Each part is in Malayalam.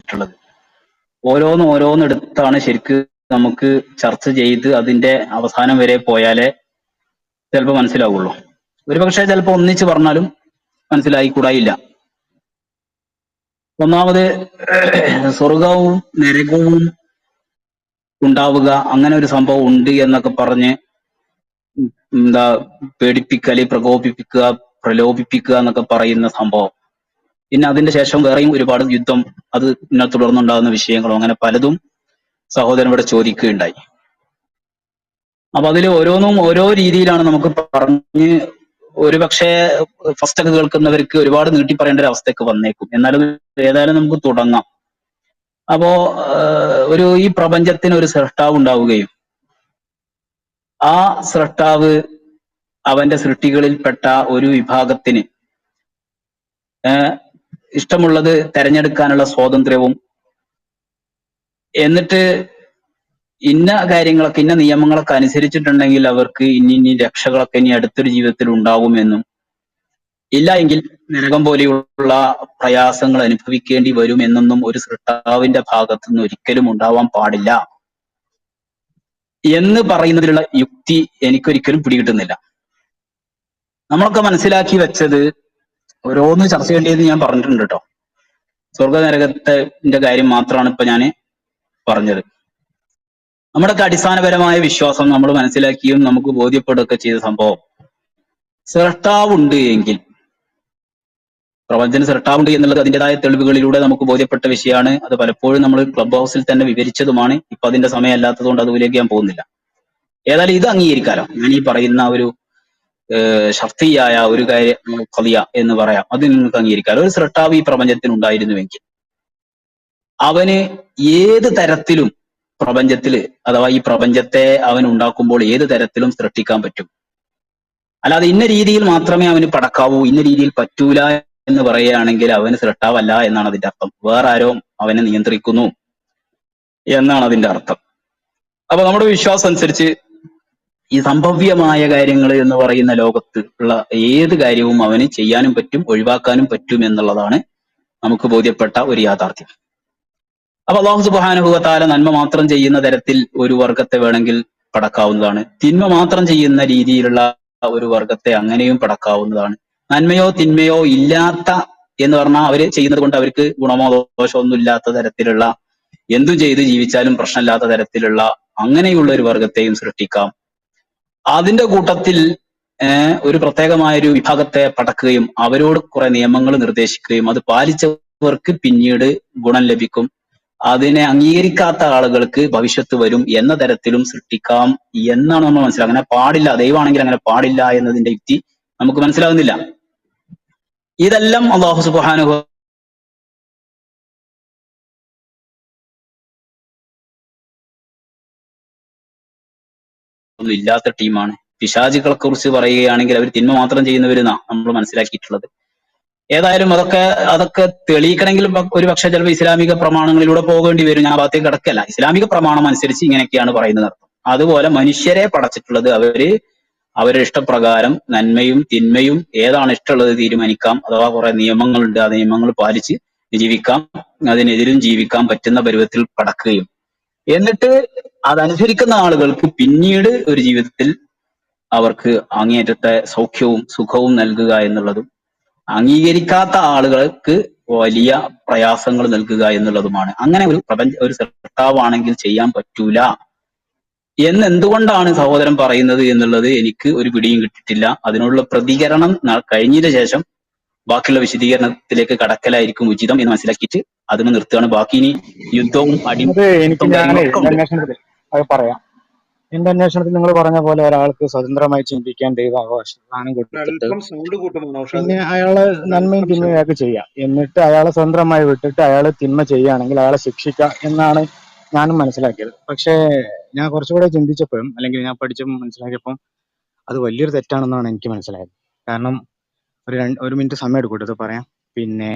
മനസ്സിലാക്കിയിട്ടുള്ളത്. ഓരോന്നെടുത്താണ് ശരിക്ക് നമുക്ക് ചർച്ച ചെയ്ത് അതിന്റെ അവസാനം വരെ പോയാലേ ചിലപ്പോൾ മനസ്സിലാവുള്ളൂ. ഒരുപക്ഷെ ചിലപ്പോൾ ഒന്നിച്ച് പറഞ്ഞാലും മനസ്സിലായിക്കൂടായില്ല. ഒന്നാമത് സ്വർഗവും നരകവും ഉണ്ടാവുക, അങ്ങനെ ഒരു സംഭവം ഉണ്ട് എന്നൊക്കെ പറഞ്ഞ് എന്താ പേടിപ്പിക്കല്, പ്രകോപിപ്പിക്കുക, പ്രലോഭിപ്പിക്കുക എന്നൊക്കെ പറയുന്ന സംഭവം. പിന്നെ അതിന്റെ ശേഷം വേറെയും ഒരുപാട് യുദ്ധം, അത് പിന്നെ തുടർന്നുണ്ടാകുന്ന വിഷയങ്ങളും അങ്ങനെ പലതും സഹോദരൻ ഇവിടെ ചോദിക്കുകയുണ്ടായി. അപ്പൊ അതിൽ ഓരോന്നും ഓരോ രീതിയിലാണ് നമുക്ക് പറഞ്ഞ്, ഒരുപക്ഷെ ഫസ്റ്റ് ഒക്കെ കേൾക്കുന്നവർക്ക് ഒരുപാട് നീട്ടി പറയേണ്ട ഒരു അവസ്ഥയൊക്കെ വന്നേക്കും. എന്നാലും ഏതായാലും നമുക്ക് തുടങ്ങാം. അപ്പോ ഈ പ്രപഞ്ചത്തിന് ഒരു സ്രഷ്ടാവ് ഉണ്ടാവുകയും ആ സ്രഷ്ടാവ് അവന്റെ സൃഷ്ടികളിൽപ്പെട്ട ഒരു വിഭാഗത്തിന് ഇഷ്ടമുള്ളത് തെരഞ്ഞെടുക്കാനുള്ള സ്വാതന്ത്ര്യവും, എന്നിട്ട് ഇന്ന കാര്യങ്ങളൊക്കെ, ഇന്ന നിയമങ്ങളൊക്കെ അനുസരിച്ചിട്ടുണ്ടെങ്കിൽ അവർക്ക് ഇനി രക്ഷകളൊക്കെ ഇനി അടുത്തൊരു ജീവിതത്തിൽ ഉണ്ടാകുമെന്നും, ഇല്ല എങ്കിൽ നരകം പോലെയുള്ള പ്രയാസങ്ങൾ അനുഭവിക്കേണ്ടി വരുമെന്നൊന്നും ഒരു സൃഷ്ടാവിന്റെ ഭാഗത്തു നിന്ന് ഒരിക്കലും ഉണ്ടാവാൻ പാടില്ല എന്ന് പറയുന്നതിലുള്ള യുക്തി എനിക്കൊരിക്കലും പിടികിട്ടുന്നില്ല. നമ്മളൊക്കെ മനസ്സിലാക്കി വെച്ചത് ഓരോന്ന് ചർച്ച ചെയ്യേണ്ടതെന്ന് ഞാൻ പറഞ്ഞിട്ടുണ്ട് കേട്ടോ. സ്വർഗ നരകത്തിന്റെ കാര്യം മാത്രമാണ് ഇപ്പൊ ഞാൻ പറഞ്ഞത്. നമ്മുടെയൊക്കെ അടിസ്ഥാനപരമായ വിശ്വാസം നമ്മൾ മനസ്സിലാക്കിയും നമുക്ക് ബോധ്യപ്പെടുകയൊക്കെ ചെയ്ത സംഭവം, സ്രഷ്ടാവുണ്ട് എങ്കിൽ, പ്രപഞ്ചത്തിന് സ്രഷ്ടാവുണ്ട് എന്നുള്ളത് അതിൻ്റെതായ തെളിവുകളിലൂടെ നമുക്ക് ബോധ്യപ്പെട്ട വിഷയമാണ്. അത് പലപ്പോഴും നമ്മൾ ക്ലബ് ഹൗസിൽ തന്നെ വിവരിച്ചതുമാണ്. ഇപ്പൊ അതിന്റെ സമയമല്ലാത്തത് കൊണ്ട് അതിലേക്ക് ഞാൻ പോകുന്നില്ല. ഏതായാലും ഇത് അംഗീകരിക്കാലോ, ഞാൻ ഈ പറയുന്ന ഒരു ശക്തിയായ ഒരു ഖളിയ എന്ന് പറയാം, അത് നിങ്ങൾക്ക് അംഗീകരിക്കാലോ. ഒരു സ്രഷ്ടാവ് ഈ പ്രപഞ്ചത്തിന് ഉണ്ടായിരുന്നുവെങ്കിൽ അവന് ഏത് തരത്തിലും പ്രപഞ്ചത്തില്, അഥവാ ഈ പ്രപഞ്ചത്തെ അവൻ ഉണ്ടാക്കുമ്പോൾ ഏത് തരത്തിലും സൃഷ്ടിക്കാൻ പറ്റും. അല്ലാതെ ഇന്ന രീതിയിൽ മാത്രമേ അവന് പടക്കാവൂ, ഇന്ന രീതിയിൽ പറ്റൂല എന്ന് പറയുകയാണെങ്കിൽ അവന് സൃഷ്ടാവല്ല എന്നാണ് അതിന്റെ അർത്ഥം. വേറെ ആരോ അവനെ നിയന്ത്രിക്കുന്നു എന്നാണ് അതിന്റെ അർത്ഥം. അപ്പൊ നമ്മുടെ വിശ്വാസം അനുസരിച്ച് ഈ സംഭവ്യമായ കാര്യങ്ങൾ എന്ന് പറയുന്ന ലോകത്ത് ഉള്ള ഏത് കാര്യവും അവന് ചെയ്യാനും പറ്റും, ഒഴിവാക്കാനും പറ്റും എന്നുള്ളതാണ് നമുക്ക് ബോധ്യപ്പെട്ട ഒരു യാഥാർത്ഥ്യം. അപ്പൊ അല്ലാഹു സുബ്ഹാനഹു വ തആല നന്മ മാത്രം ചെയ്യുന്ന തരത്തിൽ ഒരു വർഗത്തെ വേണമെങ്കിൽ പടക്കാവുന്നതാണ്. തിന്മ മാത്രം ചെയ്യുന്ന രീതിയിലുള്ള ഒരു വർഗത്തെ അങ്ങനെയും പടക്കാവുന്നതാണ്. നന്മയോ തിന്മയോ ഇല്ലാത്ത എന്ന് പറഞ്ഞാൽ അവര് ചെയ്യുന്നത് കൊണ്ട് അവർക്ക് ഗുണമോ ദോഷമോ ഒന്നും ഇല്ലാത്ത തരത്തിലുള്ള, എന്തും ചെയ്ത് ജീവിച്ചാലും പ്രശ്നമില്ലാത്ത തരത്തിലുള്ള അങ്ങനെയുള്ള ഒരു വർഗത്തെയും സൃഷ്ടിക്കാം. അതിന്റെ കൂട്ടത്തിൽ ഒരു പ്രത്യേകമായൊരു വിഭാഗത്തെ പടക്കുകയും അവരോട് കുറെ നിയമങ്ങൾ നിർദ്ദേശിക്കുകയും അത് പാലിച്ചവർക്ക് പിന്നീട് ഗുണം ലഭിക്കും, അതിനെ അംഗീകരിക്കാത്ത ആളുകൾക്ക് ഭവിഷ്യത്ത് വരും എന്ന തരത്തിലും സൃഷ്ടിക്കാം എന്നാണ് നമ്മൾ മനസ്സിലാക്കുക. അങ്ങനെ പാടില്ല, ദൈവമാണെങ്കിൽ അങ്ങനെ പാടില്ല എന്നതിന്റെ യുക്തി നമുക്ക് മനസ്സിലാകുന്നില്ല. ഇതെല്ലാം അല്ലാഹു സുബ്ഹാനഹു ഒന്നും ഇല്ലാത്ത ടീമാണ്. പിശാചുകളെ കുറിച്ച് പറയുകയാണെങ്കിൽ അവർ തിന്മ മാത്രം ചെയ്യുന്നവരെന്നാ നമ്മൾ മനസ്സിലാക്കിയിട്ടുള്ളത്. ഏതായാലും അതൊക്കെ തെളിയിക്കണമെങ്കിൽ ഒരു പക്ഷേ ചിലപ്പോൾ ഇസ്ലാമിക പ്രമാണങ്ങളിലൂടെ പോകേണ്ടി വരും. ഞാൻ ആ ഭാഗത്തേക്ക് കിടക്കല്ല. ഇസ്ലാമിക പ്രമാണം അനുസരിച്ച് ഇങ്ങനെയൊക്കെയാണ് പറയുന്നത് അർത്ഥം. അതുപോലെ മനുഷ്യരെ പടച്ചിട്ടുള്ളത് അവരുടെ ഇഷ്ടപ്രകാരം നന്മയും തിന്മയും ഏതാണ് ഇഷ്ടമുള്ളത് തീരുമാനിക്കാം. അഥവാ കുറെ നിയമങ്ങളുണ്ട്, ആ നിയമങ്ങൾ പാലിച്ച് ജീവിക്കാം, അതിനെതിരും ജീവിക്കാൻ പറ്റുന്ന പരുവത്തിൽ പടക്കുകയും എന്നിട്ട് അതനുസരിക്കുന്ന ആളുകൾക്ക് പിന്നീട് ഒരു ജീവിതത്തിൽ അവർക്ക് അങ്ങേയറ്റത്തെ സൗഖ്യവും സുഖവും നൽകുക എന്നുള്ളതും, അംഗീകരിക്കാത്ത ആളുകൾക്ക് വലിയ പ്രയാസങ്ങൾ നൽകുക എന്നുള്ളതുമാണ്. അങ്ങനെ ഒരു സൃഷ്ടാവാണെങ്കിൽ ചെയ്യാൻ പറ്റൂല എന്ന് എന്തുകൊണ്ടാണ് സഹോദരൻ പറയുന്നത് എന്നുള്ളത് എനിക്ക് ഒരു പിടിയും കിട്ടിയിട്ടില്ല. അതിനുള്ള പ്രതികരണം കഴിഞ്ഞതിന് ശേഷം ബാക്കിയുള്ള വിശദീകരണത്തിലേക്ക് കടക്കലായിരിക്കും ഉചിതം എന്ന് മനസ്സിലാക്കിയിട്ട് അതിന് നിർത്തുകയാണ്. ബാക്കി ഇനി യുദ്ധവും എനിക്ക് ഞാനേ അത് പറയാം. എന്റെ അന്വേഷണത്തിൽ നിങ്ങൾ പറഞ്ഞ പോലെ ഒരാൾക്ക് സ്വതന്ത്രമായി ചിന്തിക്കാൻ ദൈവം അവകാശം കൊടുത്തിട്ട് പിന്നെ അയാള് നന്മയും തിന്മയും അയാൾക്ക് ചെയ്യാം, എന്നിട്ട് അയാളെ സ്വതന്ത്രമായി വിട്ടിട്ട് അയാൾ തിന്മ ചെയ്യുകയാണെങ്കിൽ അയാളെ ശിക്ഷിക്കാം എന്നാണ് ഞാനും മനസ്സിലാക്കിയത്. പക്ഷേ ഞാൻ കുറച്ചുകൂടെ ചിന്തിച്ചപ്പോഴും അല്ലെങ്കിൽ ഞാൻ പഠിച്ചപ്പോൾ മനസ്സിലാക്കിയപ്പോൾ അത് വലിയൊരു തെറ്റാണെന്നാണ് എനിക്ക് മനസ്സിലായത്. കാരണം ഒരു മിനിറ്റ് സമയം എടുക്കൂട്ടോ ഇത് പറയാം. പിന്നെ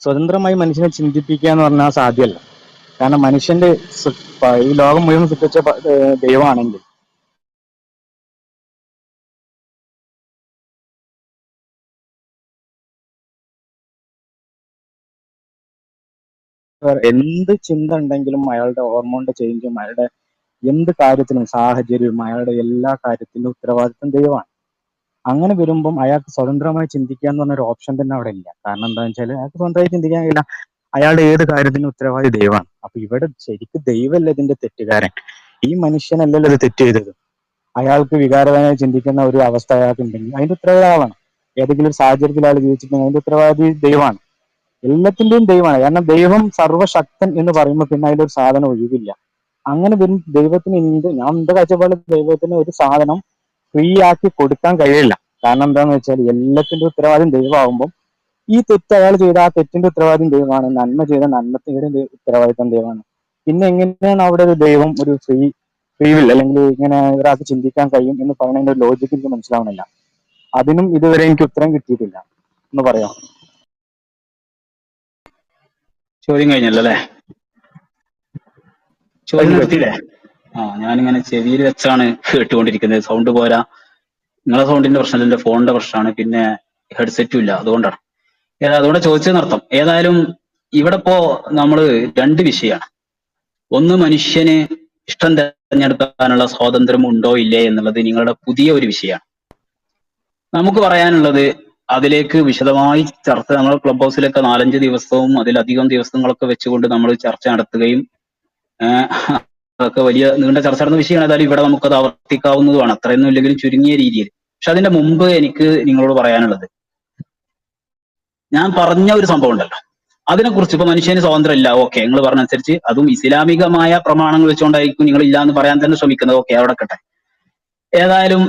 സ്വതന്ത്രമായി മനുഷ്യനെ ചിന്തിപ്പിക്കുക എന്ന് പറഞ്ഞാൽ സാധ്യമല്ല. കാരണം മനുഷ്യന്റെ ഈ ലോകം മുഴുവൻ സൃഷ്ടിച്ച ദൈവമാണെങ്കിൽ എന്ത് ചിന്ത ഉണ്ടെങ്കിലും അയാളുടെ ഹോർമോണിന്റെ ചേഞ്ചും അയാളുടെ എന്ത് കാര്യത്തിലും സാഹചര്യവും അയാളുടെ എല്ലാ കാര്യത്തിലും ഉത്തരവാദിത്വം ദൈവമാണ്. അങ്ങനെ വരുമ്പം അയാൾക്ക് സ്വതന്ത്രമായി ചിന്തിക്കുക എന്ന് പറഞ്ഞൊരു ഓപ്ഷൻ തന്നെ അവിടെ ഇല്ല. കാരണം എന്താണെന്ന് വെച്ചാൽ അയാൾക്ക് സ്വന്തമായി ചിന്തിക്കാൻ കഴിയില്ല. അയാളുടെ ഏത് കാര്യത്തിനും ഉത്തരവാദി ദൈവമാണ്. അപ്പൊ ഇവിടെ ശരിക്കും ദൈവമല്ല ഇതിന്റെ തെറ്റുകാരൻ, ഈ മനുഷ്യനല്ലല്ലോ ഇത് തെറ്റ് ചെയ്തത്. അയാൾക്ക് വികാരപരമായി ചിന്തിക്കുന്ന ഒരു അവസ്ഥ അയാൾക്ക് ഉണ്ടെങ്കിൽ അതിന്റെ ഉത്തരവാദി ആളാണ്. ഏതെങ്കിലും ഒരു സാഹചര്യത്തിൽ അയാൾ ജീവിച്ചിട്ടുണ്ടെങ്കിൽ അതിന്റെ ഉത്തരവാദി ദൈവമാണ്. എല്ലാത്തിന്റെയും ദൈവമാണ്. കാരണം ദൈവം സർവശക്തൻ എന്ന് പറയുമ്പോൾ പിന്നെ അതിലൊരു സാധനം ഒഴിവില്ല. അങ്ങനെ വരും ദൈവത്തിന് ഞാൻ എന്റെ കാഴ്ചപ്പാടിൽ ദൈവത്തിന് ഒരു സാധനം ഫ്രീ ആക്കി കൊടുക്കാൻ കഴിയില്ല. കാരണം എന്താന്ന് വെച്ചാൽ എല്ലാത്തിന്റെ ഉത്തരവാദിയും ദൈവമാകുമ്പോൾ ഈ തെറ്റ് അയാൾ ചെയ്ത ആ തെറ്റിന്റെ ഉത്തരവാദിയും ദൈവമാണ്, നന്മ ചെയ്ത നന്മത്തിന്റെ ഉത്തരവാദിത്വം ദൈവമാണ്. പിന്നെ എങ്ങനെയാണ് അവിടെ ഒരു ദൈവം ഒരു ഫ്രീ വിൽ അല്ലെങ്കിൽ ഇങ്ങനെ ഒരാൾക്ക് ചിന്തിക്കാൻ കഴിയും എന്ന് പറയുന്നതിന്റെ ഒരു ലോജിക്ക് എനിക്ക് മനസ്സിലാവണില്ല. അതിനും ഇതുവരെ എനിക്ക് ഉത്തരം കിട്ടിയിട്ടില്ല എന്ന് പറയാം. ചോദ്യം കഴിഞ്ഞല്ലോ അല്ലേ? ചോദ്യം നിർത്തിയില്ലേ? ഞാനിങ്ങനെ ചെവിയിൽ വെച്ചാണ് കേട്ടുകൊണ്ടിരിക്കുന്നത്. സൗണ്ട് പോരാ. നിങ്ങളെ സൗണ്ടിന്റെ പ്രശ്നമല്ല, എന്റെ ഫോണിന്റെ പ്രശ്നമാണ്. പിന്നെ ഹെഡ്സെറ്റും ഇല്ല, അതുകൊണ്ടാണ്. അതുകൊണ്ട് ചോദിച്ചതിനർത്ഥം ഏതായാലും ഇവിടെ ഇപ്പോ നമ്മള് രണ്ട് വിഷയമാണ്. ഒന്ന്, മനുഷ്യന് ഇഷ്ടം തിരഞ്ഞെടുക്കാനുള്ള സ്വാതന്ത്ര്യം ഉണ്ടോ ഇല്ലേ എന്നുള്ളത് നിങ്ങളുടെ പുതിയ ഒരു വിഷയമാണ്. നമുക്ക് പറയാനുള്ളത് അതിലേക്ക് വിശദമായി ചർച്ച നമ്മൾ ക്ലബ് ഹൗസിലൊക്കെ 4-5 ദിവസവും അതിലധികം ദിവസങ്ങളൊക്കെ വെച്ചുകൊണ്ട് നമ്മൾ ചർച്ച നടത്തുകയും അതൊക്കെ വലിയ നീണ്ട ചർച്ച നടന്ന വിഷയമാണ്. ഏതായാലും ഇവിടെ നമുക്കത് ആവർത്തിക്കാവുന്നതുമാണ്, അത്രയൊന്നും ഇല്ലെങ്കിലും ചുരുങ്ങിയ രീതിയിൽ. പക്ഷെ അതിന്റെ മുമ്പ് എനിക്ക് നിങ്ങളോട് പറയാനുള്ളത്, ഞാൻ പറഞ്ഞ ഒരു സംഭവം ഉണ്ടല്ലോ, അതിനെക്കുറിച്ച് ഇപ്പൊ മനുഷ്യന് സ്വാതന്ത്ര്യം ഇല്ല, ഓക്കെ, നിങ്ങൾ പറഞ്ഞനുസരിച്ച് അതും ഇസ്ലാമികമായ പ്രമാണങ്ങൾ വെച്ചുകൊണ്ടായിരിക്കും നിങ്ങൾ ഇല്ല എന്ന് പറയാൻ തന്നെ ശ്രമിക്കുന്നത്. ഓക്കെ, അവിടെ കട്ടെ. ഏതായാലും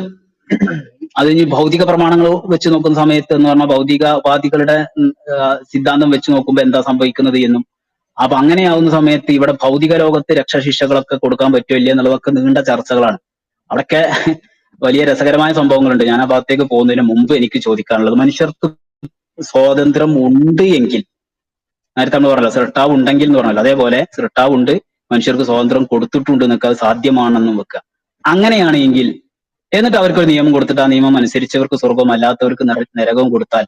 അത് ഇനി ഭൗതിക പ്രമാണങ്ങൾ വെച്ച് നോക്കുന്ന സമയത്ത് എന്ന് പറഞ്ഞാൽ ഭൗതികവാദികളുടെ സിദ്ധാന്തം വെച്ച് നോക്കുമ്പോൾ എന്താ സംഭവിക്കുന്നത് എന്നും, അപ്പൊ അങ്ങനെയാവുന്ന സമയത്ത് ഇവിടെ ഭൗതിക ലോകത്ത് രക്ഷാശിക്ഷകളൊക്കെ കൊടുക്കാൻ പറ്റുമോ ഇല്ലേ എന്നുള്ളതൊക്കെ നീണ്ട ചർച്ചകളാണ്. അവിടെയൊക്കെ വലിയ രസകരമായ സംഭവങ്ങളുണ്ട്. ഞാൻ ആ ഭാഗത്തേക്ക് പോകുന്നതിന് മുമ്പ് എനിക്ക് ചോദിക്കാനുള്ളത്, മനുഷ്യർക്ക് സ്വാതന്ത്ര്യം ഉണ്ട് എങ്കിൽ, നേരത്തെ നമ്മൾ പറഞ്ഞല്ലോ സൃഷ്ടാവ് ഉണ്ടെങ്കിൽ എന്ന് പറഞ്ഞല്ലോ, അതേപോലെ സൃഷ്ടാവ് ഉണ്ട്, മനുഷ്യർക്ക് സ്വാതന്ത്ര്യം കൊടുത്തിട്ടുണ്ട് എന്നൊക്കെ അത് സാധ്യമാണെന്നും വെക്കുക. അങ്ങനെയാണ് എങ്കിൽ എന്നിട്ട് അവർക്കൊരു നിയമം കൊടുത്തിട്ട് ആ നിയമം അനുസരിച്ചവർക്ക് സ്വർഗവും അല്ലാത്തവർക്ക് നരകവും കൊടുത്താൽ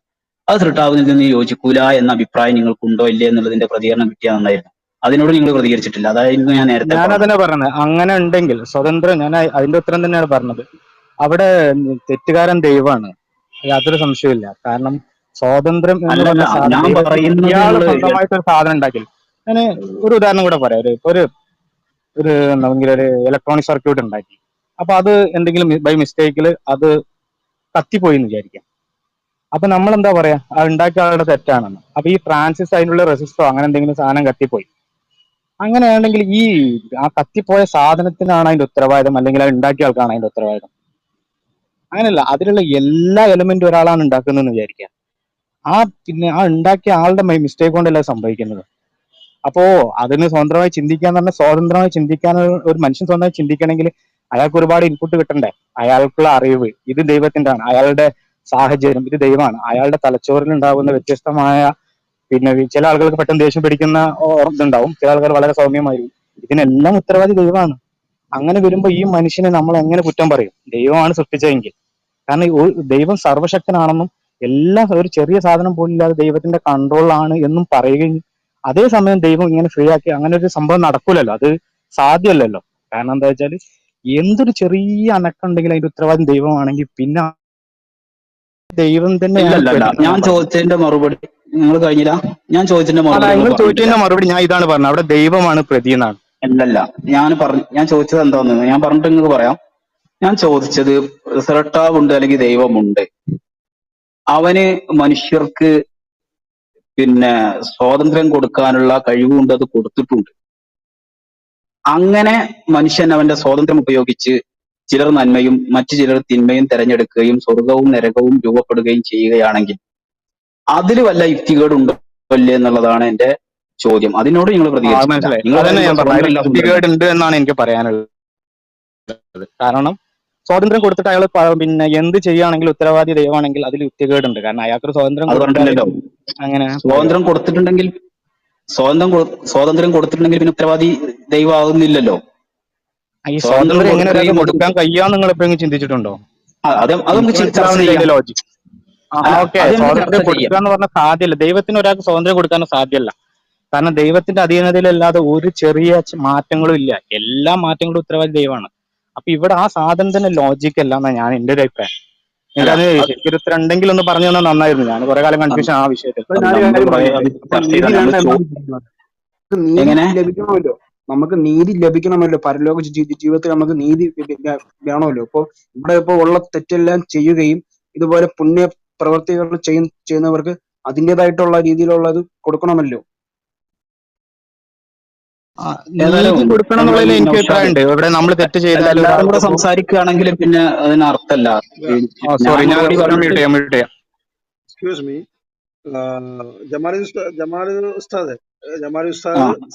അത് സൃഷ്ടാവിൽ നിന്ന് യോജിക്കൂല എന്ന അഭിപ്രായം നിങ്ങൾക്കുണ്ടോ ഇല്ലേ എന്നുള്ളതിന്റെ പ്രതികരണം കിട്ടിയാൽ നന്നായിരുന്നു. അതിനോട് നിങ്ങൾ പ്രതികരിച്ചിട്ടില്ല, അതായിരുന്നു ഞാൻ നേരത്തെ ഞാനതിനെ പറഞ്ഞത്. അങ്ങനെ ഉണ്ടെങ്കിൽ സ്വതന്ത്രം, ഞാൻ അതിന്റെ ഉത്തരം തന്നെയാണ് പറഞ്ഞത്. അവിടെ തെറ്റുകാരൻ ദൈവമാണ്, യാതൊരു സംശയമില്ല. കാരണം സ്വാതന്ത്ര്യം എന്ന് പറഞ്ഞ സാധനം ഇയാള് സ്വന്തമായിട്ട് ഒരു സാധനം ഉണ്ടാക്കില്ല. ഞാൻ ഒരു ഉദാഹരണം കൂടെ പറയാം. ഒരു എന്തെങ്കിലും ഒരു ഇലക്ട്രോണിക് സർക്യൂട്ട് ഉണ്ടാക്കി, അപ്പൊ അത് എന്തെങ്കിലും ബൈ മിസ്റ്റേക്കിൽ അത് കത്തിപ്പോയി എന്ന് വിചാരിക്കാം. അപ്പൊ നമ്മൾ എന്താ പറയാ, അത് ഉണ്ടാക്കിയ ആളുടെ തെറ്റാണെന്ന്. അപ്പൊ ഈ ട്രാൻസിസ്റ്റർ അതിനുള്ള റെസിസ്റ്ററോ അങ്ങനെ എന്തെങ്കിലും സാധനം കത്തിപ്പോയി, അങ്ങനെയാണെങ്കിൽ ഈ ആ കത്തിപ്പോയ സാധനത്തിനാണ് അതിന്റെ ഉത്തരവാദിത്തം, അല്ലെങ്കിൽ അത് ഉണ്ടാക്കിയ ആൾക്കാണ് അതിന്റെ ഉത്തരവാദിത്തം? അങ്ങനെയല്ല, അതിലുള്ള എല്ലാ എലമെന്റും ഒരാളാണ് ഉണ്ടാക്കുന്നതെന്ന് വിചാരിക്കുക. പിന്നെ ആ ഉണ്ടാക്കിയ ആളുടെ മിസ്റ്റേക്ക് കൊണ്ടല്ല സംഭവിക്കുന്നത്. അപ്പോ അതിന് സ്വതന്ത്രമായി ചിന്തിക്കാന്ന് പറഞ്ഞാൽ, സ്വതന്ത്രമായി ചിന്തിക്കാൻ ഒരു മനുഷ്യൻ സ്വന്തമായി ചിന്തിക്കണമെങ്കിൽ അയാൾക്ക് ഒരുപാട് ഇൻപുട്ട് കിട്ടണ്ടേ. അയാൾക്കുള്ള അറിവ് ഇത് ദൈവത്തിന്റെ ആണ്, അയാളുടെ സാഹചര്യം ഇത് ദൈവമാണ്, അയാളുടെ തലച്ചോറിൽ ഉണ്ടാകുന്ന വ്യത്യസ്തമായ, പിന്നെ ചില ആളുകൾക്ക് പെട്ടെന്ന് ദേഷ്യം പിടിക്കുന്ന ഇതുണ്ടാവും, ചില ആൾക്കാർ വളരെ സൗമ്യമായിരിക്കും. ഇതിനെല്ലാം ഉത്തരവാദി ദൈവമാണ്. അങ്ങനെ വരുമ്പോ ഈ മനുഷ്യനെ നമ്മൾ എങ്ങനെ കുറ്റം പറയും? ദൈവമാണ് സൃഷ്ടിച്ചതെങ്കിൽ. കാരണം ദൈവം സർവശക്തനാണെന്നും എല്ലാം ഒരു ചെറിയ സാധനം പോലും ഇല്ലാതെ ദൈവത്തിന്റെ കൺട്രോളിലാണ് എന്നും പറയുകയും, അതേസമയം ദൈവം ഇങ്ങനെ ഫ്രീ ആക്കി, അങ്ങനെ ഒരു സംഭവം നടക്കൂലല്ലോ, അത് സാധ്യമല്ലല്ലോ. കാരണം എന്താ വെച്ചാൽ എന്തൊരു ചെറിയ അനക്കുണ്ടെങ്കിൽ അതിന്റെ ഉത്തരവാദിത്വം ദൈവമാണെങ്കിൽ പിന്നെ ദൈവം തന്നെ. ഞാൻ ചോദിച്ചതിന്റെ മറുപടി നിങ്ങൾ കഴിഞ്ഞില്ല. ഞാൻ ചോദിച്ചതിന്റെ മറുപടി ഞാൻ ഇതാണ് പറഞ്ഞത്, അവിടെ ദൈവമാണ് പ്രതി എന്നാണ്. അല്ലല്ല, ഞാൻ ചോദിച്ചത് എന്താന്ന് ഞാൻ പറഞ്ഞിട്ട് നിങ്ങൾക്ക് പറയാം. ഞാൻ ചോദിച്ചത് സൃഷ്ടാവുണ്ട് അല്ലെങ്കിൽ ദൈവമുണ്ട്, അവന് മനുഷ്യർക്ക് പിന്നെ സ്വാതന്ത്ര്യം കൊടുക്കാനുള്ള കഴിവുണ്ട്, അത് കൊടുത്തിട്ടുണ്ട്. അങ്ങനെ മനുഷ്യൻ അവന്റെ സ്വാതന്ത്ര്യം ഉപയോഗിച്ച് ചിലർ നന്മയും മറ്റു ചിലർ തിന്മയും തെരഞ്ഞെടുക്കുകയും സ്വർഗവും നരകവും രൂപപ്പെടുകയും ചെയ്യുകയാണെങ്കിൽ അതിൽ വല്ല യുക്തികേടുണ്ടോ അല്ലേ എന്നുള്ളതാണ് എന്റെ ചോദ്യം. അതിനോട് നിങ്ങൾ യുക്തികേടുണ്ട് എന്നാണ് എനിക്ക് പറയാനുള്ളത്. കാരണം സ്വാതന്ത്ര്യം കൊടുത്തിട്ട് അയാൾ പിന്നെ എന്ത് ചെയ്യുകയാണെങ്കിൽ ഉത്തരവാദി ദൈവമാണെങ്കിൽ അതിൽ യുക്തികേടുണ്ട്. കാരണം അയാൾക്ക് സ്വാതന്ത്ര്യം അങ്ങനെ സ്വാതന്ത്ര്യം കൊടുത്തിട്ടുണ്ടെങ്കിൽ പിന്നെ ഉത്തരവാദി ദൈവമാകുന്നില്ലല്ലോ. ഈ സ്വാതന്ത്ര്യം എങ്ങനെ കൊടുക്കാൻ കഴിയാന്ന് നിങ്ങൾ എപ്പോഴും ചിന്തിച്ചിട്ടുണ്ടോ? ലോജിക് സ്വാതന്ത്ര്യം കൊടുക്കുക എന്ന് പറഞ്ഞാൽ സാധ്യമല്ല. ദൈവത്തിന് ഒരാൾക്ക് സ്വാതന്ത്ര്യം കൊടുക്കാൻ സാധ്യമല്ല. കാരണം ദൈവത്തിന്റെ അധീനതയിലല്ലാതെ ഒരു ചെറിയ മാറ്റങ്ങളും ഇല്ല. എല്ലാ മാറ്റങ്ങളും ഉത്തരവാദി ദൈവമാണ്. അപ്പൊ ഇവിടെ ആ സാധനം തന്നെ ലോജിക് അല്ല എന്നാ ഞാൻ എന്റെ ഒരു അഭിപ്രായം. അല്ല നിങ്ങൾക്ക് അത് ശരിക്കും ഒരു ഉത്തരം ഉണ്ടെങ്കിൽ ഒന്ന് പറഞ്ഞു തന്നാൽ നന്നായിരുന്നു. ഞാൻ കുറെ കാലം കൺഫ്യൂഷൻ ആ വിഷയത്തിൽ. അപ്പൊ അത് ഞാനൊരു നമ്മൾ കാര്യം കുറെ പറയട്ടെ. അത് അപ്പൊ ചർച്ച നീതി ചെയ്താൽ നമ്മൾ വേണ്ട എന്നാണ് വിചാരിക്കുന്നത്. നമുക്ക് നീതി എങ്ങനെ ലഭിക്കണമല്ലോ. നമുക്ക് നീതി ലഭിക്കണമല്ലോ. പരലോക ജീവിതത്തിൽ നമുക്ക് നീതി വേണമല്ലോ. ഇപ്പൊ ഇവിടെ ഇപ്പൊ ഉള്ള തെറ്റെല്ലാം ചെയ്യുകയും ഇതുപോലെ പുണ്യ പ്രവർത്തികൾ ചെയ്യുന്നവർക്ക് അതിൻ്റെതായിട്ടുള്ള രീതിയിലുള്ളത് കൊടുക്കണമല്ലോ. ഏതായാലും നീതി കൊടുക്കണം നമ്മൾ ഈ എന്നുള്ളതിൽ എനിക്ക് നൗഷാദ് അഭിപ്രായമുണ്ട്. ഇവിടെ നമ്മൾ തെറ്റ് അല്ല ചെയ്താൽ എല്ലാവരും ഒരാൾക്ക് കൂടെ ഇപ്പോ സംസാരിക്കുകയാണെങ്കിൽ പിന്നെ അതിന് അർത്ഥമല്ല. ഞാൻ സോറി, ഞാൻ മറുപടി പറഞ്ഞിട്ട് മ്യൂട്ട് ചെയ്യാം. എക്സ്ക്യൂസ് മീ, ജമാലി ഉസ്താദ്, ജമാലി ആ ഉസ്താദ്,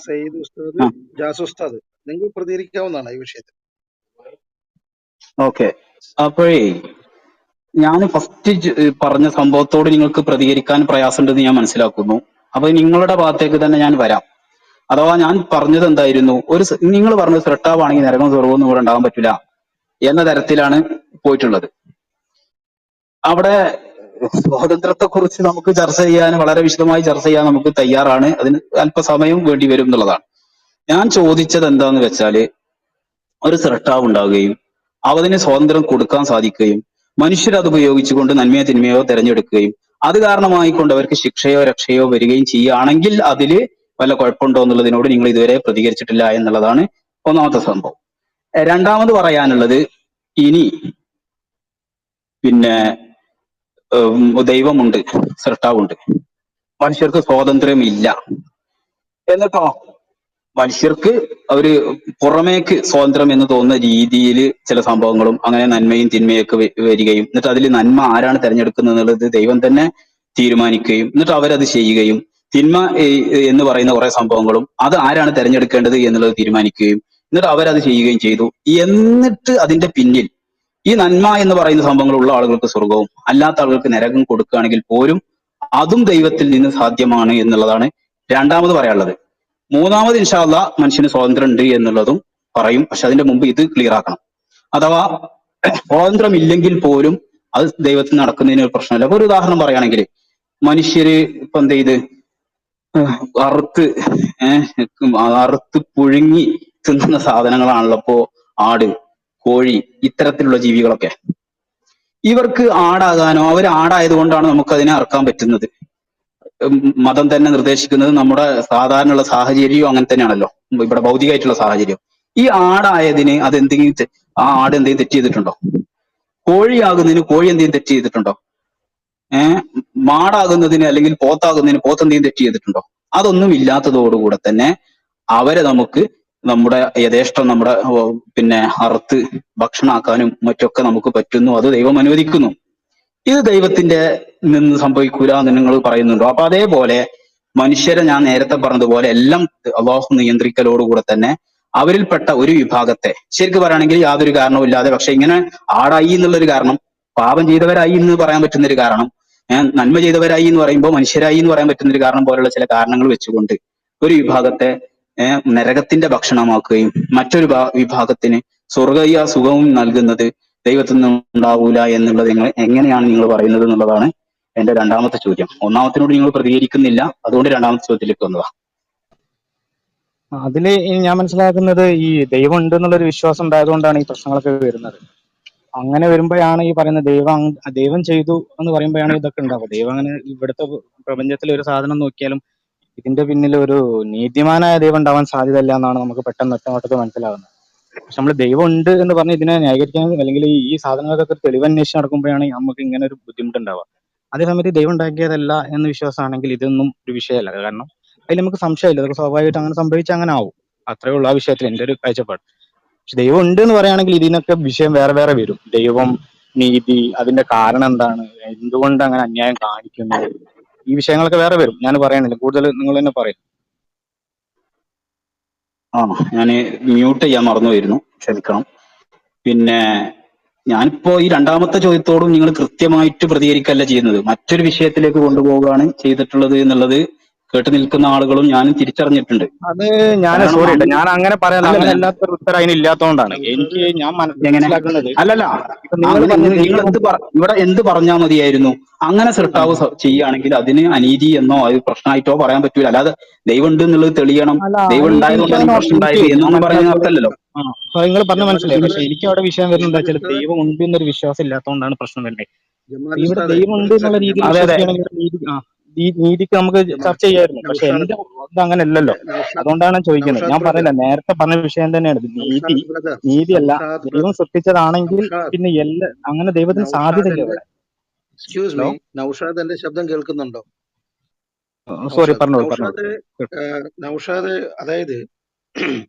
സയ്യിദ് ഉസ്താദ്, ആ ജാസ് ഉസ്താദ്, നിങ്ങൾ പ്രതികരിക്കാവുന്നതാണ് ഈ വിഷയത്തിൽ. ഓക്കെ. അപ്പോഴേ ഞാൻ ഫസ്റ്റ് പറഞ്ഞ സംഭവത്തോട് നിങ്ങൾക്ക് പ്രതികരിക്കാൻ പ്രയാസമുണ്ടെന്ന് ഞാൻ മനസ്സിലാക്കുന്നു. അപ്പൊ നിങ്ങളുടെ ഭാഗത്തേക്ക് തന്നെ ഞാൻ വരാം. അഥവാ ഞാൻ പറഞ്ഞത് എന്തായിരുന്നു, നിങ്ങൾ പറഞ്ഞത് സ്രട്ടാവാണെങ്കിൽ നരകം സ്വർഗമൊന്നും ഇവിടെ ഉണ്ടാകാൻ പറ്റില്ല എന്ന തരത്തിലാണ് പോയിട്ടുള്ളത്. അവിടെ സ്വാതന്ത്ര്യത്തെ കുറിച്ച് നമുക്ക് ചർച്ച ചെയ്യാൻ, വളരെ വിശദമായി ചർച്ച ചെയ്യാൻ നമുക്ക് തയ്യാറാണ്. അതിന് അല്പസമയം വേണ്ടി വരും എന്നുള്ളതാണ്. ഞാൻ ചോദിച്ചത് എന്താന്ന് വെച്ചാല്, ഒരു സ്രട്ടാവ് ഉണ്ടാവുകയും അതിന് സ്വാതന്ത്ര്യം കൊടുക്കാൻ സാധിക്കുകയും മനുഷ്യർ അത് ഉപയോഗിച്ചുകൊണ്ട് നന്മയോ തിന്മയോ തെരഞ്ഞെടുക്കുകയും അത് കാരണമായിക്കൊണ്ട് അവർക്ക് ശിക്ഷയോ രക്ഷയോ വരികയും ചെയ്യുകയാണെങ്കിൽ അതില് വല്ല കുഴപ്പമുണ്ടോ എന്നുള്ളതിനോട് നിങ്ങൾ ഇതുവരെ പ്രതികരിച്ചിട്ടില്ല എന്നുള്ളതാണ് ഒന്നാമത്തെ സംഭവം. രണ്ടാമത് പറയാനുള്ളത്, ഇനി പിന്നെ ദൈവമുണ്ട്, സൃഷ്ടാവുണ്ട്, മനുഷ്യർക്ക് സ്വാതന്ത്ര്യം ഇല്ല, എന്നിട്ടോ മനുഷ്യർക്ക് ഒരു പുറമേക്ക് സ്വാതന്ത്ര്യം എന്ന് തോന്നുന്ന രീതിയിൽ ചില സംഭവങ്ങളും അങ്ങനെ നന്മയും തിന്മയൊക്കെ വരികയും എന്നിട്ട് അതിൽ നന്മ ആരാണ് തെരഞ്ഞെടുക്കുന്നത് എന്നുള്ളത് ദൈവം തന്നെ തീരുമാനിക്കുകയും എന്നിട്ട് അവരത് ചെയ്യുകയും തിന്മ എന്ന് പറയുന്ന കുറെ സംഭവങ്ങളും അത് ആരാണ് തെരഞ്ഞെടുക്കേണ്ടത് എന്നുള്ളത് തീരുമാനിക്കുകയും എന്നിട്ട് അവരത് ചെയ്യുകയും ചെയ്തു. എന്നിട്ട് അതിന്റെ പിന്നിൽ ഈ നന്മ എന്ന് പറയുന്ന സംഭവങ്ങളുള്ള ആളുകൾക്ക് സ്വർഗവും അല്ലാത്ത ആളുകൾക്ക് നരകം കൊടുക്കുകയാണെങ്കിൽ പോലും അതും ദൈവത്തിൽ നിന്ന് സാധ്യമാണ് എന്നുള്ളതാണ് രണ്ടാമത് പറയാനുള്ളത്. മൂന്നാമത് ഇൻഷാ അല്ലാഹ് മനുഷ്യന് സ്വാതന്ത്ര്യം ഉണ്ട് എന്നുള്ളതും പറയും. പക്ഷെ അതിന്റെ മുമ്പ് ഇത് ക്ലിയർ ആക്കണം. അഥവാ സ്വാതന്ത്ര്യം ഇല്ലെങ്കിൽ പോലും അത് ദൈവത്തിൽ നടക്കുന്നതിന് ഒരു പ്രശ്നമില്ല. അപ്പൊ ഒരു ഉദാഹരണം പറയുകയാണെങ്കിൽ, മനുഷ്യര് ഇപ്പൊ എന്ത് ചെയ്ത് അറുത്ത് അറുത്ത് പുഴുങ്ങി തിന്നുന്ന സാധനങ്ങളാണല്ലോ ഇപ്പോ ആട്, കോഴി, ഇത്തരത്തിലുള്ള ജീവികളൊക്കെ. ഇവർക്ക് ആടാകാനോ, അവർ ആടായത് കൊണ്ടാണ് നമുക്ക് അതിനെ അറക്കാൻ പറ്റുന്നത്. മതം തന്നെ നിർദ്ദേശിക്കുന്നത് നമ്മുടെ സാധാരണയുള്ള സാഹചര്യവും അങ്ങനെ തന്നെയാണല്ലോ, ഇവിടെ ഭൗതികമായിട്ടുള്ള സാഹചര്യം. ഈ ആടായതിന് അതെന്തെങ്കിലും ആ ആട് എന്തെങ്കിലും തെറ്റ് ചെയ്തിട്ടുണ്ടോ? കോഴിയാകുന്നതിന് കോഴി എന്തെങ്കിലും തെറ്റ് ചെയ്തിട്ടുണ്ടോ? മാടാകുന്നതിന് അല്ലെങ്കിൽ പോത്താകുന്നതിന് പോത്ത് എന്തെങ്കിലും തെറ്റ് ചെയ്തിട്ടുണ്ടോ? അതൊന്നും ഇല്ലാത്തതോടുകൂടെ തന്നെ അവരെ നമുക്ക് നമ്മുടെ യഥേഷ്ടം നമ്മുടെ പിന്നെ അറുത്ത് ഭക്ഷണമാക്കാനും മറ്റൊക്കെ നമുക്ക് പറ്റുന്നു. അത് ദൈവം അനുവദിക്കുന്നു. ഇത് ദൈവത്തിന്റെ നിന്ന് സംഭവിക്കൂല എന്ന് നിങ്ങൾ പറയുന്നുണ്ടോ? അപ്പൊ അതേപോലെ മനുഷ്യരെ ഞാൻ നേരത്തെ പറഞ്ഞതുപോലെ എല്ലാം അള്ളാഹു നിയന്ത്രിക്കലോടുകൂടെ തന്നെ അവരിൽപ്പെട്ട ഒരു വിഭാഗത്തെ, ശരിക്കും പറയുകയാണെങ്കിൽ യാതൊരു കാരണവുമില്ലാതെ, പക്ഷെ ഇങ്ങനെ ആടായി എന്നുള്ളൊരു കാരണം, പാപം ചെയ്തവരായി എന്ന് പറയാൻ പറ്റുന്ന ഒരു കാരണം, നന്മ ചെയ്തവരായി എന്ന് പറയുമ്പോൾ മനുഷ്യരായി എന്ന് പറയാൻ പറ്റുന്ന ഒരു കാരണം പോലുള്ള ചില കാരണങ്ങൾ വെച്ചുകൊണ്ട് ഒരു വിഭാഗത്തെ നരകത്തിന്റെ ഭക്ഷണമാക്കുകയും മറ്റൊരു വിഭാഗത്തിന് സ്വർഗീയ സുഖവും നൽകുന്നത് ദൈവത്തിൽ നിന്നും ഉണ്ടാവൂല എന്നുള്ളത് എങ്ങനെയാണ് നിങ്ങൾ പറയുന്നത് എന്നുള്ളതാണ് എന്റെ രണ്ടാമത്തെ ചോദ്യം. ഒന്നാമത്തിനോട് നിങ്ങൾ പ്രതികരിക്കുന്നില്ല, അതുകൊണ്ട് രണ്ടാമത്തെ ചോദ്യത്തിലേക്ക് വന്നതാ. അതില് ഞാൻ മനസ്സിലാക്കുന്നത് ഈ ദൈവം ഉണ്ട് എന്നുള്ളൊരു വിശ്വാസം ഉണ്ടായതുകൊണ്ടാണ് ഈ പ്രശ്നങ്ങളൊക്കെ വരുന്നത്. അങ്ങനെ വരുമ്പോഴാണ് ഈ പറയുന്നത് ദൈവം ചെയ്തു എന്ന് പറയുമ്പോഴാണ് ഇതൊക്കെ ഉണ്ടാവുക. ദൈവം അങ്ങനെ ഇവിടുത്തെ പ്രപഞ്ചത്തിൽ ഒരു സാധനം നോക്കിയാലും ഇതിന്റെ പിന്നിൽ ഒരു നീതിമാനായ ദൈവം ഉണ്ടാവാൻ സാധ്യതയില്ല എന്നാണ് നമുക്ക് പെട്ടെന്ന് ഒറ്റനോട്ടത്തിൽ മനസ്സിലാവുന്നത്. പക്ഷെ നമ്മൾ ദൈവം ഉണ്ട് എന്ന് പറഞ്ഞ് ഇതിനെ ന്യായീകരിക്കാൻ അല്ലെങ്കിൽ ഈ സാധനങ്ങൾക്കൊക്കെ തെളിവ് അന്വേഷിച്ച് നടക്കുമ്പോഴാണ് നമുക്ക് ഇങ്ങനെ ഒരു ബുദ്ധിമുട്ടുണ്ടാവുക. അതേസമയത്ത് ദൈവം ഉണ്ടാക്കിയതല്ല എന്ന വിശ്വാസമാണെങ്കിൽ ഇതൊന്നും ഒരു വിഷയമല്ല. കാരണം അതിൽ നമുക്ക് സംശയമില്ല, അതൊക്കെ സ്വാഭാവികമായിട്ട് അങ്ങനെ സംഭവിച്ച അങ്ങനെ ആവും. അത്രേ ഉള്ളൂ ആ വിഷയത്തിൽ എന്റെ ഒരു കാഴ്ചപ്പാട്. പക്ഷെ ദൈവം ഉണ്ട് എന്ന് പറയുകയാണെങ്കിൽ ഇതിനൊക്കെ വിഷയം വേറെ വേറെ വരും. ദൈവം, നീതി, അതിന്റെ കാരണം എന്താണ്, എന്തുകൊണ്ട് അങ്ങനെ അന്യായം കാണിക്കുന്നു, ഈ വിഷയങ്ങളൊക്കെ വേറെ വരും. ഞാൻ പറയണില്ല, കൂടുതൽ നിങ്ങൾ തന്നെ പറയും. ഞാൻ മ്യൂട്ട് ചെയ്യാൻ മറന്നുപോയിരുന്നു, ക്ഷമിക്കണം. പിന്നെ ഞാനിപ്പോ ഈ രണ്ടാമത്തെ ചോദ്യത്തോടും നിങ്ങൾ കൃത്യമായിട്ട് പ്രതികരിക്കല്ല ചെയ്യുന്നത്, മറ്റൊരു വിഷയത്തിലേക്ക് കൊണ്ടുപോവുകയാണ് ചെയ്തിട്ടുള്ളത് എന്നുള്ളത് കേട്ടു നിൽക്കുന്ന ആളുകളും ഞാനും തിരിച്ചറിഞ്ഞിട്ടുണ്ട്. അത് ഞാൻ കാരണം സോറി കേട്ടോ, ഞാൻ അങ്ങനെ പറയാൻ അല്ലല്ല അങ്ങനെ അല്ലാത്തൊരു ഉത്തരം അതിന് ഇല്ലാത്തതുകൊണ്ടാണ് എനിക്ക് നൗഷാദ് ഞാൻ എങ്ങനെ മനസ്സിലാക്കുന്നത്. അല്ലല്ല ഇപ്പൊ നിങ്ങൾ അങ്ങനെ പറഞ്ഞ നിങ്ങൾ ദൈവം ഇവിടെ എന്ത് പറഞ്ഞാൽ മതിയായിരുന്നു. അങ്ങനെ സൃഷ്ടാവ് ചെയ്യുകയാണെങ്കിൽ അതിന് അനീതി എന്നോ അത് പ്രശ്നമായിട്ടോ പറയാൻ പറ്റൂല. അല്ലാതെ ദൈവം ഉണ്ട് എന്നുള്ളത് തെളിയണം, അല്ല, ദൈവം ഉണ്ടായതുകൊണ്ടാണ് ഈ എനിക്ക് പ്രശ്നം എനിക്ക് ഉണ്ടായത് ഞാൻ എന്നൊന്നും പറയുന്നത് മനസ്സിലാക്കിയത് അർത്ഥമല്ലല്ലോ. അപ്പൊ നിങ്ങൾ പറഞ്ഞ ജമാൽ മനസ്സിലായി. പക്ഷെ ഉസ്താദ് എനിക്ക് അവിടെ വിഷയം വരുന്നത് എന്താ ജമാൽ വെച്ചാൽ ഉസ്താദ് ദൈവം ഉണ്ട് എന്നൊരു വിശ്വാസം ഇല്ലാത്തതുകൊണ്ടാണ് പ്രശ്നം വരുന്നത്. ജമാൽ ഇവിടെ ഉസ്താദെ ദൈവം ഉണ്ട് ഒരു എന്നുള്ള സെക്കൻഡ് രീതിയിൽ അതെ അതെ വിശ്വസിക്കുകയാണെങ്കിൽ നീതിക്ക് നമുക്ക് ജമാൽ ചർച്ച ചെയ്യായിരുന്നു. പക്ഷെ നൗഷാദ് എന്റെ ഇത് അങ്ങനെയല്ലല്ലോ. നൗഷാദ് അതുകൊണ്ടാണ് ഞാൻ ചോദിക്കുന്നത്. നൗഷാദ് ഞാൻ ബ്രദർ പറഞ്ഞില്ല, നേരത്തെ പറഞ്ഞ വിഷയം തന്നെയാണ് ഇത്. നൗഷാദ് ബ്രദർ നീതിയല്ല. നൗഷാദ് ദൈവം ബ്രദർ സൃഷ്ടിച്ചതാണെങ്കിൽ നൗഷാദ് പിന്നെ അങ്ങനെ ദൈവത്തിന് നൗഷാദ് സാധ്യതയില്ല എന്റെ ഇവിടെ. എക്സ്ക്യൂസ് ഹലോ, മീ നൗഷാദ് എന്റെ ശബ്ദം കേൾക്കുന്നുണ്ടോ? സോറി, നൗഷാദ് പറഞ്ഞോളൂ പറഞ്ഞോളൂ. നൗഷാദ് നൗഷാദ് അതായത്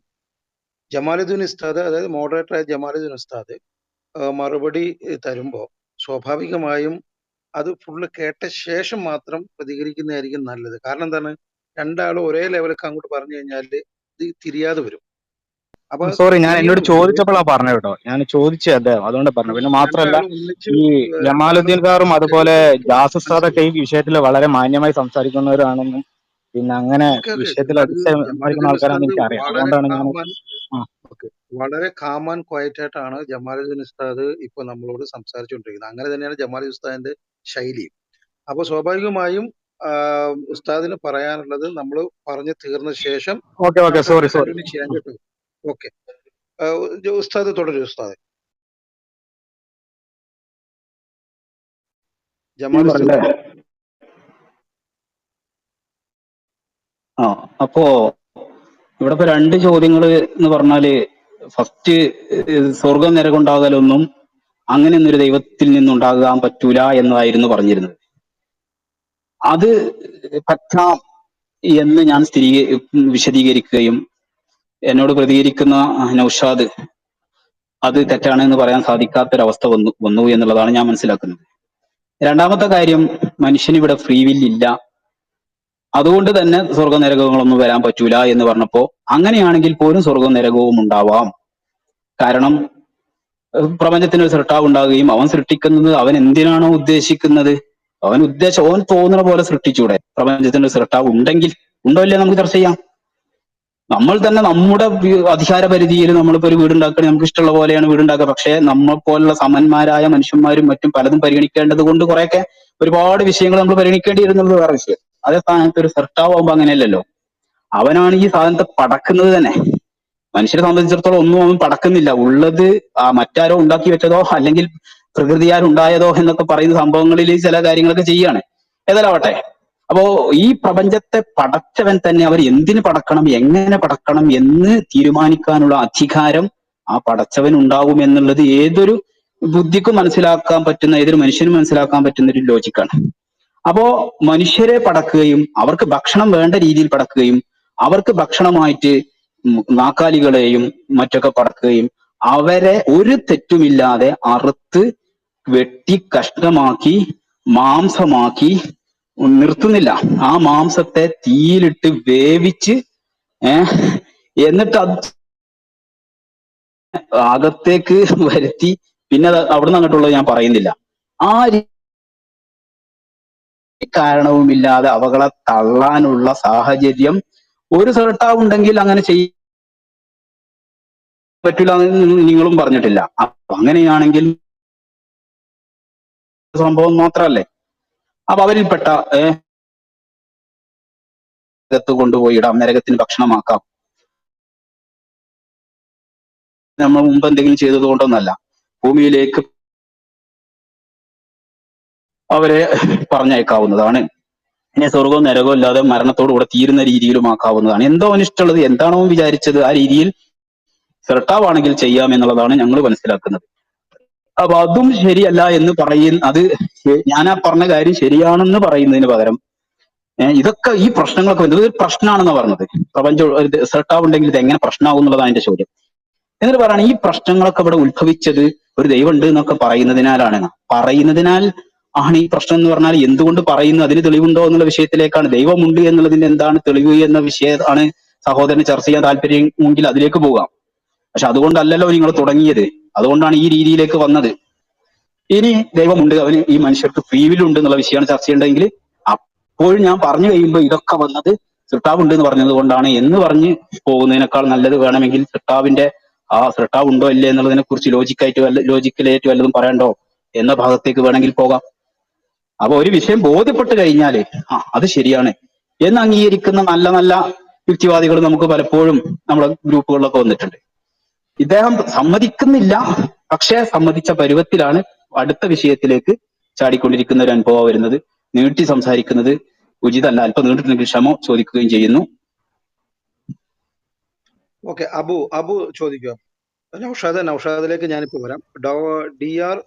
ജമാലുദ്ദീൻ ഉസ്താദ്, അതായത് മോഡറേറ്ററായ ജമാലുദ്ദീൻ ഉസ്താദ് മറുപടി തരുമ്പോ സ്വാഭാവികമായും അത് ഫുള്ള് കേട്ട ശേഷം മാത്രം പ്രതികരിക്കുന്നതായിരിക്കും നല്ലത്. കാരണം എന്താണ്, രണ്ടാളും ഒരേ ലെവലിലേക്ക് അങ്ങോട്ട് പറഞ്ഞു കഴിഞ്ഞാല് ഇത് തിരിയാതെ വരും. അപ്പൊ സോറി, ഞാൻ എന്നോട് തിരിയണമെങ്കിൽ ചോദിച്ചപ്പോഴാണ് പറഞ്ഞത് കേട്ടോ. ഞാൻ ചോദിച്ചത് അദ്ദേഹം അതുകൊണ്ട് പറഞ്ഞു. പിന്നെ മാത്രമല്ല, രണ്ടാളും ഒന്നിച്ച് ഈ ജമാലുദ്ദീൻ കാറും അതുപോലെ ജാസിസ് സാദൊക്കെ ഈ മനസ്സിലായി. വിഷയത്തിൽ വളരെ മാന്യമായി സംസാരിക്കുന്നവരാണെന്നും പിന്നെ അങ്ങനെ ഓക്കെ ഓക്കെ വിഷയത്തിൽ ജമാൽ സംസാരിക്കുന്ന ജമാലുദ്ദീൻ ആൾക്കാരാണെന്ന് ഉസ്താദ് എനിക്കറിയാം. വളരെ അതുകൊണ്ടാണ് ഞാൻ കാമാൻ ആ ഓക്കെ വളരെ കാമാൻ ക്വയറ്റ് ആയിട്ടാണ് ജമാലുദ്ദീൻ ഉസ്താദ് ഇപ്പൊ നമ്മളോട് സംസാരിച്ചുകൊണ്ടിരിക്കുന്നത്. അങ്ങനെ തന്നെയാണ് ജമാലുദ്ദീൻ ഉസ്താദിന്റെ ശൈലി. അപ്പൊ സ്വാഭാവികമായും ഉസ്താദിന് പറയാനുള്ളത് നമ്മൾ പറഞ്ഞു തീർന്ന ശേഷം ഓക്കെ സോറി കണ്ടിന്യൂ ചെയ്യാൻ കേട്ടോ. ഓക്കെ ഉസ്താദ് തുടരും. ഉസ്താദ് ജമാൽ ഉസ്താദ് പറഞ്ഞില്ലേ? ആ അപ്പോ ഇവിടെ ഇപ്പൊ രണ്ട് ചോദ്യങ്ങൾ എന്ന് പറഞ്ഞാല്, ഫസ്റ്റ് സ്വർഗം നിരകൊണ്ടാകലൊന്നും അങ്ങനെയൊന്നും ഒരു ദൈവത്തിൽ നിന്നുണ്ടാകാൻ പറ്റൂല എന്നതായിരുന്നു പറഞ്ഞിരുന്നത്. അത് പറ്റാം എന്ന് ഞാൻ വിശദീകരിക്കുകയും എന്നോട് പ്രതികരിക്കുന്ന നൗഷാദ് അത് തെറ്റാണ് എന്ന് പറയാൻ സാധിക്കാത്തൊരവസ്ഥ വന്നു എന്നുള്ളതാണ് ഞാൻ മനസ്സിലാക്കുന്നത്. രണ്ടാമത്തെ കാര്യം, മനുഷ്യന് ഇവിടെ ഫ്രീ വില്ലില്ല, അതുകൊണ്ട് തന്നെ സ്വർഗ നരകങ്ങളൊന്നും വരാൻ പറ്റൂല എന്ന് പറഞ്ഞപ്പോ, അങ്ങനെയാണെങ്കിൽ പോലും സ്വർഗവും നരകവും ഉണ്ടാവാം. കാരണം പ്രപഞ്ചത്തിന് ഒരു സൃഷ്ടാവ് ഉണ്ടാകുകയും അവൻ സൃഷ്ടിക്കുന്നത് അവൻ എന്തിനാണോ ഉദ്ദേശിക്കുന്നത്, അവൻ തോന്നുന്ന പോലെ സൃഷ്ടിച്ചൂടെ? പ്രപഞ്ചത്തിന് സൃഷ്ടാവ് ഉണ്ടെങ്കിൽ, ഉണ്ടോ ഇല്ലേ നമുക്ക് ചർച്ച ചെയ്യാം. നമ്മൾ തന്നെ നമ്മുടെ അധികാര പരിധിയിൽ നമ്മളിപ്പോ ഒരു വീടുണ്ടാക്കണേ നമുക്ക് ഇഷ്ടമുള്ള പോലെയാണ് വീടുണ്ടാക്കുക. പക്ഷെ നമ്മൾ പോലുള്ള സമന്മാരായ മനുഷ്യന്മാരും മറ്റും പലതും പരിഗണിക്കേണ്ടത് കൊണ്ട് കുറെയൊക്കെ ഒരുപാട് വിഷയങ്ങൾ നമ്മൾ പരിഗണിക്കേണ്ടി വരുന്നത് വേറെ വിഷയം. അതേ സ്ഥാനത്ത് ഒരു സൃഷ്ടാവ് ആകുമ്പോ അങ്ങനെയല്ലല്ലോ. അവനാണ് ഈ സാധനത്തെ പടക്കുന്നത് തന്നെ. മനുഷ്യരെ സംബന്ധിച്ചിടത്തോളം ഒന്നും അവൻ പടക്കുന്നില്ല. ഉള്ളത് മറ്റാരോ ഉണ്ടാക്കി വെച്ചതോ അല്ലെങ്കിൽ പ്രകൃതിയാൽ ഉണ്ടായതോ എന്നൊക്കെ പറയുന്ന സംഭവങ്ങളിൽ ചില കാര്യങ്ങളൊക്കെ ചെയ്യാണ്. ഏതായാലാവട്ടെ, അപ്പോ ഈ പ്രപഞ്ചത്തെ പടച്ചവൻ തന്നെ അവർ എന്തിന് പടക്കണം, എങ്ങനെ പടക്കണം എന്ന് തീരുമാനിക്കാനുള്ള അധികാരം ആ പടച്ചവൻ ഉണ്ടാവും എന്നുള്ളത് ഏതൊരു ബുദ്ധിക്കും മനസ്സിലാക്കാൻ പറ്റുന്ന, ഏതൊരു മനുഷ്യനും മനസ്സിലാക്കാൻ പറ്റുന്ന ഒരു ലോജിക്കാണ്. അപ്പോ മനുഷ്യരെ പടക്കുകയും അവർക്ക് ഭക്ഷണം വേണ്ട രീതിയിൽ പടക്കുകയും അവർക്ക് ഭക്ഷണമായിട്ട് നാക്കാലികളെയും മറ്റൊക്കെ പടക്കുകയും അവരെ ഒരു തെറ്റുമില്ലാതെ അറുത്ത് വെട്ടി കഷ്ണമാക്കി മാംസമാക്കി നിർത്തുന്നില്ല. ആ മാംസത്തെ തീയിലിട്ട് വേവിച്ച് എന്നിട്ട് അത് അകത്തേക്ക് വരുത്തി പിന്നെ അവിടുന്ന് അങ്ങോട്ടുള്ളത് ഞാൻ പറയുന്നില്ല. ആ കാരണവുമില്ലാതെ അവകളെ തള്ളാനുള്ള സാഹചര്യം ഒരു സൃഷ്ടാവ് ഉണ്ടെങ്കിൽ അങ്ങനെ ചെയ്യാൻ പറ്റില്ല എന്ന് നിങ്ങളും പറഞ്ഞിട്ടില്ല. അങ്ങനെയാണെങ്കിൽ സംഭവം മാത്രല്ലേ. അപ്പൊ അവരിൽപ്പെട്ട നരകത്ത് കൊണ്ടുപോയി ഇടാം, നരകത്തിന് ഭക്ഷണമാക്കാം. നമ്മൾ മുമ്പ് എന്തെങ്കിലും ചെയ്തത് കൊണ്ടൊന്നല്ല, ഭൂമിയിലേക്ക് അവരെ പറഞ്ഞയക്കാവുന്നതാണ്. ഇനി സ്വർഗവും നരകവും ഇല്ലാതെ മരണത്തോടുകൂടെ തീരുന്ന രീതിയിലുമാക്കാവുന്നതാണ്. എന്തോ അവനിഷ്ടമുള്ളത്, എന്താണോ വിചാരിച്ചത് ആ രീതിയിൽ സൃഷ്ടാവാണെങ്കിൽ ചെയ്യാം എന്നുള്ളതാണ് ഞങ്ങൾ മനസ്സിലാക്കുന്നത്. അപ്പൊ അതും ശരിയല്ല എന്ന് അത് ഞാൻ ആ പറഞ്ഞ കാര്യം ശരിയാണെന്ന് പറയുന്നതിന് പകരം ഇതൊക്കെ ഈ പ്രശ്നങ്ങളൊക്കെ ഇത് പ്രശ്നമാണെന്ന് പറഞ്ഞത്. പ്രപഞ്ചം സൃഷ്ടാവ് ഉണ്ടെങ്കിൽ ഇത് എങ്ങനെ പ്രശ്നമാവും എന്നുള്ളതാണ് എന്റെ ചോദ്യം. എന്നിട്ട് പറയണം, ഈ പ്രശ്നങ്ങളൊക്കെ ഇവിടെ ഉത്ഭവിച്ചത് ഒരു ദൈവം ഉണ്ട് എന്നൊക്കെ പറയുന്നതിനാൽ ആണ് ഈ പ്രശ്നം എന്ന് പറഞ്ഞാൽ എന്തുകൊണ്ട് പറയുന്നു, അതിന് തെളിവുണ്ടോ എന്നുള്ള വിഷയത്തിലേക്കാണ്. ദൈവമുണ്ട് എന്നുള്ളതിന് എന്താണ് തെളിവ് എന്ന വിഷയമാണ് സഹോദരന് ചർച്ച ചെയ്യാൻ താല്പര്യമെങ്കിൽ അതിലേക്ക് പോകാം. പക്ഷെ അതുകൊണ്ടല്ലല്ലോ നിങ്ങൾ തുടങ്ങിയത്, അതുകൊണ്ടാണ് ഈ രീതിയിലേക്ക് വന്നത്. ഇനി ദൈവമുണ്ട്, അവന് ഈ മനുഷ്യർക്ക് ഫ്രീ വിൽ ഉണ്ട് എന്നുള്ള വിഷയമാണ് ചർച്ച ചെയ്യേണ്ടതെങ്കിൽ അപ്പോഴും ഞാൻ പറഞ്ഞു കഴിയുമ്പോൾ ഇതൊക്കെ വന്നത് സൃഷ്ടാവ് ഉണ്ട് എന്ന് പറഞ്ഞത് കൊണ്ടാണ് എന്ന് പറഞ്ഞ് പോകുന്നതിനേക്കാൾ നല്ലത് വേണമെങ്കിൽ സൃഷ്ടാവ് ഉണ്ടോ ഇല്ലേ എന്നുള്ളതിനെ കുറിച്ച് ലോജിക്കലായിട്ട് വല്ലതും പറയണ്ടോ എന്ന ഭാഗത്തേക്ക് വേണമെങ്കിൽ പോകാം. അപ്പൊ ഒരു വിഷയം ബോധ്യപ്പെട്ട് കഴിഞ്ഞാല് അത് ശരിയാണ് എന്ന് അംഗീകരിക്കുന്ന നല്ല നല്ല യുക്തിവാദികൾ നമുക്ക് പലപ്പോഴും നമ്മുടെ ഗ്രൂപ്പുകളിലൊക്കെ വന്നിട്ടുണ്ട്. ഇദ്ദേഹം സമ്മതിക്കുന്നില്ല, പക്ഷെ സമ്മതിച്ച പരുവത്തിലാണ് അടുത്ത വിഷയത്തിലേക്ക് ചാടിക്കൊണ്ടിരിക്കുന്ന ഒരു അനുഭവം വരുന്നത്. നീട്ടി സംസാരിക്കുന്നത് ഉചിതല്ല. അല്പം നീണ്ടിട്ടുണ്ടെങ്കിൽ ക്ഷമ ചോദിക്കുകയും ചെയ്യുന്നു. ഓക്കെ, അബു ചോദിക്കുക. നൗഷാദിലേക്ക് ഞാനിപ്പോ വരാം. DR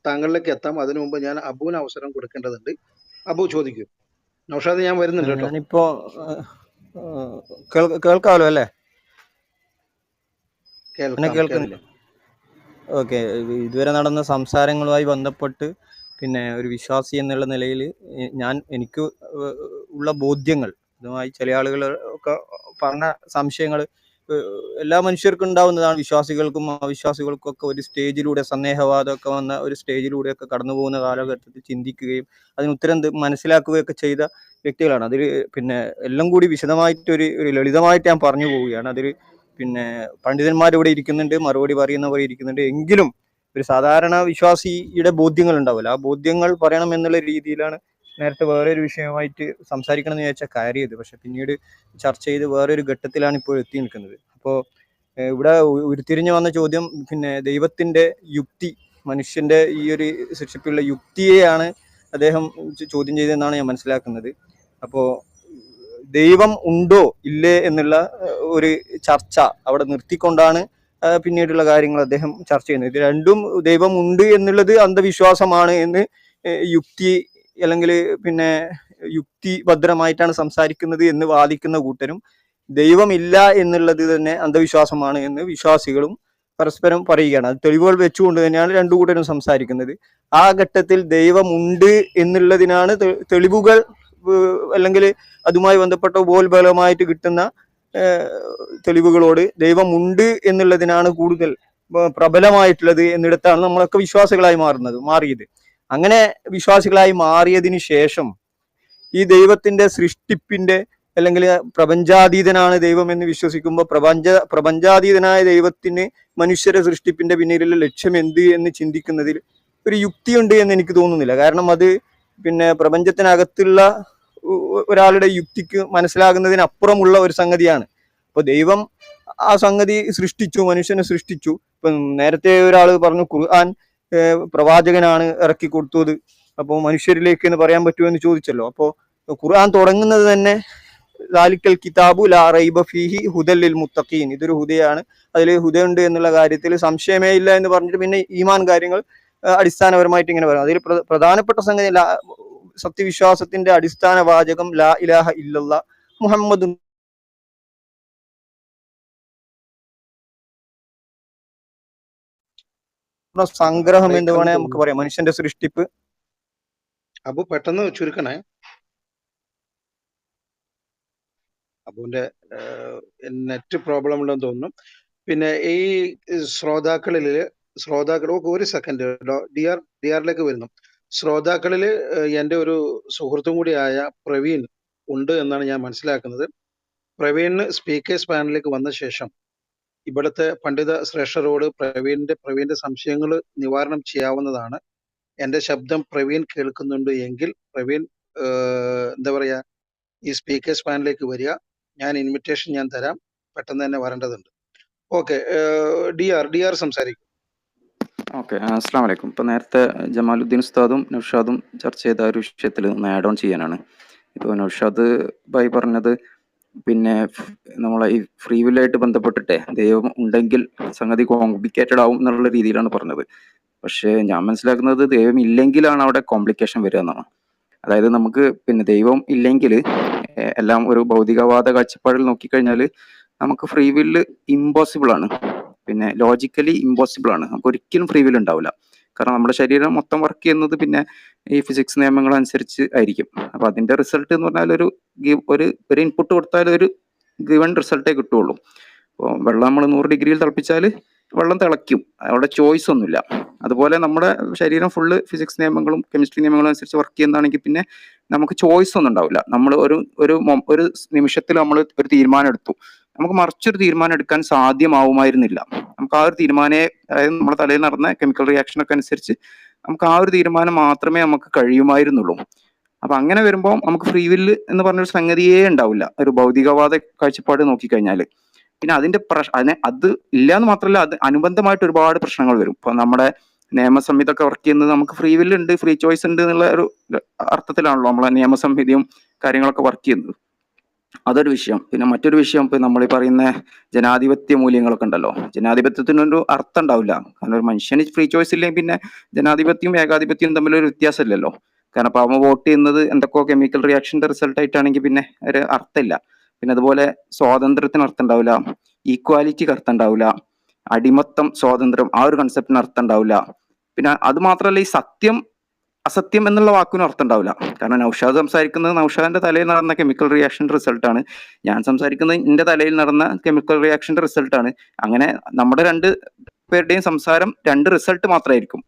താങ്കളിലേക്ക് എത്താം. അതിനു മുമ്പ് ഞാൻ അബുവിന് അവസരം കൊടുക്കേണ്ടതുണ്ട്. അബു ചോദിക്കൂ. നൗഷാദ് ഞാൻ വരുന്നുണ്ട് കേട്ടോ. ഞാനിപ്പോ കേൾക്കാമല്ലോ അല്ലേ? കേൾക്കുന്നില്ല? ഓക്കെ. ഇതുവരെ നടന്ന സംസാരങ്ങളുമായി ബന്ധപ്പെട്ട് പിന്നെ ഒരു വിശ്വാസി എന്നുള്ള നിലയിൽ എനിക്ക് ഉള്ള ബോധ്യങ്ങൾ, ഇതുമായി ചില ആളുകൾ ഒക്കെ പറഞ്ഞ സംശയങ്ങൾ എല്ലാ മനുഷ്യർക്കും ഉണ്ടാവുന്നതാണ്. വിശ്വാസികൾക്കും അവിശ്വാസികൾക്കും ഒക്കെ ഒരു സ്റ്റേജിലൂടെ, സന്ദേഹവാദമൊക്കെ വന്ന ഒരു സ്റ്റേജിലൂടെയൊക്കെ കടന്നു പോകുന്ന കാലഘട്ടത്തിൽ ചിന്തിക്കുകയും അതിന് ഉത്തരം മനസ്സിലാക്കുകയൊക്കെ ചെയ്ത വ്യക്തികളാണ്. അതിൽ പിന്നെ എല്ലാം കൂടി വിശദമായിട്ട് ഒരു ലളിതമായിട്ട് ഞാൻ പറഞ്ഞു പോവുകയാണ്. അതിൽ പിന്നെ പണ്ഡിതന്മാരിവിടെ ഇരിക്കുന്നുണ്ട്, മറുപടി പറയുന്നവർ ഇരിക്കുന്നുണ്ട്. എങ്കിലും ഒരു സാധാരണ വിശ്വാസിയുടെ ബോധ്യങ്ങൾ ഉണ്ടാവില്ല. ആ ബോധ്യങ്ങൾ പറയണം എന്നുള്ള രീതിയിലാണ് നേരത്തെ വേറൊരു വിഷയമായിട്ട് സംസാരിക്കണം എന്ന് വിചാരിച്ച കാര്യം ഇത്. പക്ഷെ പിന്നീട് ചർച്ച ചെയ്ത് വേറൊരു ഘട്ടത്തിലാണ് ഇപ്പോൾ എത്തി നിൽക്കുന്നത്. അപ്പോൾ ഇവിടെ ഉരുത്തിരിഞ്ഞു വന്ന ചോദ്യം പിന്നെ ദൈവത്തിന്റെ യുക്തി, മനുഷ്യന്റെ ഈ ഒരു സൃഷ്ടിപ്പുള്ള യുക്തിയെയാണ് അദ്ദേഹം ചോദ്യം ചെയ്തതെന്നാണ് ഞാൻ മനസ്സിലാക്കുന്നത്. അപ്പോൾ ദൈവം ഉണ്ടോ ഇല്ലേ എന്നുള്ള ഒരു ചർച്ച അവിടെ നിർത്തിക്കൊണ്ടാണ് പിന്നീടുള്ള കാര്യങ്ങൾ അദ്ദേഹം ചർച്ച ചെയ്യുന്നത്. ഇത് രണ്ടും ദൈവം ഉണ്ട് എന്നുള്ളത് അന്ധവിശ്വാസമാണ് എന്ന് യുക്തി അല്ലെങ്കിൽ പിന്നെ യുക്തിഭദ്രമായിട്ടാണ് സംസാരിക്കുന്നത് എന്ന് വാദിക്കുന്ന കൂട്ടരും, ദൈവമില്ല എന്നുള്ളത് തന്നെ അന്ധവിശ്വാസമാണ് എന്ന് വിശ്വാസികളും പരസ്പരം പറയുകയാണ്. അത് തെളിവുകൾ വെച്ചുകൊണ്ട് തന്നെയാണ് രണ്ടു കൂട്ടരും സംസാരിക്കുന്നത്. ആ ഘട്ടത്തിൽ ദൈവമുണ്ട് എന്നുള്ളതിനാണ് തെളിവുകൾ അല്ലെങ്കിൽ അതുമായി ബന്ധപ്പെട്ട ഉപോത്ബലമായിട്ട് കിട്ടുന്ന തെളിവുകളോട് ദൈവമുണ്ട് എന്നുള്ളതിനാണ് കൂടുതൽ പ്രബലമായിട്ടുള്ളത് എന്നിടത്താണ് നമ്മളൊക്കെ വിശ്വാസികളായി മാറിയത്. അങ്ങനെ വിശ്വാസികളായി മാറിയതിന് ശേഷം ഈ ദൈവത്തിന്റെ സൃഷ്ടിപ്പിന്റെ അല്ലെങ്കിൽ പ്രപഞ്ചാതീതനാണ് ദൈവം എന്ന് വിശ്വസിക്കുമ്പോൾ പ്രപഞ്ചാതീതനായ ദൈവത്തിന് മനുഷ്യരെ സൃഷ്ടിപ്പിന്റെ പിന്നിലുള്ള ലക്ഷ്യം എന്ത് എന്ന് ചിന്തിക്കുന്നതിൽ ഒരു യുക്തിയുണ്ട് എന്ന് എനിക്ക് തോന്നുന്നില്ല. കാരണം അത് പിന്നെ പ്രപഞ്ചത്തിനകത്തുള്ള ഒരാളുടെ യുക്തിക്ക് മനസ്സിലാകുന്നതിനപ്പുറമുള്ള ഒരു സംഗതിയാണ്. അപ്പൊ ദൈവം ആ സംഗതി സൃഷ്ടിച്ചു, മനുഷ്യനെ സൃഷ്ടിച്ചു. ഇപ്പം നേരത്തെ ഒരാൾ പറഞ്ഞു ഖുർആൻ പ്രവാചകനാണ് ഇറക്കി കൊടുത്തത്, അപ്പോൾ മനുഷ്യരിലേക്ക് എന്ന് പറയാൻ പറ്റുമോ എന്ന് ചോദിച്ചല്ലോ. അപ്പോൾ ഖുർആൻ തുടങ്ങുന്നത് തന്നെ ദാലിക്കൽ കിതാബു ലാ റൈബ ഫീഹി ഹുദൽ ലിൽ മുത്തഖീൻ, ഇതൊരു ഹുദയാണ്, അതിൽ ഹുദയുണ്ട് എന്നുള്ള കാര്യത്തിൽ സംശയമേ ഇല്ല എന്ന് പറഞ്ഞിട്ട് പിന്നെ ഈമാൻ കാര്യങ്ങൾ അടിസ്ഥാനപരമായിട്ട് ഇങ്ങനെ പറയും. അതിൽ പ്രധാനപ്പെട്ട സംഗതി സത്യവിശ്വാസത്തിന്റെ അടിസ്ഥാന വാചകം ലാ ഇലാഹ ഇല്ലല്ലാഹ് മുഹമ്മദ് സംഗ്രഹം എന്ന് വേണേ നമുക്ക് പറയാം. മനുഷ്യന്റെ സൃഷ്ടിപ്പ്. അബു പെട്ടെന്ന് ചുരുക്കണേ. അബുവിന്റെ നെറ്റ് പ്രോബ്ലം ഉണ്ടെന്ന് തോന്നുന്നു. പിന്നെ ഈ ശ്രോതാക്കൾ ഒരു സെക്കൻഡ് ഡിആറിലേക്ക് വരുന്നു. ശ്രോതാക്കളിൽ എൻ്റെ ഒരു സുഹൃത്തും കൂടിയായ പ്രവീൺ ഉണ്ട് എന്നാണ് ഞാൻ മനസ്സിലാക്കുന്നത്. പ്രവീണിന് സ്പീക്കേഴ്സ് പാനലിലേക്ക് വന്ന ശേഷം ഇവിടുത്തെ പണ്ഡിത ശ്രേഷ്ഠരോട് പ്രവീണിന്റെ സംശയങ്ങൾ നിവാരണം ചെയ്യാവുന്നതാണ്. എൻ്റെ ശബ്ദം പ്രവീൺ കേൾക്കുന്നുണ്ട് എങ്കിൽ പ്രവീൺ എന്താ പറയാ, ഈ സ്പീക്കേഴ്സ് പാനലിലേക്ക് വരിക. ഞാൻ ഇൻവിറ്റേഷൻ ഞാൻ തരാം, പെട്ടെന്ന് തന്നെ വരേണ്ടതുണ്ട്. ഓക്കെ, ഡിആർ സംസാരിക്കും. ഓക്കെ, അസ്സാം വലൈക്കും. ഇപ്പോൾ നേരത്തെ ജമാലുദ്ദീൻ ഉസ്താദും നൗഷാദും ചർച്ച ചെയ്ത ഒരു വിഷയത്തിൽ ഒന്ന് ആഡ് ഓൺ ചെയ്യാനാണ്. ഇപ്പോൾ നൗഷാദ് ഭായി പറഞ്ഞത് പിന്നെ നമ്മളെ ഈ ഫ്രീ വില്ലായിട്ട് ബന്ധപ്പെട്ടിട്ടേ ദൈവം ഉണ്ടെങ്കിൽ സംഗതി കോംപ്ലിക്കേറ്റഡ് ആവും എന്നുള്ള രീതിയിലാണ് പറഞ്ഞത്. പക്ഷേ ഞാൻ മനസ്സിലാക്കുന്നത് ദൈവം ഇല്ലെങ്കിലാണ് അവിടെ കോംപ്ലിക്കേഷൻ വരിക എന്നാണ്. അതായത് നമുക്ക് പിന്നെ ദൈവം ഇല്ലെങ്കിൽ എല്ലാം ഒരു ഭൗതികവാദ കാഴ്ചപ്പാടിൽ നോക്കിക്കഴിഞ്ഞാൽ നമുക്ക് ഫ്രീ വില്ല് ഇമ്പോസിബിൾ ആണ്, പിന്നെ ലോജിക്കലി ഇമ്പോസിബിൾ ആണ്. നമുക്ക് ഒരിക്കലും ഫ്രീ വിൽ ഉണ്ടാവില്ല. കാരണം നമ്മുടെ ശരീരം മൊത്തം വർക്ക് ചെയ്യുന്നത് പിന്നെ ഈ ഫിസിക്സ് നിയമങ്ങൾ അനുസരിച്ച് ആയിരിക്കും. അപ്പൊ അതിന്റെ റിസൾട്ട് എന്ന് പറഞ്ഞാൽ ഒരു ഇൻപുട്ട് കൊടുത്താൽ ഒരു ഗിവൺ റിസൾട്ടേ കിട്ടുള്ളൂ. ഇപ്പോൾ വെള്ളം നമ്മൾ 100 ഡിഗ്രിയിൽ തിളപ്പിച്ചാൽ വെള്ളം തിളയ്ക്കും, അവിടെ ചോയ്സ് ഒന്നുമില്ല. അതുപോലെ നമ്മുടെ ശരീരം ഫുള്ള് ഫിസിക്സ് നിയമങ്ങളും കെമിസ്ട്രി നിയമങ്ങളും അനുസരിച്ച് വർക്ക് ചെയ്യുന്നതാണെങ്കിൽ പിന്നെ നമുക്ക് ചോയ്സ് ഒന്നും ഉണ്ടാവില്ല. നമ്മൾ ഒരു നിമിഷത്തിൽ നമ്മൾ ഒരു തീരുമാനം എടുത്തു, നമുക്ക് മറിച്ചൊരു തീരുമാനം എടുക്കാൻ സാധ്യമാവുമായിരുന്നില്ല. നമുക്ക് ആ ഒരു അതായത് നമ്മുടെ തലയിൽ നടന്ന കെമിക്കൽ റിയാക്ഷൻ ഒക്കെ അനുസരിച്ച് നമുക്ക് ആ ഒരു തീരുമാനം മാത്രമേ നമുക്ക് കഴിയുമായിരുന്നുള്ളൂ. അപ്പൊ അങ്ങനെ വരുമ്പോൾ നമുക്ക് ഫ്രീ വില്ല് എന്ന് പറഞ്ഞൊരു സംഗതിയേ ഉണ്ടാവില്ല ഒരു ഭൗതികവാദ കാഴ്ചപ്പാട് നോക്കിക്കഴിഞ്ഞാൽ. പിന്നെ അത് ഇല്ല എന്ന് മാത്രമല്ല, അത് അനുബന്ധമായിട്ട് ഒരുപാട് പ്രശ്നങ്ങൾ വരും. ഇപ്പൊ നമ്മുടെ നിയമസംഹിത ഒക്കെ വർക്ക് ചെയ്യുന്നത് നമുക്ക് ഫ്രീ വില്ല് ഉണ്ട്, ഫ്രീ ചോയ്സ് ഉണ്ട് എന്നുള്ള ഒരു അർത്ഥത്തിലാണല്ലോ നമ്മളെ നിയമസംഹിതയും കാര്യങ്ങളൊക്കെ വർക്ക് ചെയ്യുന്നത്. അതൊരു വിഷയം. പിന്നെ മറ്റൊരു വിഷയം, ഇപ്പൊ നമ്മൾ ഈ പറയുന്ന ജനാധിപത്യ മൂല്യങ്ങളൊക്കെ ഉണ്ടല്ലോ, ജനാധിപത്യത്തിനൊരു അർത്ഥം ഉണ്ടാവില്ല. കാരണം ഒരു മനുഷ്യന് ഫ്രീ ചോയ്സ് ഇല്ലെങ്കിൽ പിന്നെ ജനാധിപത്യവും ഏകാധിപത്യവും തമ്മിലൊരു വ്യത്യാസമില്ലല്ലോ. കാരണം അപ്പൊ അവൻ വോട്ട് ചെയ്യുന്നത് എന്തൊക്കെയോ കെമിക്കൽ റിയാക്ഷന്റെ റിസൾട്ട് ആയിട്ടാണെങ്കിൽ പിന്നെ ഒരു അർത്ഥമില്ല. പിന്നെ അതുപോലെ സ്വാതന്ത്ര്യത്തിന് അർത്ഥം ഉണ്ടാവില്ല, ഈക്വാലിറ്റിക്ക് അർത്ഥം ഉണ്ടാവില്ല, അടിമത്തം സ്വാതന്ത്ര്യം ആ ഒരു കൺസെപ്റ്റിന് അർത്ഥം ഉണ്ടാവില്ല. പിന്നെ അത് മാത്രമല്ല, ഈ സത്യം അസത്യം എന്നുള്ള വാക്കിനും അർത്ഥം ഉണ്ടാവില്ല. കാരണം നൗഷാദ് സംസാരിക്കുന്നത് നൗഷാദിന്റെ തലയിൽ നടന്ന കെമിക്കൽ റിയാക്ഷന്റെ റിസൾട്ടാണ്, ഞാൻ സംസാരിക്കുന്നത് എന്റെ തലയിൽ നടന്ന കെമിക്കൽ റിയാക്ഷന്റെ റിസൾട്ടാണ്. അങ്ങനെ നമ്മുടെ രണ്ട് പേരുടെയും സംസാരം രണ്ട് റിസൾട്ട് മാത്രമായിരിക്കും.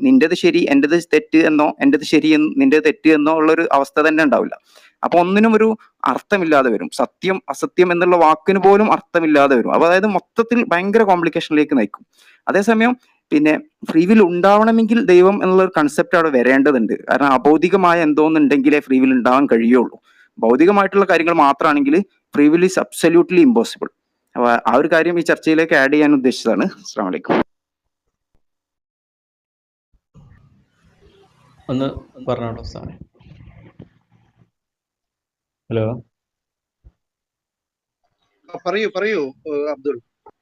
നിന്റേത് ശരി എന്റേത് തെറ്റ് എന്നോ, എന്റേത് ശരി നിന്റേത് തെറ്റ് എന്നോ ഉള്ളൊരു അവസ്ഥ തന്നെ ഉണ്ടാവില്ല. അപ്പൊ ഒന്നിനും ഒരു അർത്ഥമില്ലാതെ വരും. സത്യം അസത്യം എന്നുള്ള വാക്കിന് പോലും അർത്ഥമില്ലാതെ വരും. അപ്പൊ അതായത് മൊത്തത്തിൽ ഭയങ്കര കോംപ്ലിക്കേഷനിലേക്ക് നയിക്കും. അതേസമയം പിന്നെ ഫ്രീ വിൽ ഉണ്ടാവണമെങ്കിൽ ദൈവം എന്നുള്ള ഒരു കൺസെപ്റ്റ് അവിടെ വരേണ്ടതുണ്ട്. കാരണം അഭൗതികമായ എന്തോന്നുണ്ടെങ്കിലേ ഫ്രീ വിൽ ഉണ്ടാവാൻ കഴിയുള്ളൂ. ഭൗതികമായിട്ടുള്ള കാര്യങ്ങൾ മാത്രമാണെങ്കിൽ free will is absolutely impossible. അപ്പൊ ആ ഒരു കാര്യം ഈ ചർച്ചയിലേക്ക് ആഡ് ചെയ്യാൻ ഉദ്ദേശിച്ചതാണ്. അസ്സലാമു അലൈക്കും. ഒന്ന് പറഞ്ഞോളൂ സാറേ. ഹലോ, പറയൂ അബ്ദുൾ,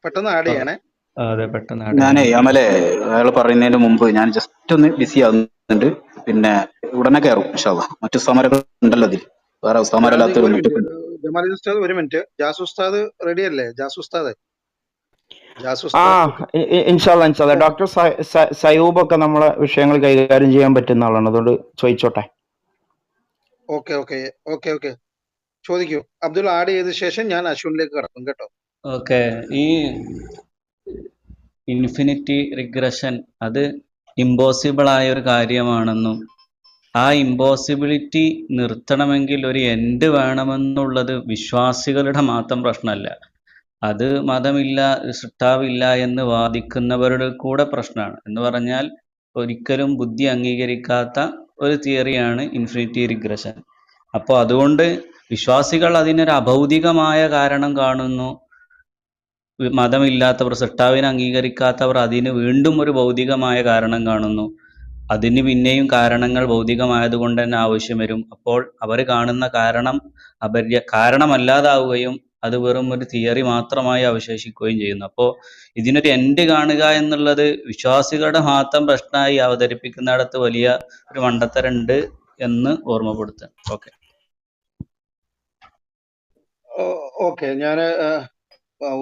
പെട്ടെന്ന് ആഡ് ചെയ്യണേ. അതെ പെട്ടെന്ന് ഞാനേ അമലെ, അയാൾ പറയുന്നതിന് മുമ്പ് ഞാൻ ജസ്റ്റ് ഒന്ന് ബിസി ആകുന്നുണ്ട്. പിന്നെ ഉടനെ കയറും ഇൻഷാ അല്ലാഹ്. മറ്റു സമരങ്ങൾ ഉണ്ടല്ലോ ഇതിൽ, വേറെ സമരമില്ലാത്തൊരു ജമാലുദ്ദീൻ ഉസ്താദ് ഒരു മിനിറ്റ്. ജാസ് ഉസ്താദ് റെഡി അല്ലേ? ജാസ് ഉസ്താദ് ഇൻഷാല്ല ഡോക്ടർ സയൂബ് ഒക്കെ നമ്മളെ വിഷയങ്ങൾ കൈകാര്യം ചെയ്യാൻ പറ്റുന്ന ആളാണ്, അതുകൊണ്ട് ചോദിച്ചോട്ടെ. ഓക്കെ ചോദിക്കൂ അബ്ദുൾ. ആഡ് ചെയ്ത ശേഷം ഞാൻ അശ്വിനിലേക്ക് കടക്കും കേട്ടോ. ഓക്കെ. ഈ ഇൻഫിനിറ്റി റിഗ്രഷൻ അത് ഇമ്പോസിബിൾ ആയ ഒരു കാര്യമാണെന്നും ആ ഇമ്പോസിബിലിറ്റി നിർത്തണമെങ്കിൽ ഒരു എൻഡ് വേണമെന്നുള്ളത് വിശ്വാസികളുടെ മാത്രം പ്രശ്നമല്ല, അത് മതമില്ല സൃഷ്ടാവില്ല എന്ന് വാദിക്കുന്നവരുടെ കൂടെ പ്രശ്നമാണ്. എന്ന് പറഞ്ഞാൽ ഒരിക്കലും ബുദ്ധി അംഗീകരിക്കാത്ത ഒരു തിയറിയാണ് ഇൻഫിനിറ്റി റിഗ്രഷൻ. അപ്പോൾ അതുകൊണ്ട് വിശ്വാസികൾ അതിനൊരു അഭൗതികമായ കാരണം കാണുന്നു, മതമില്ലാത്തവർ സൃഷ്ടാവിനെ അംഗീകരിക്കാത്തവർ അതിന് വീണ്ടും ഒരു ഭൗതികമായ കാരണം കാണുന്നു, അതിന് പിന്നെയും കാരണങ്ങൾ ഭൗതികമായതുകൊണ്ട് തന്നെ ആവശ്യം വരും. അപ്പോൾ അവർ കാണുന്ന കാരണം കാരണമല്ലാതാവുകയും അത് വെറും ഒരു തിയറി മാത്രമായി അവശേഷിക്കുകയും ചെയ്യുന്നു. അപ്പോൾ ഇതിനൊരു എൻഡ് കാണുക എന്നുള്ളത് വിശ്വാസികളുടെ മാത്രം പ്രശ്നമായി അവതരിപ്പിക്കുന്നിടത്ത് വലിയ ഒരു മണ്ടത്തരുണ്ട് എന്ന് ഓർമ്മപ്പെടുത്താം. ഓക്കെ ഞാൻ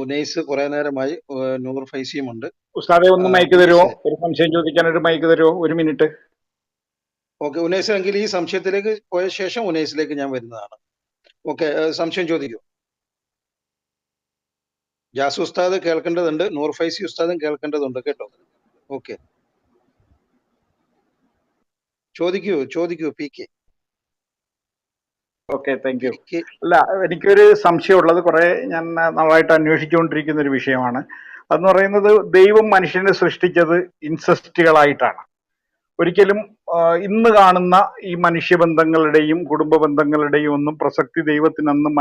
ഉനൈസ് കുറെ നേരമായി, നൂർ ഫൈസിയും ഉണ്ട്. ഉസ്താദെ ഒന്ന് മൈക്ക് തരുമോ? ഒരു സംശയം ചോദിക്കാൻ ഒരു മൈക്ക് തരുമോ? ഒരു മിനിറ്റ്. ഓക്കെ ഉനൈസ്, എങ്കിൽ ഈ സംശയത്തിലേക്ക് പോയ ശേഷം ഉനൈസിലേക്ക് ഞാൻ വരുന്നതാണ്. ഓക്കെ, സംശയം ചോദിക്കൂ. ജാസു ഉസ്താദ് കേൾക്കേണ്ടതുണ്ട്, നൂർ ഫൈസി ഉസ്താദും കേൾക്കേണ്ടതുണ്ട് കേട്ടോ. ഓക്കെ, ചോദിക്കൂ P K. Okay, thank you. അല്ല, എനിക്കൊരു സംശയമുള്ളത്, കുറെ ഞാൻ നന്നായിട്ട് അന്വേഷിച്ചുകൊണ്ടിരിക്കുന്ന ഒരു വിഷയമാണ്. അതെന്ന് പറയുന്നത്, ദൈവം മനുഷ്യനെ സൃഷ്ടിച്ചത് ഇൻസെസ്റ്റുകളായിട്ടാണ്. ഒരിക്കലും ഇന്ന് കാണുന്ന ഈ മനുഷ്യബന്ധങ്ങളുടെയും കുടുംബ ബന്ധങ്ങളുടെയും ഒന്നും പ്രസക്തി ദൈവത്തിനൊന്നും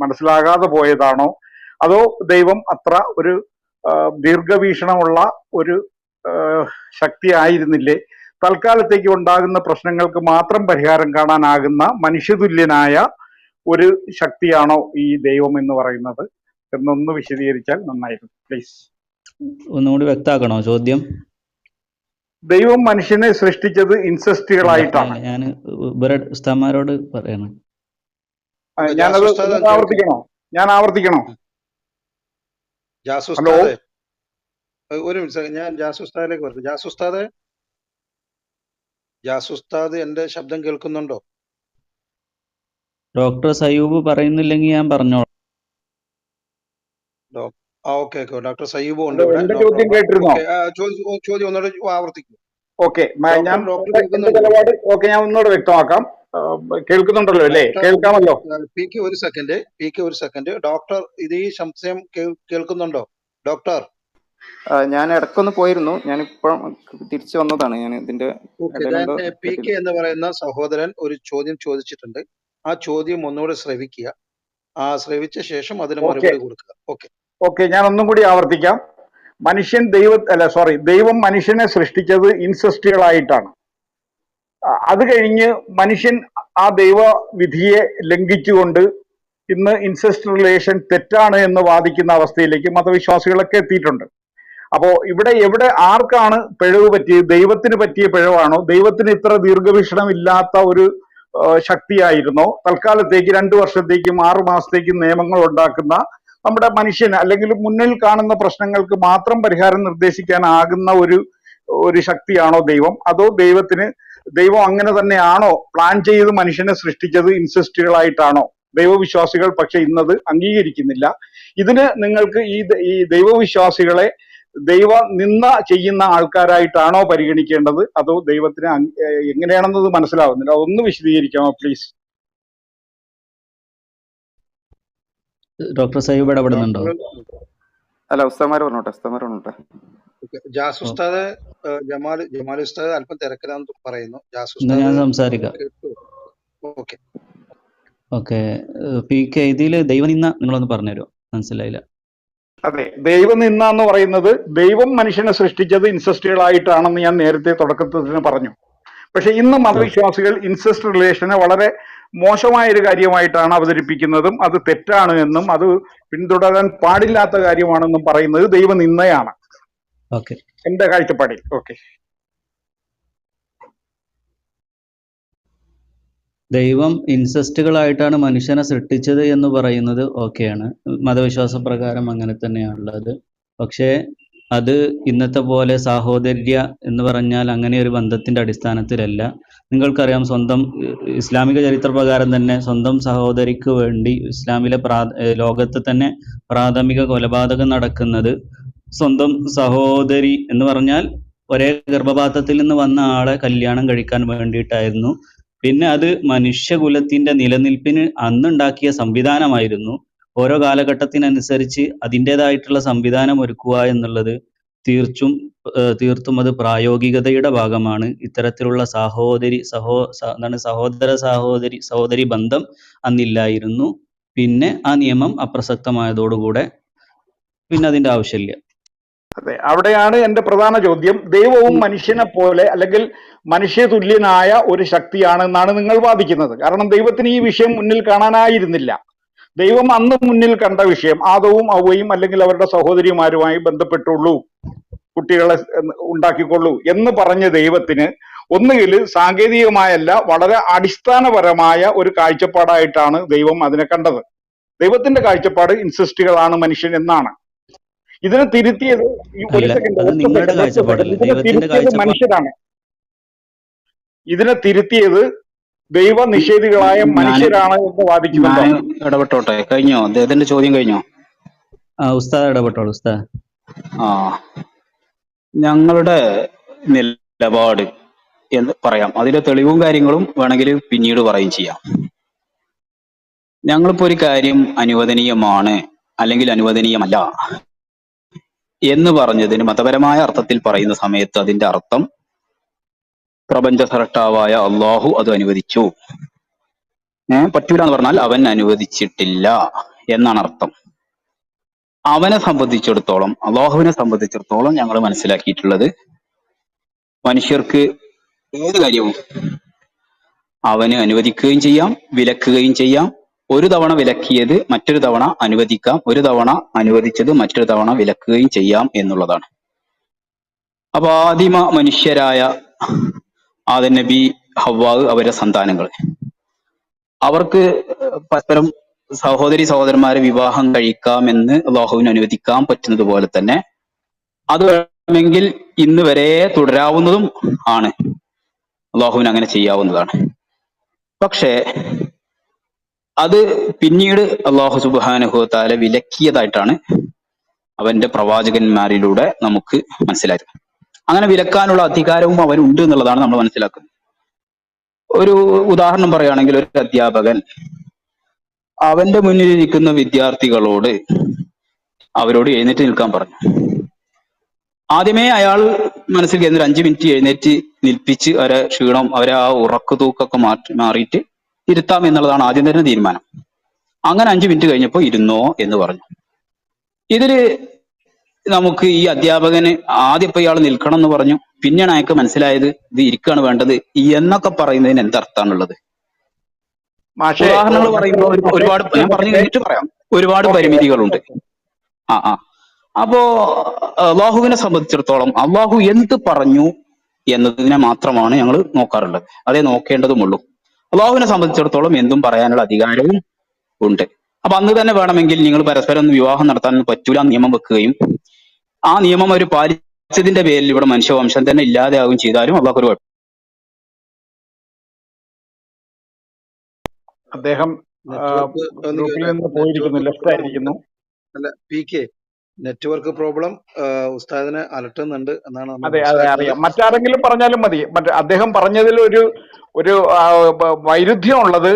മനസ്സിലാകാതെ പോയതാണോ, അതോ ദൈവം അത്ര ഒരു ദീർഘവീക്ഷണമുള്ള ഒരു ശക്തി ആയിരുന്നില്ലേ? തൽക്കാലത്തേക്ക് ഉണ്ടാകുന്ന പ്രശ്നങ്ങൾക്ക് മാത്രം പരിഹാരം കാണാനാകുന്ന മനുഷ്യതുല്യനായ ഒരു ശക്തിയാണോ ഈ ദൈവം എന്ന് പറയുന്നത് എന്നൊന്ന് വിശദീകരിച്ചാൽ നന്നായിരുന്നു പ്ലീസ്. ഒന്നുകൂടി വ്യക്തമാക്കണോ ചോദ്യം? ദൈവം മനുഷ്യനെ സൃഷ്ടിച്ചത് ഇൻസെസ്റ്റുകളായിട്ടാണ്. ഞാൻ ഉസ്താദ്മാരോട് പറയണം. ഞാൻ ആവർത്തിക്കണോ? ഹലോ, ഒരു മിനിറ്റ്, ഞാൻ ജാസുസ്താദിലേക്ക് വരും. ജാസുസ്താദ് എന്റെ ശബ്ദം കേൾക്കുന്നുണ്ടോ? ഡോക്ടർ സയൂബ് പറയുന്നില്ലെങ്കിൽ ഞാൻ പറഞ്ഞോളാം. ഓക്കെ, ഡോക്ടർ സയൂബ് ഉണ്ട്. ചോദ്യം കേട്ടിരുന്നോ? ചോദ്യം ഒന്നുകൂടെ ആവർത്തിക്കും. ഓക്കെ, ഞാൻ ഡോക്ടർ എന്റെ കേൾക്കുന്നുണ്ടോ? നിലപാട് ഓക്കെ, ഞാൻ ഒന്നുകൂടെ വ്യക്തമാക്കാം. കേൾക്കുന്നുണ്ടല്ലോ അല്ലേ? ഡോക്ടർ കേൾക്കാമല്ലോ? പി കെ ഒരു സെക്കൻഡ്. ഡോക്ടർ ഇത് ഈ സംശയം കേൾക്കുന്നുണ്ടോ ഡോക്ടർ? ഞാൻ ഇടയ്ക്കൊന്ന് പോയിരുന്നു, ഞാനിപ്പോൾ തിരിച്ചു വന്നതാണ്. ഞാൻ ഇതിന്റെ ഓക്കെ, ഇടയിലെന്തോ പി കെ എന്ന് പറയുന്ന സഹോദരൻ ഒരു ചോദ്യം ചോദിച്ചിട്ടുണ്ട്. ആ ചോദ്യം ഒന്നുകൂടെ ശ്രവിക്കുക. ആ ശ്രവിച്ച ശേഷം അതിന് ഓക്കെ മറുപടി കൊടുക്കുക. ഓക്കെ. ഓക്കെ, ഞാൻ ഒന്നും കൂടി ആവർത്തിക്കാം. ദൈവം മനുഷ്യനെ സൃഷ്ടിച്ചത് ഇൻസെസ്റ്റുകളായിട്ടാണ്. അത് കഴിഞ്ഞ് മനുഷ്യൻ ആ ദൈവവിധിയെ ലംഘിച്ചുകൊണ്ട് ഇന്ന് ഇൻസെസ്റ്റ് റിലേഷൻ തെറ്റാണ് എന്ന് വാദിക്കുന്ന അവസ്ഥയിലേക്ക് മതവിശ്വാസികളൊക്കെ എത്തിയിട്ടുണ്ട്. അപ്പോ എവിടെ ആർക്കാണ് പിഴവ് പറ്റിയത്? ദൈവത്തിന് പറ്റിയ പിഴവാണോ? ദൈവത്തിന് ഇത്ര ദീർഘവീക്ഷണം ഇല്ലാത്ത ഒരു ശക്തിയായിരുന്നോ? തൽക്കാലത്തേക്ക് 2 വർഷത്തേക്കും 6 മാസത്തേക്കും നിയമങ്ങൾ ഉണ്ടാക്കുന്ന നമ്മുടെ മനുഷ്യന് അല്ലെങ്കിൽ മുന്നിൽ കാണുന്ന പ്രശ്നങ്ങൾക്ക് മാത്രം പരിഹാരം നിർദ്ദേശിക്കാനാകുന്ന ഒരു ശക്തിയാണോ ദൈവം? അതോ ദൈവം അങ്ങനെ തന്നെയാണോ പ്ലാൻ ചെയ്ത് മനുഷ്യനെ സൃഷ്ടിച്ചത് ഇൻസെസ്റ്റുകളായിട്ടാണോ? ദൈവവിശ്വാസികൾ പക്ഷെ ഇന്നത് അംഗീകരിക്കുന്നില്ല. ഇതിന് നിങ്ങൾക്ക് ഈ ദൈവവിശ്വാസികളെ ദൈവ നിന്ന ചെയ്യുന്ന ആൾക്കാരായിട്ടാണോ പരിഗണിക്കേണ്ടത്? അതോ ദൈവത്തിന് എങ്ങനെയാണെന്നത് മനസ്സിലാവുന്നില്ല. ഒന്ന് വിശദീകരിക്കാമോ പ്ലീസ്? ഡോക്ടർ സയ്യൂബ് ഇടപെടുന്നുണ്ടോ? അല്ല, ഉസ്താദ്മാർ പറഞ്ഞോട്ടെ. ജാസ് ഉസ്താദ്, ജമാൽ ഉസ്താദ് അല്പം തിരക്കിലാന്ന് പറയുന്നു. ജാസ് ഞാൻ ഉസ്താദ് സംസാരിക്കാം. ഓക്കെ. ഓക്കെ, പി കെ ഇതില് ദൈവനിന്ന നിങ്ങളൊന്ന് പറഞ്ഞുതരുമോ? മനസ്സിലായില്ല. അതെ, ദൈവനിന്ന എന്ന് പറയുന്നത് ദൈവം മനുഷ്യനെ സൃഷ്ടിച്ചത് ഇൻസെസ്റ്റുകളായിട്ടാണെന്ന് ഞാൻ നേരത്തെ തുടക്കത്തിൽ തന്നെ പറഞ്ഞു. പക്ഷെ ഇന്ന് മതവിശ്വാസികൾ ഇൻസെസ്റ്റ് റിലേഷനെ വളരെ മോശമായ ഒരു കാര്യമായിട്ടാണ് അവതരിപ്പിക്കുന്നതും അത് തെറ്റാണ് എന്നും അത് പിന്തുടരാൻ പാടില്ലാത്ത കാര്യമാണെന്നും പറയുന്നത് ദൈവനിന്ദയാണ് എന്റെ കാഴ്ചപ്പാടിൽ. ഓക്കെ, ദൈവം ഇൻസെസ്റ്റുകളായിട്ടാണ് മനുഷ്യനെ സൃഷ്ടിച്ചത് എന്ന് പറയുന്നത് ഓക്കെയാണ്, മതവിശ്വാസ പ്രകാരം അങ്ങനെ തന്നെയാണുള്ളത്. പക്ഷേ അത് ഇന്നത്തെ പോലെ സാഹോദര്യ എന്ന് പറഞ്ഞാൽ അങ്ങനെ ഒരു ബന്ധത്തിന്റെ അടിസ്ഥാനത്തിലല്ല. നിങ്ങൾക്കറിയാം, സ്വന്തം ഇസ്ലാമിക ചരിത്രപ്രകാരം തന്നെ സ്വന്തം സഹോദരിക്ക് വേണ്ടി ഇസ്ലാമിലെ ലോകത്ത് തന്നെ പ്രാഥമിക കൊലപാതകം നടക്കുന്നത് സ്വന്തം സഹോദരി എന്ന് പറഞ്ഞാൽ ഒരേ ഗർഭപാത്രത്തിൽ നിന്ന് വന്ന ആളെ കല്യാണം കഴിക്കാൻ വേണ്ടിയിട്ടായിരുന്നു. പിന്നെ അത് മനുഷ്യകുലത്തിന്റെ നിലനിൽപ്പിന് അന്നുണ്ടാക്കിയ സംവിധാനമായിരുന്നു. ഓരോ കാലഘട്ടത്തിനനുസരിച്ച് അതിൻ്റെതായിട്ടുള്ള സംവിധാനം ഒരുക്കുക എന്നുള്ളത് തീർത്തും അത് പ്രായോഗികതയുടെ ഭാഗമാണ്. ഇത്തരത്തിലുള്ള സഹോദരി ബന്ധം അന്നില്ലായിരുന്നു. പിന്നെ ആ നിയമം അപ്രസക്തമായതോടുകൂടെ പിന്നെ അതിന്റെ ആവശ്യമില്ല. അതെ, അവിടെയാണ് എന്റെ പ്രധാന ചോദ്യം. ദൈവവും മനുഷ്യനെ പോലെ അല്ലെങ്കിൽ മനുഷ്യതുല്യനായ ഒരു ശക്തിയാണെന്നാണ് നിങ്ങൾ വാദിക്കുന്നത്. കാരണം ദൈവത്തിന് ഈ വിഷയം മുന്നിൽ കാണാനായിരുന്നില്ല. ദൈവം അന്ന് മുന്നിൽ കണ്ട വിഷയം ആദവും അവയും അല്ലെങ്കിൽ അവരുടെ സഹോദരിമാരുമായി ബന്ധപ്പെട്ടുള്ളൂ, കുട്ടികളെ ഉണ്ടാക്കിക്കൊള്ളൂ എന്ന് പറഞ്ഞ ദൈവത്തിന് ഒന്നുകിൽ സാങ്കേതികമായല്ല വളരെ അടിസ്ഥാനപരമായ ഒരു കാഴ്ചപ്പാടായിട്ടാണ് ദൈവം അതിനെ കണ്ടത്. ദൈവത്തിന്റെ കാഴ്ചപ്പാട് ഇൻസെസ്റ്റുകളാണ് മനുഷ്യൻ എന്നാണ്. ഇതിനെ തിരുത്തിയത് മനുഷ്യരാണ്. ഇതിനെ തിരുത്തിയത് ദൈവ നിഷേധികളായ മനുഷ്യരാണ് എന്ന് വാദിക്കുന്നുണ്ടോ? ഇടപെട്ടോട്ടെ, കഴിഞ്ഞോ? അദ്ദേഹത്തിന്റെ ചോദ്യം കഴിഞ്ഞോ? ഉസ്താദ് ഇടപെട്ടോളൂ. ഉസ്താദ്, ഞങ്ങളുടെ നിലപാട് എന്ന് പറയാം, അതിലെ തെളിവും കാര്യങ്ങളും വേണമെങ്കിൽ പിന്നീട് പറയുകയും ചെയ്യാം. ഞങ്ങളിപ്പോ ഒരു കാര്യം അനുവദനീയമാണ് അല്ലെങ്കിൽ അനുവദനീയമല്ല എന്ന് പറഞ്ഞതിന് മതപരമായ അർത്ഥത്തിൽ പറയുന്ന സമയത്ത് അതിന്റെ അർത്ഥം പ്രപഞ്ച സൃഷ്ടാവായ അള്ളാഹു അത് അനുവദിച്ചു, പറ്റൂല എന്ന് പറഞ്ഞാൽ അവൻ അനുവദിച്ചിട്ടില്ല എന്നാണ് അർത്ഥം. അവനെ സംബന്ധിച്ചിടത്തോളം, അള്ളാഹുവിനെ സംബന്ധിച്ചിടത്തോളം ഞങ്ങൾ മനസ്സിലാക്കിയിട്ടുള്ളത്, മനുഷ്യർക്ക് ഏത് കാര്യവും അവന് അനുവദിക്കുകയും ചെയ്യാം, വിലക്കുകയും ചെയ്യാം. ഒരു തവണ വിലക്കിയത് മറ്റൊരു തവണ അനുവദിക്കാം, ഒരു തവണ അനുവദിച്ചത് മറ്റൊരു തവണ വിലക്കുകയും ചെയ്യാം എന്നുള്ളതാണ്. അപ്പൊ ആദിമ മനുഷ്യരായ ആദം നബി, ഹവ്വാ, അവരുടെ സന്താനങ്ങൾ, അവർക്ക് പരസ്പരം സഹോദരന്മാരെ വിവാഹം കഴിക്കാമെന്ന് അള്ളാഹുവിന് അനുവദിക്കാൻ പറ്റുന്നത് പോലെ തന്നെ അത് വേണമെങ്കിൽ ഇന്ന് വരെ തുടരാവുന്നതും ആണ്. അള്ളാഹുവിന് അങ്ങനെ ചെയ്യാവുന്നതാണ്. പക്ഷേ അത് പിന്നീട് അള്ളാഹു സുബ്ഹാനഹു വ തആല വിലക്കിയതായിട്ടാണ് അവന്റെ പ്രവാചകന്മാരിലൂടെ നമുക്ക് മനസ്സിലായത്. അങ്ങനെ വിലക്കാനുള്ള അധികാരവും അവനുണ്ട് എന്നുള്ളതാണ് നമ്മൾ മനസ്സിലാക്കുന്നത്. ഒരു ഉദാഹരണം പറയുകയാണെങ്കിൽ, ഒരു അധ്യാപകൻ അവന്റെ മുന്നിലിരിക്കുന്ന വിദ്യാർത്ഥികളോട് അവരോട് എഴുന്നേറ്റ് നിൽക്കാൻ പറഞ്ഞു. ആദ്യമേ അയാൾ മനസ്സിൽ കരുതുന്ന 5 മിനിറ്റ് എഴുന്നേറ്റ് നിൽപ്പിച്ച് അവരെ ക്ഷീണം, അവരെ ആ ഉറക്കു തൂക്കൊക്കെ മാറിയിട്ട് ഇരുത്താം എന്നുള്ളതാണ് ആദ്യം തന്നെ തീരുമാനം. അങ്ങനെ 5 മിനിറ്റ് കഴിഞ്ഞപ്പോൾ ഇരുന്നോ എന്ന് പറഞ്ഞു. ഇതില് നമുക്ക് ഈ അധ്യാപകന് ആദ്യം ഇപ്പൊ ഇയാൾ നിൽക്കണം എന്ന് പറഞ്ഞു, പിന്നെയാണ് അയാൾക്ക് മനസ്സിലായത് ഇത് ഇരിക്കുകയാണ് വേണ്ടത് എന്നൊക്കെ പറയുന്നതിന് എന്തർത്ഥാണുള്ളത്? മാഷേ ഉദാഹരണങ്ങൾ പറയുമ്പോൾ ഒരുപാട്, ഞാൻ പറഞ്ഞു കഴിഞ്ഞിട്ട് പറയാം, ഒരുപാട് പരിമിതികളുണ്ട്. അപ്പോ അള്ളാഹുവിനെ സംബന്ധിച്ചിടത്തോളം അള്ളാഹു എന്ത് പറഞ്ഞു എന്നതിനെ മാത്രമാണ് ഞങ്ങൾ നോക്കാറുള്ളത്, അതേ നോക്കേണ്ടതുമുള്ളൂ. അള്ളാഹുവിനെ സംബന്ധിച്ചിടത്തോളം എന്തും പറയാനുള്ള അധികാരവും ഉണ്ട്. അപ്പൊ അന്ന് തന്നെ വേണമെങ്കിൽ നിങ്ങൾ പരസ്പരം ഒന്ന് വിവാഹം നടത്താൻ പറ്റൂല നിയമം വെക്കുകയും ആ നിയമം അവർ പാലിച്ചതിന്റെ പേരിൽ ഇവിടെ മനുഷ്യവംശം തന്നെ ഇല്ലാതെയാവുകയും ചെയ്താലും അള്ളാഹു ഒരു കുഴപ്പം. അദ്ദേഹം ഗ്രൂപ്പിൽ നിന്ന് പോയിരിക്കുന്നു, ലെഫ്റ്റ് ആയിരിക്കുന്നു. അല്ല, PK നെറ്റ്വർക്ക് പ്രോബ്ലം ഉസ്താദിനെ അലട്ടുന്നുണ്ട് എന്നാണ്. അതെ അതെ അറിയാം. മറ്റാരെങ്കിലും പറഞ്ഞാലും മതി. അദ്ദേഹം പറഞ്ഞതിൽ ഒരു വൈരുദ്ധ്യം ഉള്ളത്,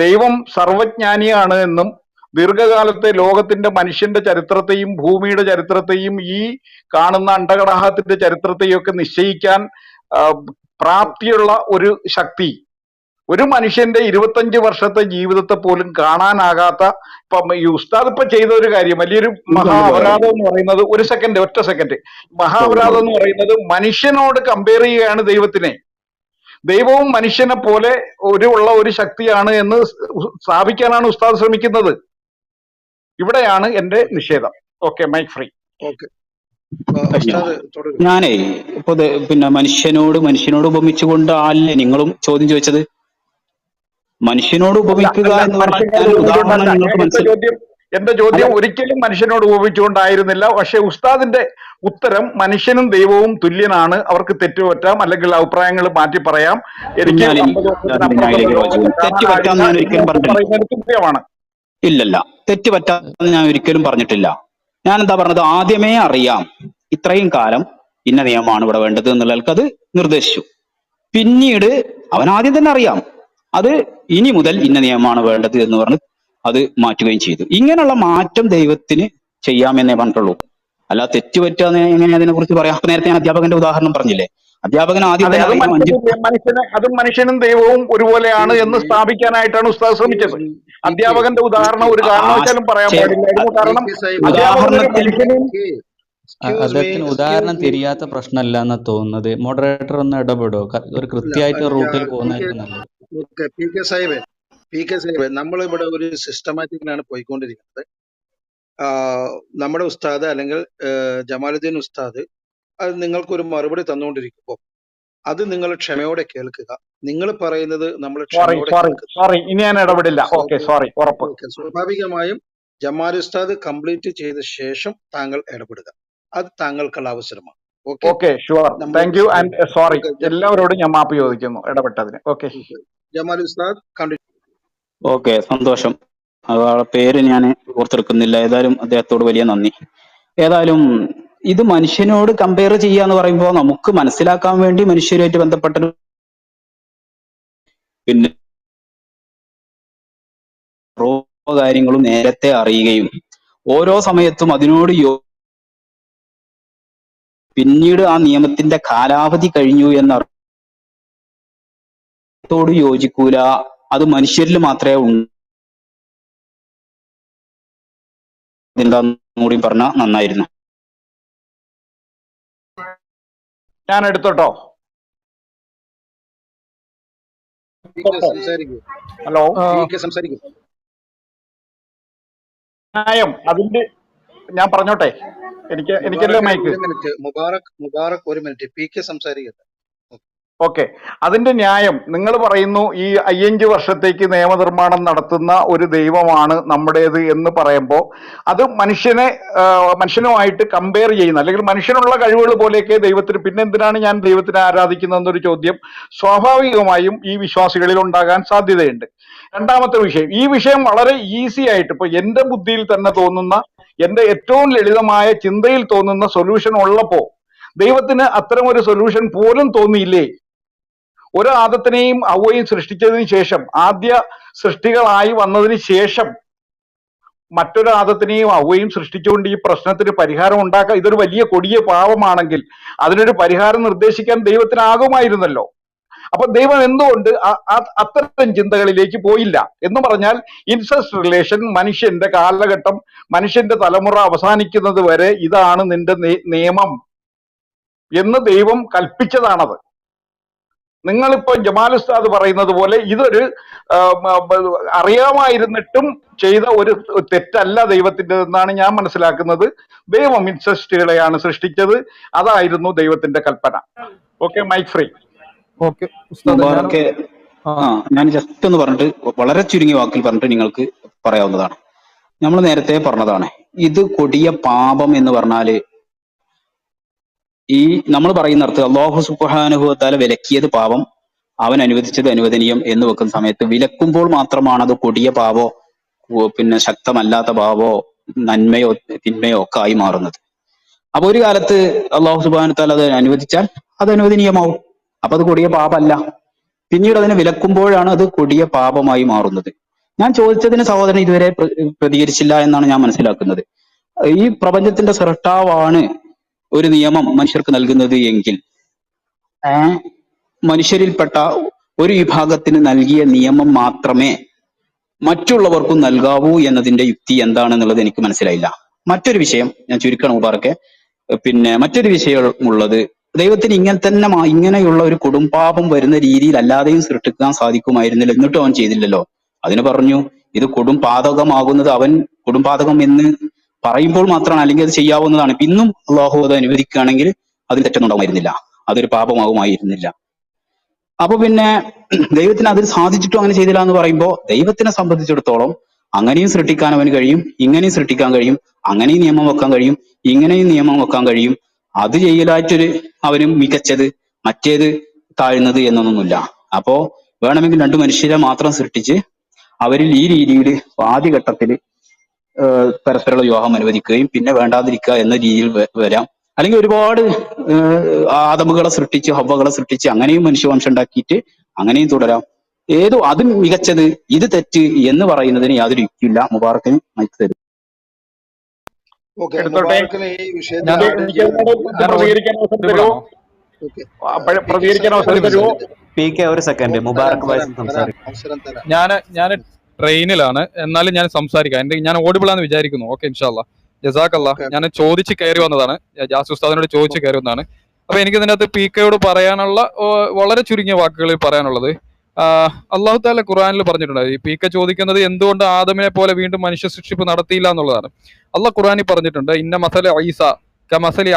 ദൈവം സർവജ്ഞാനിയാണ് എന്നും ദീർഘകാലത്തെ ലോകത്തിന്റെ മനുഷ്യന്റെ ചരിത്രത്തെയും ഭൂമിയുടെ ചരിത്രത്തെയും ഈ കാണുന്ന അണ്ടകടാഹത്തിന്റെ ചരിത്രത്തെയും ഒക്കെ നിശ്ചയിക്കാൻ പ്രാപ്തിയുള്ള ഒരു ശക്തി ഒരു മനുഷ്യന്റെ 25 വർഷത്തെ ജീവിതത്തെ പോലും കാണാനാകാത്ത, ഇപ്പം ഈ ഉസ്താദ് ഇപ്പൊ ചെയ്ത ഒരു കാര്യം, വലിയൊരു മഹാ അപരാധം എന്ന് പറയുന്നത്, ഒറ്റ സെക്കൻഡ്, മഹാ അപരാധം എന്ന് പറയുന്നത് മനുഷ്യനോട് കമ്പയർ ചെയ്യുകയാണ് ദൈവത്തിനെ. ദൈവവും മനുഷ്യനെ പോലെ ഉള്ള ഒരു ശക്തിയാണ് എന്ന് സ്ഥാപിക്കാനാണ് ഉസ്താദ് ശ്രമിക്കുന്നത്. ഇവിടെയാണ് എന്റെ നിഷേധം. Okay, mic free. ഞാനേ ഇപ്പൊ പിന്നെ മനുഷ്യനോട് ഉപമിച്ചുകൊണ്ട് അല്ലേ നിങ്ങളും ചോദ്യം ചോദിച്ചത്? മനുഷ്യനോട് ഉപമിക്കുക എന്ന് പറഞ്ഞാൽ എന്റെ ചോദ്യം ഒരിക്കലും മനുഷ്യനോട് ഉപമിച്ചുകൊണ്ടായിരുന്നില്ല. പക്ഷെ ഉസ്താദിന്റെ ഉത്തരം മനുഷ്യനും ദൈവവും തുല്യനാണ്, അവർക്ക് തെറ്റുപറ്റാം, അല്ലെങ്കിൽ അഭിപ്രായങ്ങൾ മാറ്റി പറയാം. എനിക്ക് തുല്യമാണ്. ഇല്ലല്ല, തെറ്റ് പറ്റാന്ന് ഞാൻ ഒരിക്കലും പറഞ്ഞിട്ടില്ല. ഞാൻ എന്താ പറഞ്ഞത്, ആദ്യമേ അറിയാം ഇത്രയും കാലം ഇന്ന നിയമമാണ് ഇവിടെ വേണ്ടത് എന്നുള്ളവർക്ക് അത് നിർദ്ദേശിച്ചു. പിന്നീട് അവൻ ആദ്യം തന്നെ അറിയാം അത് ഇനി മുതൽ ഇന്ന നിയമമാണ് വേണ്ടത് എന്ന് പറഞ്ഞ് അത് മാറ്റുകയും ചെയ്തു. ഇങ്ങനെയുള്ള മാറ്റം ദൈവത്തിന് ചെയ്യാമെന്നേ പറഞ്ഞിട്ടുള്ളൂ. അല്ല തെറ്റുപറ്റാന്ന് എങ്ങനെ അതിനെ കുറിച്ച് പറയാം? നേരത്തെ ഞാൻ അധ്യാപകന്റെ ഉദാഹരണം പറഞ്ഞില്ലേ, അധ്യാപകൻ ആദ്യം അതും മനുഷ്യനും ദൈവവും ഒരുപോലെയാണ് എന്ന് സ്ഥാപിക്കാനായിട്ടാണ് ഉസ്താദ് ശ്രമിച്ചത്. അധ്യാപകന്റെ ഉദാഹരണം ഒരു കാരണവശാലും പറയാൻ പാടില്ലായിരുന്നു. കാരണം അദ്ദേഹത്തിന് ഉദാഹരണം തിരിയാത്ത പ്രശ്നമല്ല എന്നാ തോന്നുന്നത്. മോഡറേറ്റർ ഒന്ന് ഇടപെടോ? ഒരു കൃത്യമായിട്ട് റൂട്ടിൽ പോകുന്നതായിരിക്കും നല്ലത്. PK സാഹിബ്, നമ്മളിവിടെ ഒരു സിസ്റ്റമാറ്റിക്കിലാണ് പോയിക്കൊണ്ടിരിക്കുന്നത്. നമ്മുടെ ഉസ്താദ് അല്ലെങ്കിൽ ജമാലുദ്ദീൻ ഉസ്താദ് അത് നിങ്ങൾക്കൊരു മറുപടി തന്നുകൊണ്ടിരിക്കുമ്പോൾ അത് നിങ്ങൾ ക്ഷമയോടെ കേൾക്കുക. നിങ്ങൾ പറയുന്നത് നമ്മൾ ഇനി ഞാൻ ഇടപെടില്ല. സ്വാഭാവികമായും ജമാൽ ഉസ്താദ് കംപ്ലീറ്റ് ചെയ്ത ശേഷം താങ്കൾ ഇടപെടുക. അത് താങ്കൾക്കുള്ള അവസരമാണ്. Okay, sure, thank you and sorry. എല്ലാവരോടും ഞാൻ മാപ്പ് ചോദിക്കുന്നു ഇടപെട്ടതിന്. ഓക്കെ, ജമാൽ ഉസ്താദ് കണ്ടിന്യൂ. ഓക്കെ, സന്തോഷം. അയാളുടെ പേര് ഞാൻ ഓർത്തെടുക്കുന്നില്ല. ഏതായാലും അദ്ദേഹത്തോട് വലിയ നന്ദി. ഏതായാലും ഇത് മനുഷ്യനോട് കമ്പയർ ചെയ്യാന്ന് പറയുമ്പോൾ നമുക്ക് മനസ്സിലാക്കാൻ വേണ്ടി മനുഷ്യരുമായിട്ട് ബന്ധപ്പെട്ട പിന്നെ ഓരോ കാര്യങ്ങളും നേരത്തെ അറിയുകയും ഓരോ സമയത്തും അതിനോട് പിന്നീട് ആ നിയമത്തിന്റെ കാലാവധി കഴിഞ്ഞു എന്നോട് യോജിക്കൂല, അത് മനുഷ്യരിൽ മാത്രമേ എന്താന്നുകൂടി പറഞ്ഞാൽ നന്നായിരുന്നു. ഞാൻ എടുത്തോട്ടോ? ഹലോ, ന്യായം അതിന്റെ ഞാൻ പറഞ്ഞോട്ടെ? എനിക്കല്ലേ മൈക്ക്? മുബാറക് ഒരു മിനിറ്റ്, PK സംസാരിക്കട്ടെ. ഓക്കെ, അതിന്റെ ന്യായം നിങ്ങൾ പറയുന്നു ഈ 5 വർഷത്തേക്ക് നിയമനിർമ്മാണം നടത്തുന്ന ഒരു ദൈവമാണ് നമ്മുടേത് എന്ന് പറയുമ്പോൾ അത് മനുഷ്യനുമായിട്ട് കമ്പയർ ചെയ്യുന്ന, അല്ലെങ്കിൽ മനുഷ്യനുള്ള കഴിവുകൾ പോലെയൊക്കെ ദൈവത്തിന്, പിന്നെ എന്തിനാണ് ഞാൻ ദൈവത്തിനെ ആരാധിക്കുന്നതെന്നൊരു ചോദ്യം സ്വാഭാവികമായും ഈ വിശ്വാസികളിൽ ഉണ്ടാകാൻ സാധ്യതയുണ്ട്. രണ്ടാമത്തെ വിഷയം, ഈ വിഷയം വളരെ ഈസി ആയിട്ട് ഇപ്പൊ എന്റെ ബുദ്ധിയിൽ തന്നെ തോന്നുന്ന, എന്റെ ഏറ്റവും ലളിതമായ ചിന്തയിൽ തോന്നുന്ന സൊല്യൂഷൻ ഉള്ളപ്പോ ദൈവത്തിന് അത്തരം ഒരു സൊല്യൂഷൻ പോലും തോന്നിയില്ലേ? ഒരു ആദത്തിനെയും ഹവ്വയും സൃഷ്ടിച്ചതിന് ശേഷം, ആദ്യ സൃഷ്ടികളായി വന്നതിന് ശേഷം മറ്റൊരു ആദത്തിനെയും ഹവ്വയും സൃഷ്ടിച്ചുകൊണ്ട് ഈ പ്രശ്നത്തിന് പരിഹാരം ഉണ്ടാക്കാൻ, ഇതൊരു വലിയ കൊടിയ പാവമാണെങ്കിൽ അതിനൊരു പരിഹാരം നിർദ്ദേശിക്കാൻ ദൈവത്തിനാകുമായിരുന്നല്ലോ. അപ്പൊ ദൈവം എന്തുകൊണ്ട് അത്തരം ചിന്തകളിലേക്ക് പോയില്ല എന്ന് പറഞ്ഞാൽ, ഇൻസെസ്റ്റ് റിലേഷൻ മനുഷ്യന്റെ കാലഘട്ടം, മനുഷ്യന്റെ തലമുറ അവസാനിക്കുന്നത് വരെ ഇതാണ് നിന്റെ നിയമം എന്ന് ദൈവം കൽപ്പിച്ചതാണത്. നിങ്ങളിപ്പോ ജമാൽ ഉസ്താദ് പറയുന്നത് പോലെ ഇതൊരു അറിയാമായിരുന്നിട്ടും ചെയ്ത ഒരു തെറ്റല്ല ദൈവത്തിൻ്റെതെന്നാണ് ഞാൻ മനസ്സിലാക്കുന്നത്. ദൈവം ഇൻസെസ്റ്റുകളെയാണ് സൃഷ്ടിച്ചത്, അതായിരുന്നു ദൈവത്തിന്റെ കൽപ്പന. Okay, mic free. ഓക്കെ മുബാറക്കെ, ഞാൻ ജസ്റ്റ് ഒന്ന് പറഞ്ഞിട്ട് വളരെ ചുരുങ്ങിയ വാക്കിൽ പറഞ്ഞിട്ട് നിങ്ങൾക്ക് പറയാവുന്നതാണ്. നമ്മൾ നേരത്തെ പറഞ്ഞതാണ്, ഇത് കൊടിയ പാപം എന്ന് പറഞ്ഞാല് ഈ നമ്മൾ പറയുന്ന അർത്ഥം അല്ലാഹു സുബ്ഹാനഹു വ തആല വിലക്കിയത് പാപം, അവൻ അനുവദിച്ചത് അനുവദനീയം എന്ന് വെക്കുന്ന സമയത്ത് വിലക്കുമ്പോൾ മാത്രമാണ് അത് കൊടിയ പാപോ പിന്നെ ശക്തമല്ലാത്ത പാപോ നന്മയോ തിന്മയോ ഒക്കെ ആയി മാറുന്നത്. അപ്പൊ ഒരു കാലത്ത് അല്ലാഹു സുബ്ഹാനഹു വ തആല അത് അനുവദിച്ചാൽ അത് അനുവദനീയമാവും, അപ്പൊ അത് കൊടിയ പാപമല്ല. പിന്നീട് അതിനെ വിലക്കുമ്പോഴാണ് അത് കൊടിയ പാപമായി മാറുന്നത്. ഞാൻ ചോദിച്ചതിന് സഹോദരൻ ഇതുവരെ പ്രതികരിച്ചില്ല എന്നാണ് ഞാൻ മനസ്സിലാക്കുന്നത്. ഈ പ്രപഞ്ചത്തിന്റെ സൃഷ്ടാവാണ് ഒരു നിയമം മനുഷ്യർക്ക് നൽകുന്നത് എങ്കിൽ മനുഷ്യരിൽപ്പെട്ട ഒരു വിഭാഗത്തിന് നൽകിയ നിയമം മാത്രമേ മറ്റുള്ളവർക്കും നൽകാവൂ എന്നതിന്റെ യുക്തി എന്താണെന്നുള്ളത് എനിക്ക് മനസ്സിലായില്ല. മറ്റൊരു വിഷയം ഞാൻ ചുരുക്കണം മുബാറക്കെ, പിന്നെ മറ്റൊരു വിഷയമുള്ളത്, ദൈവത്തിന് ഇങ്ങനെയുള്ള ഒരു കൊടുംപാപം വരുന്ന രീതിയിൽ അല്ലാതെയും സൃഷ്ടിക്കാൻ സാധിക്കുമായിരുന്നില്ല, എന്നിട്ടും അവൻ ചെയ്തില്ലല്ലോ. അതിന് പറഞ്ഞു, ഇത് കൊടുംപാതകമാകുന്നത് അവൻ കൊടുംപാതകം എന്ന് പറയുമ്പോൾ മാത്രമാണ്, അല്ലെങ്കിൽ അത് ചെയ്യാവുന്നതാണ്. ഇന്നും അള്ളാഹു അത് അനുവദിക്കുകയാണെങ്കിൽ അതിൽ തെറ്റൊന്നും ഉണ്ടാവുമായിരുന്നില്ല, അതൊരു പാപമാകുമായിരുന്നില്ല. അപ്പൊ പിന്നെ ദൈവത്തിന് അതിൽ സാധിച്ചിട്ടും അങ്ങനെ ചെയ്തില്ല എന്ന് പറയുമ്പോൾ, ദൈവത്തിനെ സംബന്ധിച്ചിടത്തോളം അങ്ങനെയും സൃഷ്ടിക്കാൻ അവന് കഴിയും, ഇങ്ങനെയും സൃഷ്ടിക്കാൻ കഴിയും, അങ്ങനെയും നിയമം വെക്കാൻ കഴിയും, ഇങ്ങനെയും നിയമം വെക്കാൻ കഴിയും. അത് ചെയ്യലായിട്ടൊരു അവനും മികച്ചത് മറ്റേത് താഴ്ന്നത് എന്നൊന്നുമില്ല. അപ്പോ വേണമെങ്കിൽ രണ്ടു മനുഷ്യരെ മാത്രം സൃഷ്ടിച്ച് അവരിൽ ഈ രീതിയിൽ ആദ്യഘട്ടത്തിൽ പരസ്പരമുള്ള വിവാഹം അനുവദിക്കുകയും പിന്നെ വേണ്ടാതിരിക്കുക എന്ന രീതിയിൽ വരാം. അല്ലെങ്കിൽ ഒരുപാട് ആദമുകളെ സൃഷ്ടിച്ച് ഹവ്വകളെ സൃഷ്ടിച്ച് അങ്ങനെയും മനുഷ്യവംശം ഉണ്ടാക്കിയിട്ട് അങ്ങനെയും തുടരാം. ഏതോ അത് മികച്ചത് ഇത് തെറ്റ് എന്ന് പറയുന്നതിന് യാതൊരു യുക്തിയില്ല. മുബാറക്കിന് മൈക്ക് തരും. ഓക്കെ, എടുത്തോട്ടെ. മുബാറക്കിന് ഈ വിഷയത്തിൽ പ്രതികരിക്കാൻ അവസരം തരുമോ? ഒരു സെക്കൻഡ്, മുബാറക് അവസരം തരാം. ഞാൻ ട്രെയിനിലാണ്, എന്നാലും ഞാൻ സംസാരിക്കാം. ഞാൻ ഓഡിബിൾ ആണെന്ന് വിചാരിക്കുന്നു. ഓക്കെ, ഇൻഷാല്ലാ, ജസാക്കല്ലാ. ഞാൻ ചോദിച്ച് കയറി വന്നതാണ്, ജാസ് ഉസ്താദിനോട് ചോദിച്ച് കയറി വന്നതാണ്. അപ്പൊ എനിക്ക് ഇതിനകത്ത് PK പറയാനുള്ള വളരെ ചുരുങ്ങിയ വാക്കുകളിൽ പറയാനുള്ളത്, അള്ളാഹു താല ഖുർആനിൽ പറഞ്ഞിട്ടുണ്ട്. ഈ PK ചോദിക്കുന്നത് എന്തുകൊണ്ട് ആദമിനെ പോലെ വീണ്ടും മനുഷ്യ സൃഷ്ടിപ്പ് നടത്തിയില്ല എന്നുള്ളതാണ്. അള്ളാഹ് ഖുർആനിൽ പറഞ്ഞിട്ടുണ്ട്, ഇന്ന മസല ഈസ കമസലി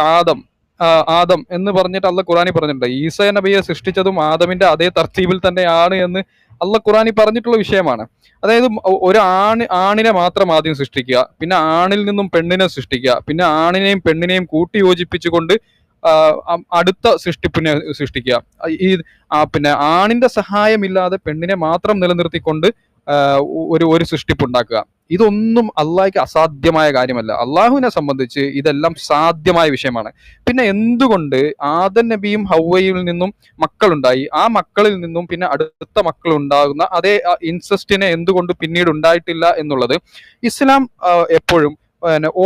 ആദം എന്ന് പറഞ്ഞിട്ട് അള്ളാഹ് ഖുർആനിൽ പറഞ്ഞിട്ടുണ്ട്. ഈസ നബിയെ സൃഷ്ടിച്ചതും ആദമിന്റെ അതേ തർത്തീബിൽ തന്നെയാണ് എന്ന് അള്ളാഹ് ഖുർആനിൽ പറഞ്ഞിട്ടുള്ള വിഷയമാണ്. അതായത് ഒരു ആണിനെ മാത്രം ആദ്യം സൃഷ്ടിക്കുക, പിന്നെ ആണിൽ നിന്നും പെണ്ണിനെ സൃഷ്ടിക്കുക, പിന്നെ ആണിനെയും പെണ്ണിനെയും കൂട്ടി യോജിപ്പിച്ചുകൊണ്ട് അടുത്ത സൃഷ്ടിപ്പിനെ സൃഷ്ടിക്കുക. പിന്നെ ആണിന്റെ സഹായമില്ലാതെ പെണ്ണിനെ മാത്രം നിലനിർത്തിക്കൊണ്ട് ഒരു സൃഷ്ടിപ്പ് ഉണ്ടാക്കുക. ഇതൊന്നും അള്ളാഹ്ക്ക് അസാധ്യമായ കാര്യമല്ല. അള്ളാഹുവിനെ സംബന്ധിച്ച് ഇതെല്ലാം സാധ്യമായ വിഷയമാണ്. പിന്നെ എന്തുകൊണ്ട് ആദം നബിയും ഹവ്വയിൽ നിന്നും മക്കളുണ്ടായി, ആ മക്കളിൽ നിന്നും പിന്നെ അടുത്ത മക്കൾ ഉണ്ടാകുന്ന അതേ ഇൻസെസ്റ്റിനെ എന്തുകൊണ്ട് പിന്നീട് ഉണ്ടായിട്ടില്ല എന്നുള്ളത് ഇസ്ലാം എപ്പോഴും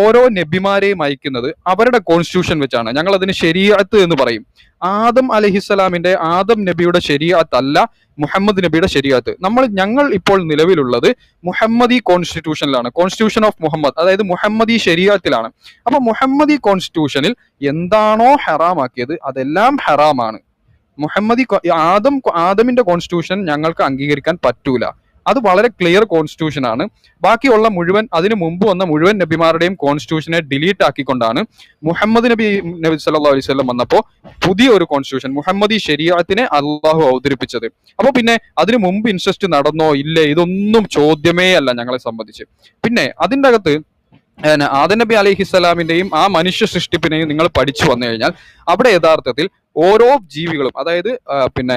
ഓരോ നബിമാരെയും അയക്കുന്നത് അവരുടെ കോൺസ്റ്റിറ്റ്യൂഷൻ വെച്ചാണ്. ഞങ്ങൾ അതിന് ശരീഅത്ത് എന്ന് പറയും. ആദം അലൈഹിസ്സലാമിന്റെ ആദം നബിയുടെ ശരീഅത്ത് അല്ല മുഹമ്മദ് നബിയുടെ ശരീഅത്ത്. ഞങ്ങൾ ഇപ്പോൾ നിലവിലുള്ളത് മുഹമ്മദി കോൺസ്റ്റിറ്റ്യൂഷനിലാണ്, കോൺസ്റ്റിറ്റ്യൂഷൻ ഓഫ് മുഹമ്മദ്, അതായത് മുഹമ്മദി ശരീഅത്തിലാണ്. അപ്പൊ മുഹമ്മദി കോൺസ്റ്റിറ്റ്യൂഷനിൽ എന്താണോ ഹറാമാക്കിയത് അതെല്ലാം ഹറാമാണ്. ആദമിന്റെ കോൺസ്റ്റിറ്റ്യൂഷൻ ഞങ്ങൾക്ക് അംഗീകരിക്കാൻ പറ്റൂല. അത് വളരെ ക്ലിയർ കോൺസ്റ്റിറ്റ്യൂഷൻ ആണ്. ബാക്കിയുള്ള മുഴുവൻ അതിനു മുമ്പ് വന്ന മുഴുവൻ നബിമാരുടെയും കോൺസ്റ്റിറ്റ്യൂഷനെ ഡിലീറ്റ് ആക്കിക്കൊണ്ടാണ് മുഹമ്മദ് നബി സല്ലല്ലാഹു അലൈഹി വസല്ലം വന്നപ്പോൾ പുതിയ ഒരു കോൺസ്റ്റിറ്റ്യൂഷൻ മുഹമ്മദി ശരീഅത്തിനെ അള്ളാഹു അവതരിപ്പിച്ചത്. അപ്പൊ പിന്നെ അതിനു മുമ്പ് ഇൻസെസ്റ്റ് നടന്നോ ഇല്ലേ, ഇതൊന്നും ചോദ്യമേ അല്ല ഞങ്ങളെ സംബന്ധിച്ച്. പിന്നെ അതിൻ്റെ അകത്ത് ആദം നബി അലൈഹിസ്സലാമിന്റെയും ആ മനുഷ്യ സൃഷ്ടിപ്പിനെയും നിങ്ങൾ പഠിച്ചു വന്നു കഴിഞ്ഞാൽ അവിടെ യഥാർത്ഥത്തിൽ ഓരോ ജീവികളും, അതായത് പിന്നെ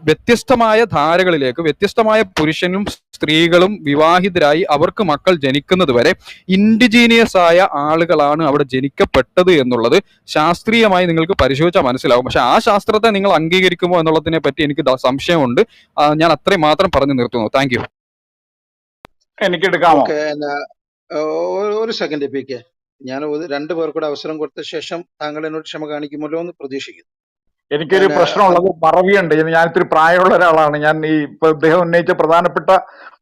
വ്യത്യസ്തമായ ധാരകളിലേക്ക്, വ്യത്യസ്തമായ പുരുഷനും സ്ത്രീകളും വിവാഹിതരായി അവർക്ക് മക്കൾ ജനിക്കുന്നത് വരെ ഇൻഡിജീനിയസ് ആയ ആളുകളാണ് അവിടെ ജനിക്കപ്പെട്ടത് എന്നുള്ളത് ശാസ്ത്രീയമായി നിങ്ങൾക്ക് പരിശോധിച്ചാൽ മനസ്സിലാവും. പക്ഷെ ആ ശാസ്ത്രത്തെ നിങ്ങൾ അംഗീകരിക്കുമോ എന്നുള്ളതിനെ പറ്റി എനിക്ക് സംശയമുണ്ട്. ഞാൻ അത്രയും മാത്രം പറഞ്ഞു നിർത്തുന്നു. Thank you. എനിക്ക് എടുക്കാമോ? ഓക്കെ, ഒരു സെക്കൻഡ് പി കെ, ഞാൻ രണ്ടു പേർക്കൂടെ അവസരം കൊടുത്ത ശേഷം താങ്കൾ എന്നോട് ക്ഷമ കാണിക്കുമല്ലോ എന്ന് പ്രതീക്ഷിക്കുന്നു. എനിക്കൊരു പ്രശ്നമുള്ളത് മറവിയുണ്ട്. ഞാൻ ഇത്തിരി പ്രായമുള്ള ഒരാളാണ്. ഞാൻ ഈ ഇപ്പൊ ഇദ്ദേഹം ഉന്നയിച്ച പ്രധാനപ്പെട്ട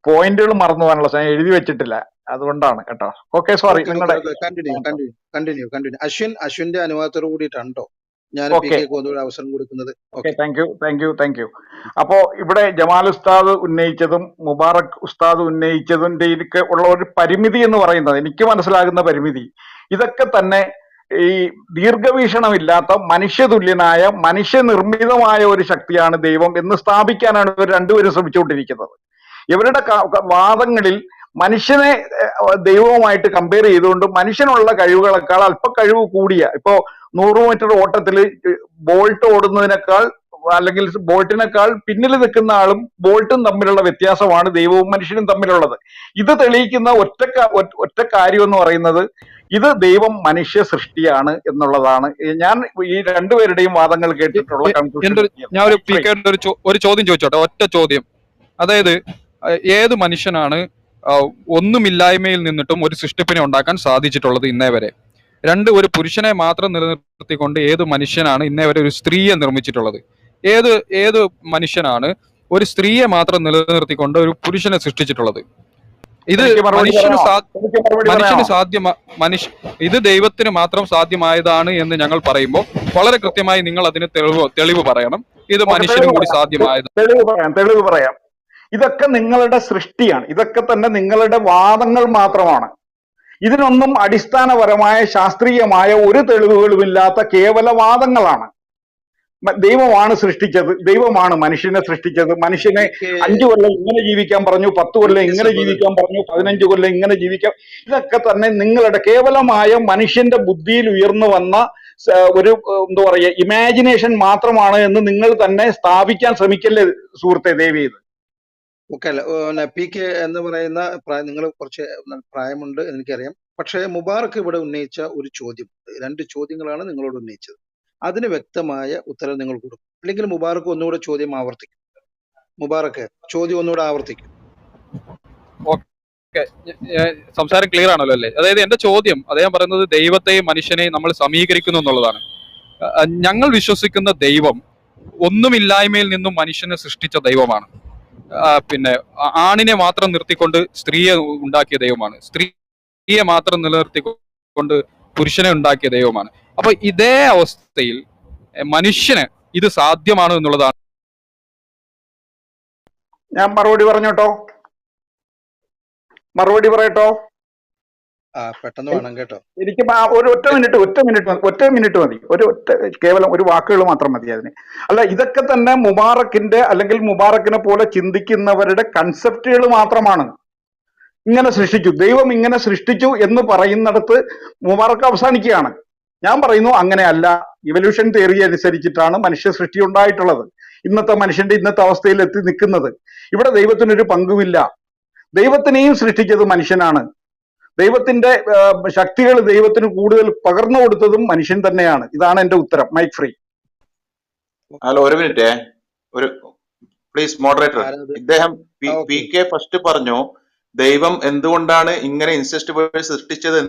പോയിന്റുകൾ മറന്നു പോകാനുള്ള ഞാൻ എഴുതി വെച്ചിട്ടില്ല, അതുകൊണ്ടാണ് കേട്ടോ. Okay, sorry. നിങ്ങളുടെ കണ്ടിന്യൂ. അശ്വിന്റെ അനുവാദത്തോട് കൂടിയിട്ടുണ്ടോ ഞാൻ പി ഓക്കെ കെക്ക് ഒന്നുകൂടെ അവസരം കൊടുക്കുന്നത്? Okay, thank you. അപ്പോ ഇവിടെ ജമാൽ ഉസ്താദ് ഉന്നയിച്ചതും മുബാറക് ഉസ്താദ് ഉന്നയിച്ചതിന്റെ ഉള്ള ഒരു പരിമിതി എന്ന് പറയുന്നത്, എനിക്ക് മനസ്സിലാകുന്ന പരിമിതി, ഇതൊക്കെ തന്നെ ഈ ദീർഘവീക്ഷണമില്ലാത്ത മനുഷ്യതുല്യനായ മനുഷ്യനിർമ്മിതമായ ഒരു ശക്തിയാണ് ദൈവം എന്ന് സ്ഥാപിക്കാനാണ് ഇവർ രണ്ടുപേരും ശ്രമിച്ചുകൊണ്ടിരിക്കുന്നത്. ഇവരുടെ വാദങ്ങളിൽ മനുഷ്യനെ ദൈവവുമായിട്ട് കമ്പയർ ചെയ്തുകൊണ്ട് മനുഷ്യനുള്ള കഴിവുകളെക്കാൾ അല്പ കഴിവ് കൂടിയ, ഇപ്പോ 100 മീറ്റർ ഓട്ടത്തിൽ ബോൾട്ട് ഓടുന്നതിനേക്കാൾ അല്ലെങ്കിൽ ബോൾട്ടിനേക്കാൾ പിന്നിൽ നിൽക്കുന്ന ആളും ബോൾട്ടും തമ്മിലുള്ള വ്യത്യാസമാണ് ദൈവവും മനുഷ്യനും തമ്മിലുള്ളത്. ഇത് തെളിയിക്കുന്ന ഒറ്റ കാര്യം എന്ന് പറയുന്നത് ഇത് ദൈവം മനുഷ്യ സൃഷ്ടിയാണ് എന്നുള്ളതാണ്. ഞാൻ ഈ രണ്ടുപേരുടെയും വാദങ്ങൾ കേട്ടിട്ടുള്ള ഞാൻ ഒരു ചോദ്യം ചോദിച്ചോട്ടെ, ഒറ്റ ചോദ്യം. അതായത് ഏത് മനുഷ്യനാണ് ഒന്നുമില്ലായ്മയിൽ നിന്നിട്ടും ഒരു സൃഷ്ടിപ്പിനെ ഉണ്ടാക്കാൻ സാധിച്ചിട്ടുള്ളത് ഇന്നേ വരെ? ഒരു പുരുഷനെ മാത്രം നിലനിർത്തിക്കൊണ്ട് ഏത് മനുഷ്യനാണ് ഇന്നേ വരെ ഒരു സ്ത്രീയെ നിർമ്മിച്ചിട്ടുള്ളത്? ഏത് മനുഷ്യനാണ് ഒരു സ്ത്രീയെ മാത്രം നിലനിർത്തിക്കൊണ്ട് ഒരു പുരുഷനെ സൃഷ്ടിച്ചിട്ടുള്ളത്? ഇത് ഇത് ദൈവത്തിന് മാത്രം സാധ്യമായതാണ് എന്ന് ഞങ്ങൾ പറയുമ്പോൾ വളരെ കൃത്യമായി നിങ്ങൾ അതിന് തെളിവ് പറയണം. ഇത് മനുഷ്യനും കൂടി സാധ്യമായത്. തെളിവ് പറയാം. ഇതൊക്കെ നിങ്ങളുടെ സൃഷ്ടിയാണ്. ഇതൊക്കെ തന്നെ നിങ്ങളുടെ വാദങ്ങൾ മാത്രമാണ്. ഇതിനൊന്നും അടിസ്ഥാനപരമായ ശാസ്ത്രീയമായ ഒരു തെളിവുകളുമില്ലാത്ത കേവല വാദങ്ങളാണ്. ദൈവമാണ് സൃഷ്ടിച്ചത്, ദൈവമാണ് മനുഷ്യനെ സൃഷ്ടിച്ചത്. മനുഷ്യനെ 5 കൊല്ലം ഇങ്ങനെ ജീവിക്കാൻ പറഞ്ഞു, 10 കൊല്ലം ഇങ്ങനെ ജീവിക്കാൻ പറഞ്ഞു, 15 കൊല്ലം ഇങ്ങനെ ജീവിക്കാം. ഇതൊക്കെ തന്നെ നിങ്ങളുടെ കേവലമായ മനുഷ്യന്റെ ബുദ്ധിയിൽ ഉയർന്നു വന്ന ഒരു എന്താ പറയുക ഇമാജിനേഷൻ മാത്രമാണ് എന്ന് നിങ്ങൾ തന്നെ സ്ഥാപിക്കാൻ ശ്രമിക്കല്ലേ സുഹൃത്തെ, ദയവ് ചെയ്ത്. ഓക്കെ അല്ല, പി കെ എന്ന് പറയുന്ന നിങ്ങൾ കുറച്ച് പ്രായമുണ്ട് എനിക്കറിയാം. പക്ഷേ മുബാറക്ക് ഇവിടെ ഉന്നയിച്ച ഒരു ചോദ്യം, 2 ചോദ്യങ്ങളാണ് നിങ്ങളോട് ഉന്നയിച്ചത്. അതിന് വ്യക്തമായ ഉത്തരം നിങ്ങൾ കൊടുക്കും, അല്ലെങ്കിൽ മുബാറക്ക് ഒന്നുകൂടെ ചോദ്യം ആവർത്തിക്കും. മുബാറക്ക് ചോദ്യം ഒന്നുകൂടെ ആവർത്തിക്കും. സംസാരം ക്ലിയർ ആണല്ലോ അല്ലേ? അതായത് എന്റെ ചോദ്യം, അദ്ദേഹം പറയുന്നത് ദൈവത്തെയും മനുഷ്യനെയും നമ്മൾ സമീകരിക്കുന്നു എന്നുള്ളതാണ്. ഞങ്ങൾ വിശ്വസിക്കുന്ന ദൈവം ഒന്നുമില്ലായ്മയിൽ നിന്നും മനുഷ്യനെ സൃഷ്ടിച്ച ദൈവമാണ്. പിന്നെ ആണിനെ മാത്രം നിർത്തിക്കൊണ്ട് സ്ത്രീയെ ഉണ്ടാക്കിയ ദൈവമാണ്. സ്ത്രീയെ മാത്രം നിലനിർത്തിക്കൊണ്ട് പുരുഷനെ ഉണ്ടാക്കിയ ദൈവമാണ്. അപ്പൊ ഇതേ അവസ്ഥയിൽ മനുഷ്യന് ഇത് സാധ്യമാണ് എന്നുള്ളതാണ്. ഞാൻ മറുപടി പറയട്ടോ? പെട്ടെന്ന് വേണം കേട്ടോ. എനിക്ക് ഒറ്റ മിനിറ്റ് മതി. കേവലം ഒരു വാക്കുകൾ മാത്രം മതി അതിന്. അല്ല, ഇതൊക്കെ തന്നെ മുബാറക്കിന്റെ അല്ലെങ്കിൽ മുബാറക്കിനെ പോലെ ചിന്തിക്കുന്നവരുടെ കൺസെപ്റ്റുകൾ മാത്രമാണ്. ഇങ്ങനെ സൃഷ്ടിച്ചു, ദൈവം ഇങ്ങനെ സൃഷ്ടിച്ചു എന്ന് പറയുന്നിടത്ത് മുബാറക്ക് അവസാനിക്കുകയാണ്. ഞാൻ പറയുന്നു അങ്ങനെയല്ല. ഇവല്യൂഷൻ തിയറി അനുസരിച്ചിട്ടാണ് മനുഷ്യ സൃഷ്ടി ഉണ്ടായിട്ടുള്ളത്. ഇന്നത്തെ മനുഷ്യന്റെ ഇന്നത്തെ അവസ്ഥയിൽ എത്തി നിൽക്കുന്നത്. ഇവിടെ ദൈവത്തിനൊരു പങ്കുമില്ല. ദൈവത്തിനെയും സൃഷ്ടിച്ചത് മനുഷ്യനാണ്. ദൈവത്തിന്റെ ശക്തികൾ ദൈവത്തിന് കൂടുതൽ പകർന്നു കൊടുത്തതും മനുഷ്യൻ തന്നെയാണ്. ഇതാണ് എന്റെ ഉത്തരം. Mic free. ഹലോ, ഒരു മിനിറ്റ്, പ്ലീസ് മോഡറേറ്റർ. ഇദ്ദേഹം പി കെ ഫസ്റ്റ് പറഞ്ഞു ദൈവം എന്തുകൊണ്ടാണ് ഇങ്ങനെ ഇൻസെസ്റ്റ് വേഴ്സ് സൃഷ്ടിച്ചത്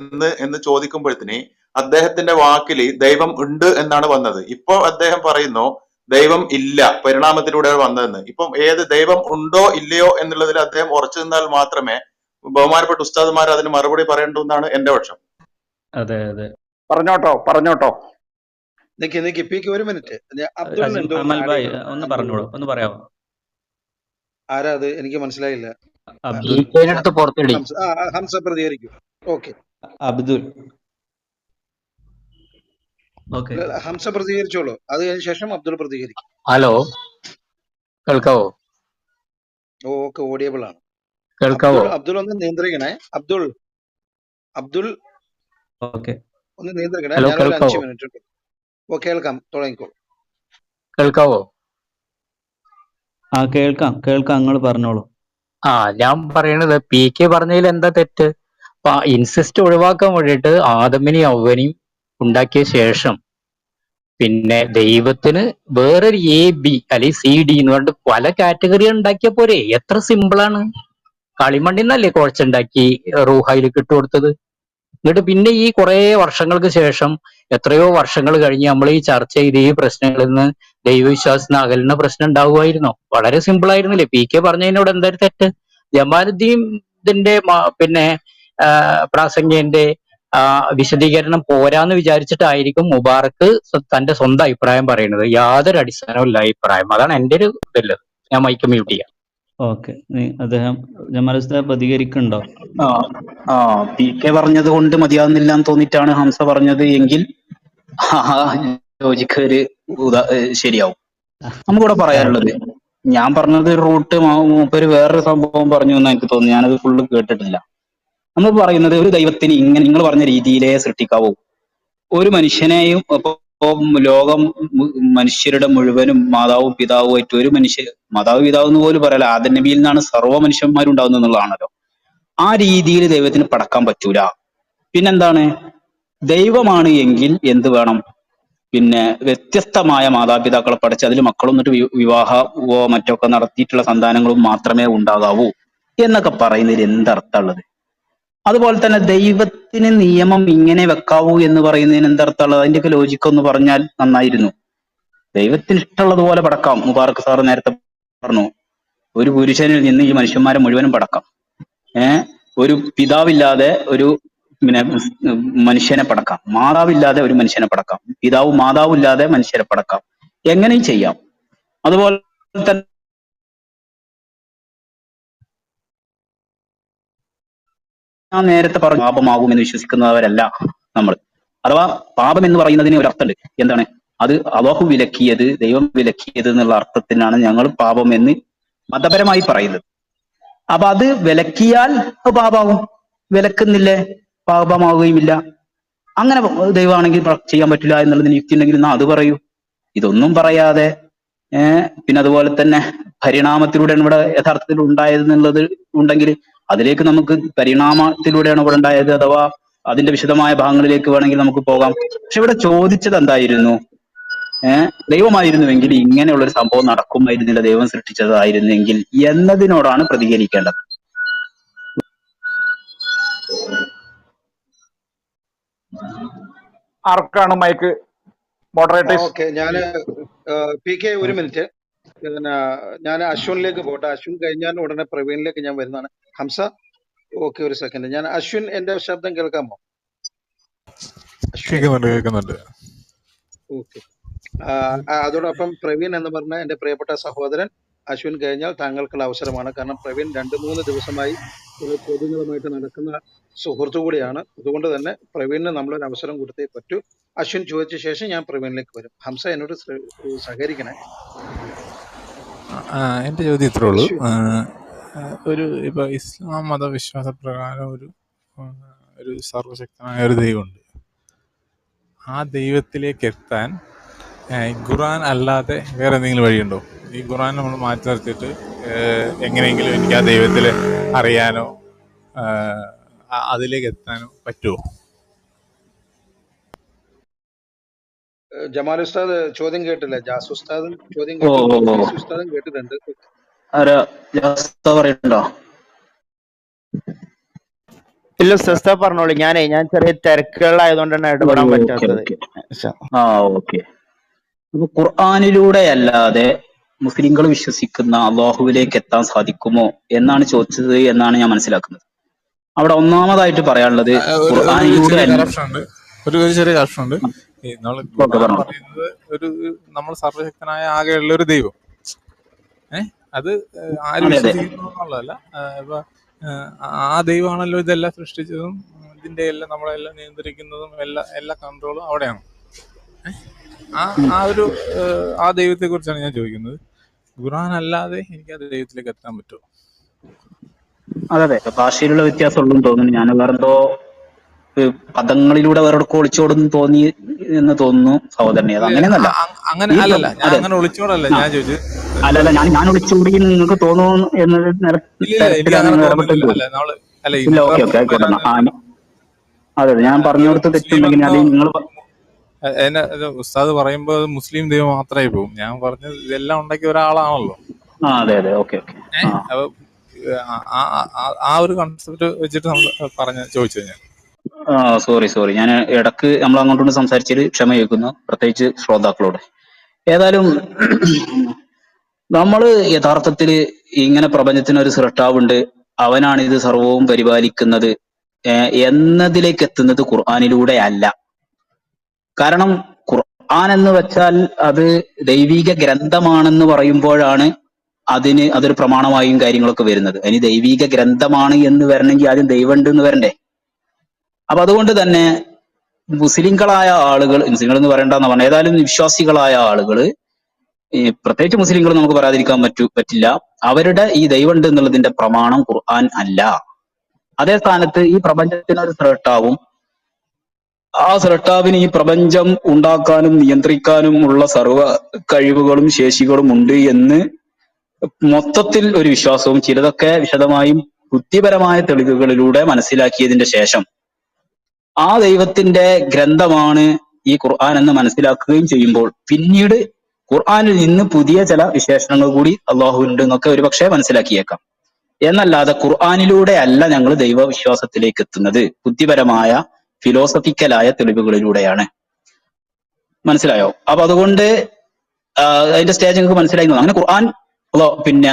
എന്ന് ചോദിക്കുമ്പോഴത്തേന് അദ്ദേഹത്തിന്റെ വാക്കില് ദൈവം ഉണ്ട് എന്നാണ് വന്നത്. ഇപ്പൊ അദ്ദേഹം പറയുന്നു ദൈവം ഇല്ല, പരിണാമത്തിലൂടെ വന്നതെന്ന്. ഇപ്പം ഏത് ദൈവം ഉണ്ടോ ഇല്ലയോ എന്നുള്ളതിൽ അദ്ദേഹം ഉറച്ചു നിന്നാൽ മാത്രമേ ബഹുമാനപ്പെട്ട ഉസ്താദുമാർ അതിന് മറുപടി പറയേണ്ടു എന്നാണ് എന്റെ പക്ഷം. അതെ, പറഞ്ഞോട്ടോ. ഒരു മിനിറ്റ്. അമൽ ഭായ് ഒന്ന് പറഞ്ഞോളൂ, ഒന്ന് പറയാമോ? ആരാ അത്? എനിക്ക് മനസ്സിലായില്ല. ഹംസ പ്രതികരിക്കൂ. ഓക്കെ, അബ്ദുൽ. ഹംസ പ്രതികരിച്ചോളൂ, അത് കഴിഞ്ഞ ശേഷം അബ്ദുൾ പ്രതികരിക്കും. ഹലോ, കേൾക്കാവോ? ഓക്കെ, ഓഡിയബിൾ ആണ്. കേൾക്കാവോ? അബ്ദുൾ ഒന്ന് നിയന്ത്രിക്കണേ. അബ്ദുൾ ഓക്കെ. ഒന്ന് നിയന്ത്രിക്കണേ, ഹലോ, ഞാനൊരു 5 കേൾക്കാവോ? മിനിറ്റ് ഉണ്ട്. ഓ, കേൾക്കാം, തുടങ്ങിക്കോളൂ. കേൾക്കാവോ? ആ, കേൾക്കാം കേൾക്കാം, നിങ്ങൾ പറഞ്ഞോളൂ. ഞാൻ പറയണത് PK പറഞ്ഞതിൽ എന്താ തെറ്റ്? ഇൻസെസ്റ്റ് ഒഴിവാക്കാൻ വേണ്ടിയിട്ട് ആദമിനെയും അവനെയും ഉണ്ടാക്കിയ ശേഷം പിന്നെ ദൈവത്തിന് വേറൊരു AB അല്ലെങ്കിൽ CD എന്ന് പറഞ്ഞിട്ട് പല കാറ്റഗറി ഉണ്ടാക്കിയ പോരെ? എത്ര സിമ്പിളാണ്. കളിമണ്ണിന്നല്ലേ കുഴച്ചുണ്ടാക്കി റൂഹായിലേക്ക് ഇട്ട് കൊടുത്തത്. എന്നിട്ട് പിന്നെ ഈ കുറെ വർഷങ്ങൾക്ക് ശേഷം എത്രയോ വർഷങ്ങൾ കഴിഞ്ഞ് നമ്മൾ ഈ ചർച്ച ചെയ്ത് ഈ പ്രശ്നങ്ങളിൽ നിന്ന് ദൈവവിശ്വാസത്തിന് അകലുന്ന പ്രശ്നം ഉണ്ടാവുമായിരുന്നോ? വളരെ സിമ്പിൾ ആയിരുന്നില്ലേ? PK പറഞ്ഞതിനോട് എന്തായാലും തെറ്റ്? ജമാലുദ്ദീൻ ഇതിന്റെ പിന്നെ പ്രാസംഗ്യന്റെ വിശദീകരണം പോരാന്ന് വിചാരിച്ചിട്ടായിരിക്കും മുബാറക്ക് തന്റെ സ്വന്തം അഭിപ്രായം പറയുന്നത്. യാതൊരു അടിസ്ഥാനവും ഇല്ല അഭിപ്രായം. അതാണ് എന്റെ ഒരു ഇതല്ലത്. ഞാൻ മൈക്ക് മ്യൂട്ട് ചെയ്യാം. ഓക്കെ, അദ്ദേഹം ജമാൽ ഉസ്താദ് പ്രതികരിക്കുന്നുണ്ടോ? PK പറഞ്ഞത് കൊണ്ട് മതിയാകുന്നില്ല എന്ന് തോന്നിയിട്ടാണ് ഹംസ പറഞ്ഞത് എങ്കിൽ ലോജിക്ക് ഒരു ശരിയാവും. നമുക്കിവിടെ പറയാനുള്ളത്, ഞാൻ പറഞ്ഞത് റൂട്ട് മൂപ്പര് വേറൊരു സംഭവം പറഞ്ഞു എന്ന് എനിക്ക് തോന്നുന്നു. ഞാനത് ഫുള്ള് കേട്ടിട്ടില്ല. നമ്മൾ പറയുന്നത് ഒരു ദൈവത്തിന് ഇങ്ങനെ നിങ്ങൾ പറഞ്ഞ രീതിയിലേ സൃഷ്ടിക്കാവൂ. ഒരു മനുഷ്യനെയും ഇപ്പൊ ലോകം മനുഷ്യരുടെ മുഴുവനും മാതാവും പിതാവുമായിട്ട് ഒരു മാതാവ് പിതാവ് എന്ന് പോലും പറയല, ആദം നബിയിൽ നിന്നാണ് സർവ്വ മനുഷ്യന്മാരും ഉണ്ടാകുന്നത് എന്നുള്ളതാണല്ലോ. ആ രീതിയിൽ ദൈവത്തിന് പടക്കാൻ പറ്റൂല. പിന്നെന്താണ്, ദൈവമാണ് എങ്കിൽ എന്ത് വേണം? പിന്നെ വ്യത്യസ്തമായ മാതാപിതാക്കളെ പഠിച്ച് അതിൽ മക്കളും എന്നിട്ട് വിവാഹമോ മറ്റൊക്കെ നടത്തിയിട്ടുള്ള സന്താനങ്ങളും മാത്രമേ ഉണ്ടാകാവൂ എന്നൊക്കെ പറയുന്നതിൽ എന്തർത്ഥമുള്ളത്? അതുപോലെ തന്നെ ദൈവത്തിന് നിയമം ഇങ്ങനെ വെക്കാവൂ എന്ന് പറയുന്നതിന് എന്തർത്ഥമുള്ളത്? അതിന്റെയൊക്കെ ലോജിക്ക് ഒന്ന് പറഞ്ഞാൽ നന്നായിരുന്നു. ദൈവത്തിന് ഇഷ്ടമുള്ളതുപോലെ പടക്കാം. മുബാറക്ക് സാറ് നേരത്തെ പറഞ്ഞു, ഒരു പുരുഷനിൽ നിന്ന് ഈ മനുഷ്യന്മാരെ മുഴുവനും പടക്കാം. ഒരു പിതാവില്ലാതെ ഒരു മനുഷ്യനെ പടക്കാം, മാതാവില്ലാതെ ഒരു മനുഷ്യനെ പടക്കാം, പിതാവും മാതാവും ഇല്ലാതെ മനുഷ്യരെ പടക്കാം, എങ്ങനെയും ചെയ്യാം. അതുപോലെ തന്നെ ഞാൻ നേരത്തെ പറഞ്ഞു, പാപമാകുമെന്ന് വിശ്വസിക്കുന്നവരല്ല നമ്മൾ. അഥവാ പാപം എന്ന് പറയുന്നതിന് ഒരു അർത്ഥമുണ്ട്. എന്താണ് അത്? അല്ലാഹു വിലക്കിയത്, ദൈവം വിലക്കിയത് എന്നുള്ള അർത്ഥത്തിനാണ് ഞങ്ങൾ പാപം എന്ന് മതപരമായി പറയുന്നത്. അപ്പൊ അത് വിലക്കിയാൽ പാപമാകും, വിലക്കുന്നില്ലേ പാപമാവുകയുമില്ല. അങ്ങനെ ദൈവമാണെങ്കിൽ ചെയ്യാൻ പറ്റില്ല എന്നുള്ളതിന് യുക്തി ഉണ്ടെങ്കിൽ എന്നാ അത് പറയൂ. ഇതൊന്നും പറയാതെ പിന്നെ അതുപോലെ തന്നെ പരിണാമത്തിലൂടെയാണ് ഇവിടെ യഥാർത്ഥത്തിൽ ഉണ്ടായത് എന്നുള്ളത് ഉണ്ടെങ്കിൽ അതിലേക്ക് നമുക്ക് പരിണാമത്തിലൂടെയാണ് ഇവിടെ ഉണ്ടായത് അഥവാ അതിന്റെ വിശദമായ ഭാഗങ്ങളിലേക്ക് വേണമെങ്കിൽ നമുക്ക് പോകാം. പക്ഷെ ഇവിടെ ചോദിച്ചത് എന്തായിരുന്നു? ദൈവമായിരുന്നുവെങ്കിൽ ഇങ്ങനെയുള്ള ഒരു സംഭവം നടക്കുമായിരുന്നില്ല, ദൈവം സൃഷ്ടിച്ചതായിരുന്നെങ്കിൽ എന്നതിനോടാണ് പ്രതികരിക്കേണ്ടത്. ആർക്കാണ് മൈക്ക്? മോഡറേറ്റേഴ്സ്. ഓക്കെ, ഞാൻ PK ഒരു മിനിറ്റ്. പിന്നെ ഞാൻ അശ്വിനിലേക്ക് പോട്ടെ. അശ്വിൻ കഴിഞ്ഞാൽ ഉടനെ പ്രവീണിലേക്ക് ഞാൻ വരുന്നതാണ്. ഹംസ, ഓക്കെ, ഒരു സെക്കൻഡ്. ഞാൻ അശ്വിൻ, എന്റെ ശബ്ദം കേൾക്കാമോ? കേൾക്കുന്നുണ്ട്. ഓക്കെ, അതോടൊപ്പം പ്രവീൺ എന്ന് പറഞ്ഞ എന്റെ പ്രിയപ്പെട്ട സഹോദരൻ, അശ്വിൻ കഴിഞ്ഞാൽ താങ്കൾക്കുള്ള അവസരമാണ്. കാരണം പ്രവീൺ 2-3 ദിവസമായി ചോദ്യങ്ങളുമായിട്ട് നടക്കുന്ന സുഹൃത്തു കൂടിയാണ്. അതുകൊണ്ട് തന്നെ പ്രവീണിന് നമ്മളൊരു അവസരം കൊടുത്തേ പറ്റൂ. അശ്വിൻ ചോദിച്ച ശേഷം ഞാൻ പ്രവീണിലേക്ക് വരും. ഹംസ എന്നോട് സഹകരിക്കണേ. എൻ്റെ ചോദ്യം ഇത്രേ ഉള്ളൂ. ഇപ്പൊ ഇസ്ലാം മതവിശ്വാസ പ്രകാരം ഒരു സർവശക്തനായ ഒരു ദൈവമുണ്ട്. ആ ദൈവത്തിലേക്ക് എത്താൻ ഖുർആൻ അല്ലാതെ വേറെ എന്തെങ്കിലും വഴിയുണ്ടോ? ഈ ഖുർആൻ നമ്മൾ മാറ്റി നിർത്തിയിട്ട് എങ്ങനെയെങ്കിലും എനിക്ക് ആ ദൈവത്തിൽ അറിയാനോ അതിലേക്ക് എത്താനോ പറ്റുമോ? ജമാൽ ഉസ്താദ് ചോദ്യം കേട്ടില്ല. ജാസ് ഉസ്താദും ചോദ്യം കേട്ടിട്ടുണ്ട്, ഉസ്താദും കേട്ടിട്ടുണ്ട്. ഇല്ല ഉസ്താദ് പറഞ്ഞോളൂ. ഞാൻ ചെറിയ തിരക്കുകളായതുകൊണ്ടാണ് ഇടപെടാൻ പറ്റാത്തത്. ഓക്കെ. അപ്പൊ ഖുർആനിലൂടെ അല്ലാതെ മുസ്ലിങ്ങൾ വിശ്വസിക്കുന്ന അള്ളാഹുവിലേക്ക് എത്താൻ സാധിക്കുമോ എന്നാണ് ചോദിച്ചത് എന്നാണ് ഞാൻ മനസ്സിലാക്കുന്നത്. അവിടെ ഒന്നാമതായിട്ട് പറയാനുള്ളത് ഖുർആനിലൂടെ ഒരു ചെറിയ കർഷനുണ്ട്. പറയുന്നത് നമ്മൾ സർവശക്തനായ ആകെയുള്ള ഒരു ദൈവം, അത് ആരും വിശ്വസിക്കുന്നു എന്നുള്ളതല്ല. ഇപ്പൊ ആ ദൈവമാണല്ലോ ഇതെല്ലാം സൃഷ്ടിച്ചതും ഇതിന്റെ എല്ലാം നമ്മളെല്ലാം നിയന്ത്രിക്കുന്നതും എല്ലാ കൺട്രോളും അവിടെയാണ്. ആ ദൈവത്തെ കുറിച്ചാണ് ഞാൻ ചോദിക്കുന്നത്. ഖുർആൻ അല്ലാതെ എനിക്ക് ആ ദൈവത്തിലേക്ക് എത്താൻ പറ്റുമോ? അതെ, ഭാഷയിലുള്ള വ്യത്യാസം ഉള്ളൂ തോന്നുന്നു. ഞാൻ വേറെന്തോ പദങ്ങളിലൂടെ വേറെടുക്കോ ഒളിച്ചോടുന്നു തോന്നി എന്ന് തോന്നുന്നു സഹോദരനെ. അത് അങ്ങനെയൊന്നല്ല. അങ്ങനെ ഈ അല്ലല്ല, ഞാൻ അതെ അങ്ങനെ ഒളിച്ചോടല്ല ആ ഞാൻ ചോദിച്ചത്. അല്ലല്ല ഞാൻ ഒളിച്ചോടി എന്ന് നിങ്ങൾക്ക് തോന്നുന്നു എന്നത് ഇല്ല എനിക്ക് തരത്തിലാണ് അങ്ങനെ നിങ്ങൾ തോന്നുന്നില്ല. ഇടപെട്ടത്. അല്ല നമ്മള് അല്ല ഇല്ല, ഇത്ര ഓക്കെ ആയിക്കോട്ടെ. അതെ ഞാൻ ഒരു പറഞ്ഞുകൊടുത്ത് മുസ്ലിം തെറ്റുണ്ടെങ്കിൽ എന്നോ അല്ലെങ്കിൽ നിങ്ങൾ എന്നെ ഉസ്താദ് പറയുമ്പോൾ അത് മുസ്ലിം ദൈവം മാത്രമായി പോകും. ഞാൻ പറഞ്ഞത് ഇതെല്ലാം ഉണ്ടാക്കിയ ഒരാളാണല്ലോ. അതെ ഓക്കെ ആ അപ്പൊ ആ ഒരു കൺസെപ്റ്റ് വെച്ചിട്ട് നമ്മൾ ചോദിച്ചത് ഞാൻ. സോറി ഞാൻ ഇടക്ക് നമ്മൾ അങ്ങോട്ടും സംസാരിച്ചതിൽ ക്ഷമ ചോദിക്കുന്നു, പ്രത്യേകിച്ച് ശ്രോതാക്കളോട്. ഏതായാലും നമ്മള് യഥാർത്ഥത്തില് ഇങ്ങനെ പ്രപഞ്ചത്തിനൊരു സൃഷ്ടാവുണ്ട്, അവനാണ് ഇത് സർവവും പരിപാലിക്കുന്നത് എന്നതിലേക്ക് എത്തുന്നത് ഖുർആനിലൂടെ അല്ല. കാരണം ഖുർആൻ എന്ന് വെച്ചാൽ അത് ദൈവിക ഗ്രന്ഥമാണെന്ന് പറയുമ്പോഴാണ് അതൊരു പ്രമാണമായും കാര്യങ്ങളൊക്കെ വരുന്നത്. അതിന് ദൈവിക ഗ്രന്ഥമാണ് എന്ന് വരണമെങ്കിൽ ആദ്യം ദൈവമുണ്ട് എന്ന് വരണ്ടേ. അപ്പൊ അതുകൊണ്ട് തന്നെ മുസ്ലിങ്ങളായ ആളുകൾ, മുസ്ലിങ്ങൾ എന്ന് പറയണ്ടെന്ന് പറഞ്ഞാൽ ഏതായാലും വിശ്വാസികളായ ആളുകൾ, പ്രത്യേകിച്ച് മുസ്ലിങ്ങൾ നമുക്ക് പറയാതിരിക്കാൻ പറ്റില്ല, അവരുടെ ഈ ദൈവമുണ്ട് എന്നുള്ളതിന്റെ പ്രമാണം ഖുർആൻ അല്ല. അതേ സ്ഥാനത്ത് ഈ പ്രപഞ്ചത്തിനൊരു സൃഷ്ടാവും ആ സൃഷ്ടാവിന് ഈ പ്രപഞ്ചം ഉണ്ടാക്കാനും നിയന്ത്രിക്കാനും ഉള്ള സർവ്വ കഴിവുകളും ശേഷികളും ഉണ്ട് എന്ന് മൊത്തത്തിൽ ഒരു വിശ്വാസവും ചിലതൊക്കെ വിശദമായും ബുദ്ധിപരമായ തെളിവുകളിലൂടെ മനസ്സിലാക്കിയതിന്റെ ശേഷം ആ ദൈവത്തിന്റെ ഗ്രന്ഥമാണ് ഈ ഖുർആൻ എന്ന് മനസ്സിലാക്കുകയും ചെയ്യുമ്പോൾ പിന്നീട് ഖുർആനിൽ നിന്ന് പുതിയ ചില വിശേഷണങ്ങൾ കൂടി അള്ളാഹുവിനുണ്ട് എന്നൊക്കെ ഒരുപക്ഷെ മനസ്സിലാക്കിയേക്കാം. എന്നല്ലാതെ ഖുർആനിലൂടെ അല്ല ഞങ്ങൾ ദൈവവിശ്വാസത്തിലേക്ക് എത്തുന്നത്, ബുദ്ധിപരമായ ഫിലോസഫിക്കലായ തെളിവുകളിലൂടെയാണ്. മനസ്സിലായോ? അപ്പൊ അതുകൊണ്ട് അതിന്റെ സ്റ്റേജ് നിങ്ങൾക്ക് മനസ്സിലായി. അങ്ങനെ ഖുർആൻ പിന്നെ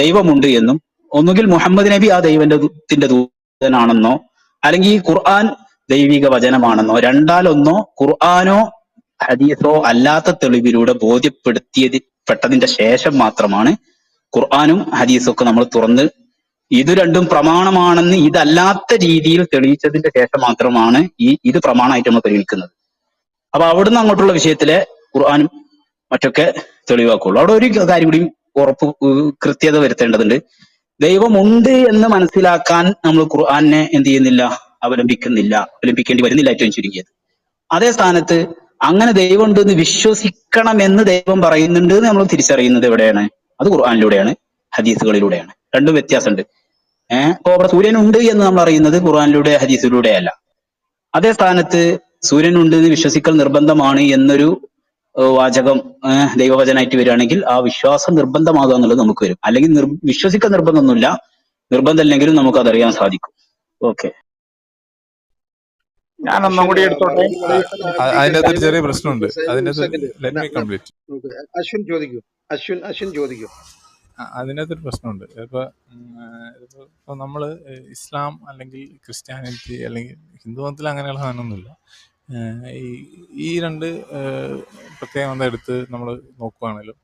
ദൈവമുണ്ട് എന്നും ഒന്നുകിൽ മുഹമ്മദ് നബി ആ ദൈവത്തിന്റെ ദൂതനാണെന്നോ അല്ലെങ്കിൽ ഈ ഖുർആൻ ദൈവിക വചനമാണെന്നോ രണ്ടാലൊന്നോ ഖുർആനോ ഹദീസോ അല്ലാത്ത തെളിവിലൂടെ ബോധ്യപ്പെടുത്തിയതിന്റെ ശേഷം മാത്രമാണ് ഖുർആനും ഹദീസും ഒക്കെ നമ്മൾ തുറന്ന് ഇത് രണ്ടും പ്രമാണമാണെന്ന് ഇതല്ലാത്ത രീതിയിൽ തെളിയിച്ചതിന്റെ ശേഷം മാത്രമാണ് ഇത് പ്രമാണമായിട്ട് നമ്മൾ പരിഗണിക്കുന്നത്. അപ്പൊ അവിടുന്ന് അങ്ങോട്ടുള്ള വിഷയത്തിലെ ഖുർആനും മറ്റൊക്കെ തെളിവാക്കുള്ളൂ. അവിടെ ഒരു കാര്യം കൂടി കൃത്യത വരുത്തേണ്ടതുണ്ട്. ദൈവമുണ്ട് എന്ന് മനസ്സിലാക്കാൻ നമ്മൾ ഖുർആനെ എന്ത് ചെയ്യുന്നില്ല, അവലംബിക്കേണ്ടി വരുന്നില്ല ഏറ്റവും ചുരുങ്ങിയത്. അതേ സ്ഥാനത്ത് അങ്ങനെ ദൈവമുണ്ട് എന്ന് വിശ്വസിക്കണമെന്ന് ദൈവം പറയുന്നുണ്ട് എന്ന് നമ്മൾ തിരിച്ചറിയുന്നത് എവിടെയാണ്? അത് ഖുർആനിലൂടെയാണ്, ഹദീസുകളിലൂടെയാണ്. രണ്ടും വ്യത്യാസമുണ്ട്. അപ്പൊ അവിടെ സൂര്യനുണ്ട് എന്ന് നമ്മൾ അറിയുന്നത് ഖുർആനിലൂടെ ഹദീസിലൂടെ അല്ല. അതേ സ്ഥാനത്ത് സൂര്യനുണ്ട് എന്ന് വിശ്വസിക്കൽ നിർബന്ധമാണ് എന്നൊരു വാചകം ദൈവവചനായിട്ട് വരികയാണെങ്കിൽ ആ വിശ്വാസം നിർബന്ധമാകുക എന്നുള്ളത് നമുക്ക് വരും. അല്ലെങ്കിൽ വിശ്വസിക്കൽ നിർബന്ധമൊന്നുമില്ല, നിർബന്ധമില്ലെങ്കിലും നമുക്ക് അതറിയാൻ സാധിക്കും. ഓക്കെ, ഞാൻ ഒന്നും കൂടി എടുത്തോട്ടെ. അതിന്റെ അകത്തൊരു ചെറിയ പ്രശ്നമുണ്ട്. അതിന്റെ കംപ്ലീറ്റ് അശ്വിൻ ചോദിക്കും. അതിനകത്തൊരു പ്രശ്നമുണ്ട്. ഇപ്പൊ നമ്മള് ഇസ്ലാം അല്ലെങ്കിൽ ക്രിസ്ത്യാനിറ്റി അല്ലെങ്കിൽ ഹിന്ദു മതത്തിൽ അങ്ങനെയുള്ള സാധനമൊന്നുമില്ല. ഈ രണ്ട് പ്രത്യേകം എടുത്ത് നമ്മൾ നോക്കുകയാണെങ്കിലും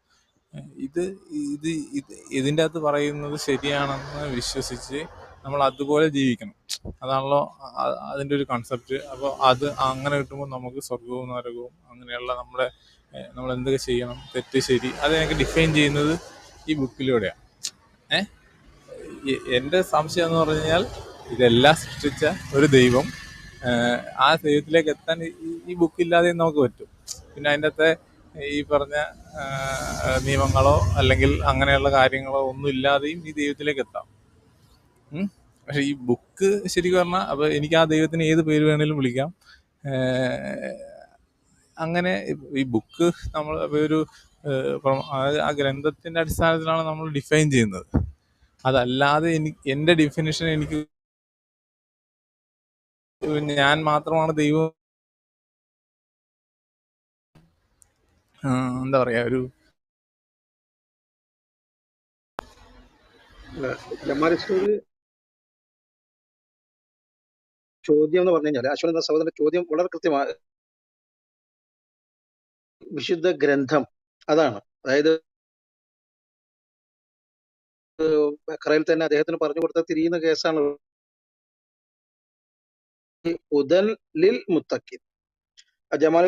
ഇതിൻ്റെ അകത്ത് പറയുന്നത് ശരിയാണെന്ന് വിശ്വസിച്ച് നമ്മൾ അതുപോലെ ജീവിക്കണം. അതാണല്ലോ അതിൻ്റെ ഒരു കൺസെപ്റ്റ്. അപ്പോൾ അത് അങ്ങനെ കിട്ടുമ്പോൾ നമുക്ക് സ്വർഗവും നരകവും അങ്ങനെയുള്ള നമ്മൾ എന്തൊക്കെ ചെയ്യണം, തെറ്റ് ശരി, അതിനൊക്കെ ഡിഫൈൻ ചെയ്യുന്നത് ഈ ബുക്കിലൂടെയാണ്. എൻ്റെ സംശയം എന്ന് പറഞ്ഞു കഴിഞ്ഞാൽ ഇതെല്ലാം സൃഷ്ടിച്ച ഒരു ദൈവം, ആ ദൈവത്തിലേക്ക് എത്താൻ ഈ ബുക്കില്ലാതെ നമുക്ക് പറ്റും. പിന്നെ അതിൻ്റെ അകത്തെ ഈ പറഞ്ഞ നിയമങ്ങളോ അല്ലെങ്കിൽ അങ്ങനെയുള്ള കാര്യങ്ങളോ ഒന്നും ഇല്ലാതെയും ഈ ദൈവത്തിലേക്ക് എത്താം. പക്ഷെ ഈ ബുക്ക് ശരിക്കും പറഞ്ഞാൽ അപ്പൊ എനിക്ക് ആ ദൈവത്തിന് ഏത് പേര് വേണേലും വിളിക്കാം. അങ്ങനെ ഈ ബുക്ക് നമ്മൾ ഒരു ആ ഗ്രന്ഥത്തിന്റെ അടിസ്ഥാനത്തിലാണ് നമ്മൾ ഡിഫൈൻ ചെയ്യുന്നത്. അതല്ലാതെ എൻ്റെ ഡിഫിനിഷൻ എനിക്ക് ഞാൻ മാത്രമാണ് ദൈവം, എന്താ പറയാ, ഒരു ചോദ്യം എന്ന് പറഞ്ഞു കഴിഞ്ഞാൽ അശ്വൻ എന്ന സഹോദരന്റെ ചോദ്യം വളരെ കൃത്യമാണ്. വിശുദ്ധ ഗ്രന്ഥം അതാണ്. അതായത് ബഖറയിൽ തന്നെ അദ്ദേഹത്തിന് പറഞ്ഞു കൊടുത്ത തിരിയുന്ന കേസാണ് ഹുദൽ ലിൽ മുത്തഖിൻ. ജമാൽ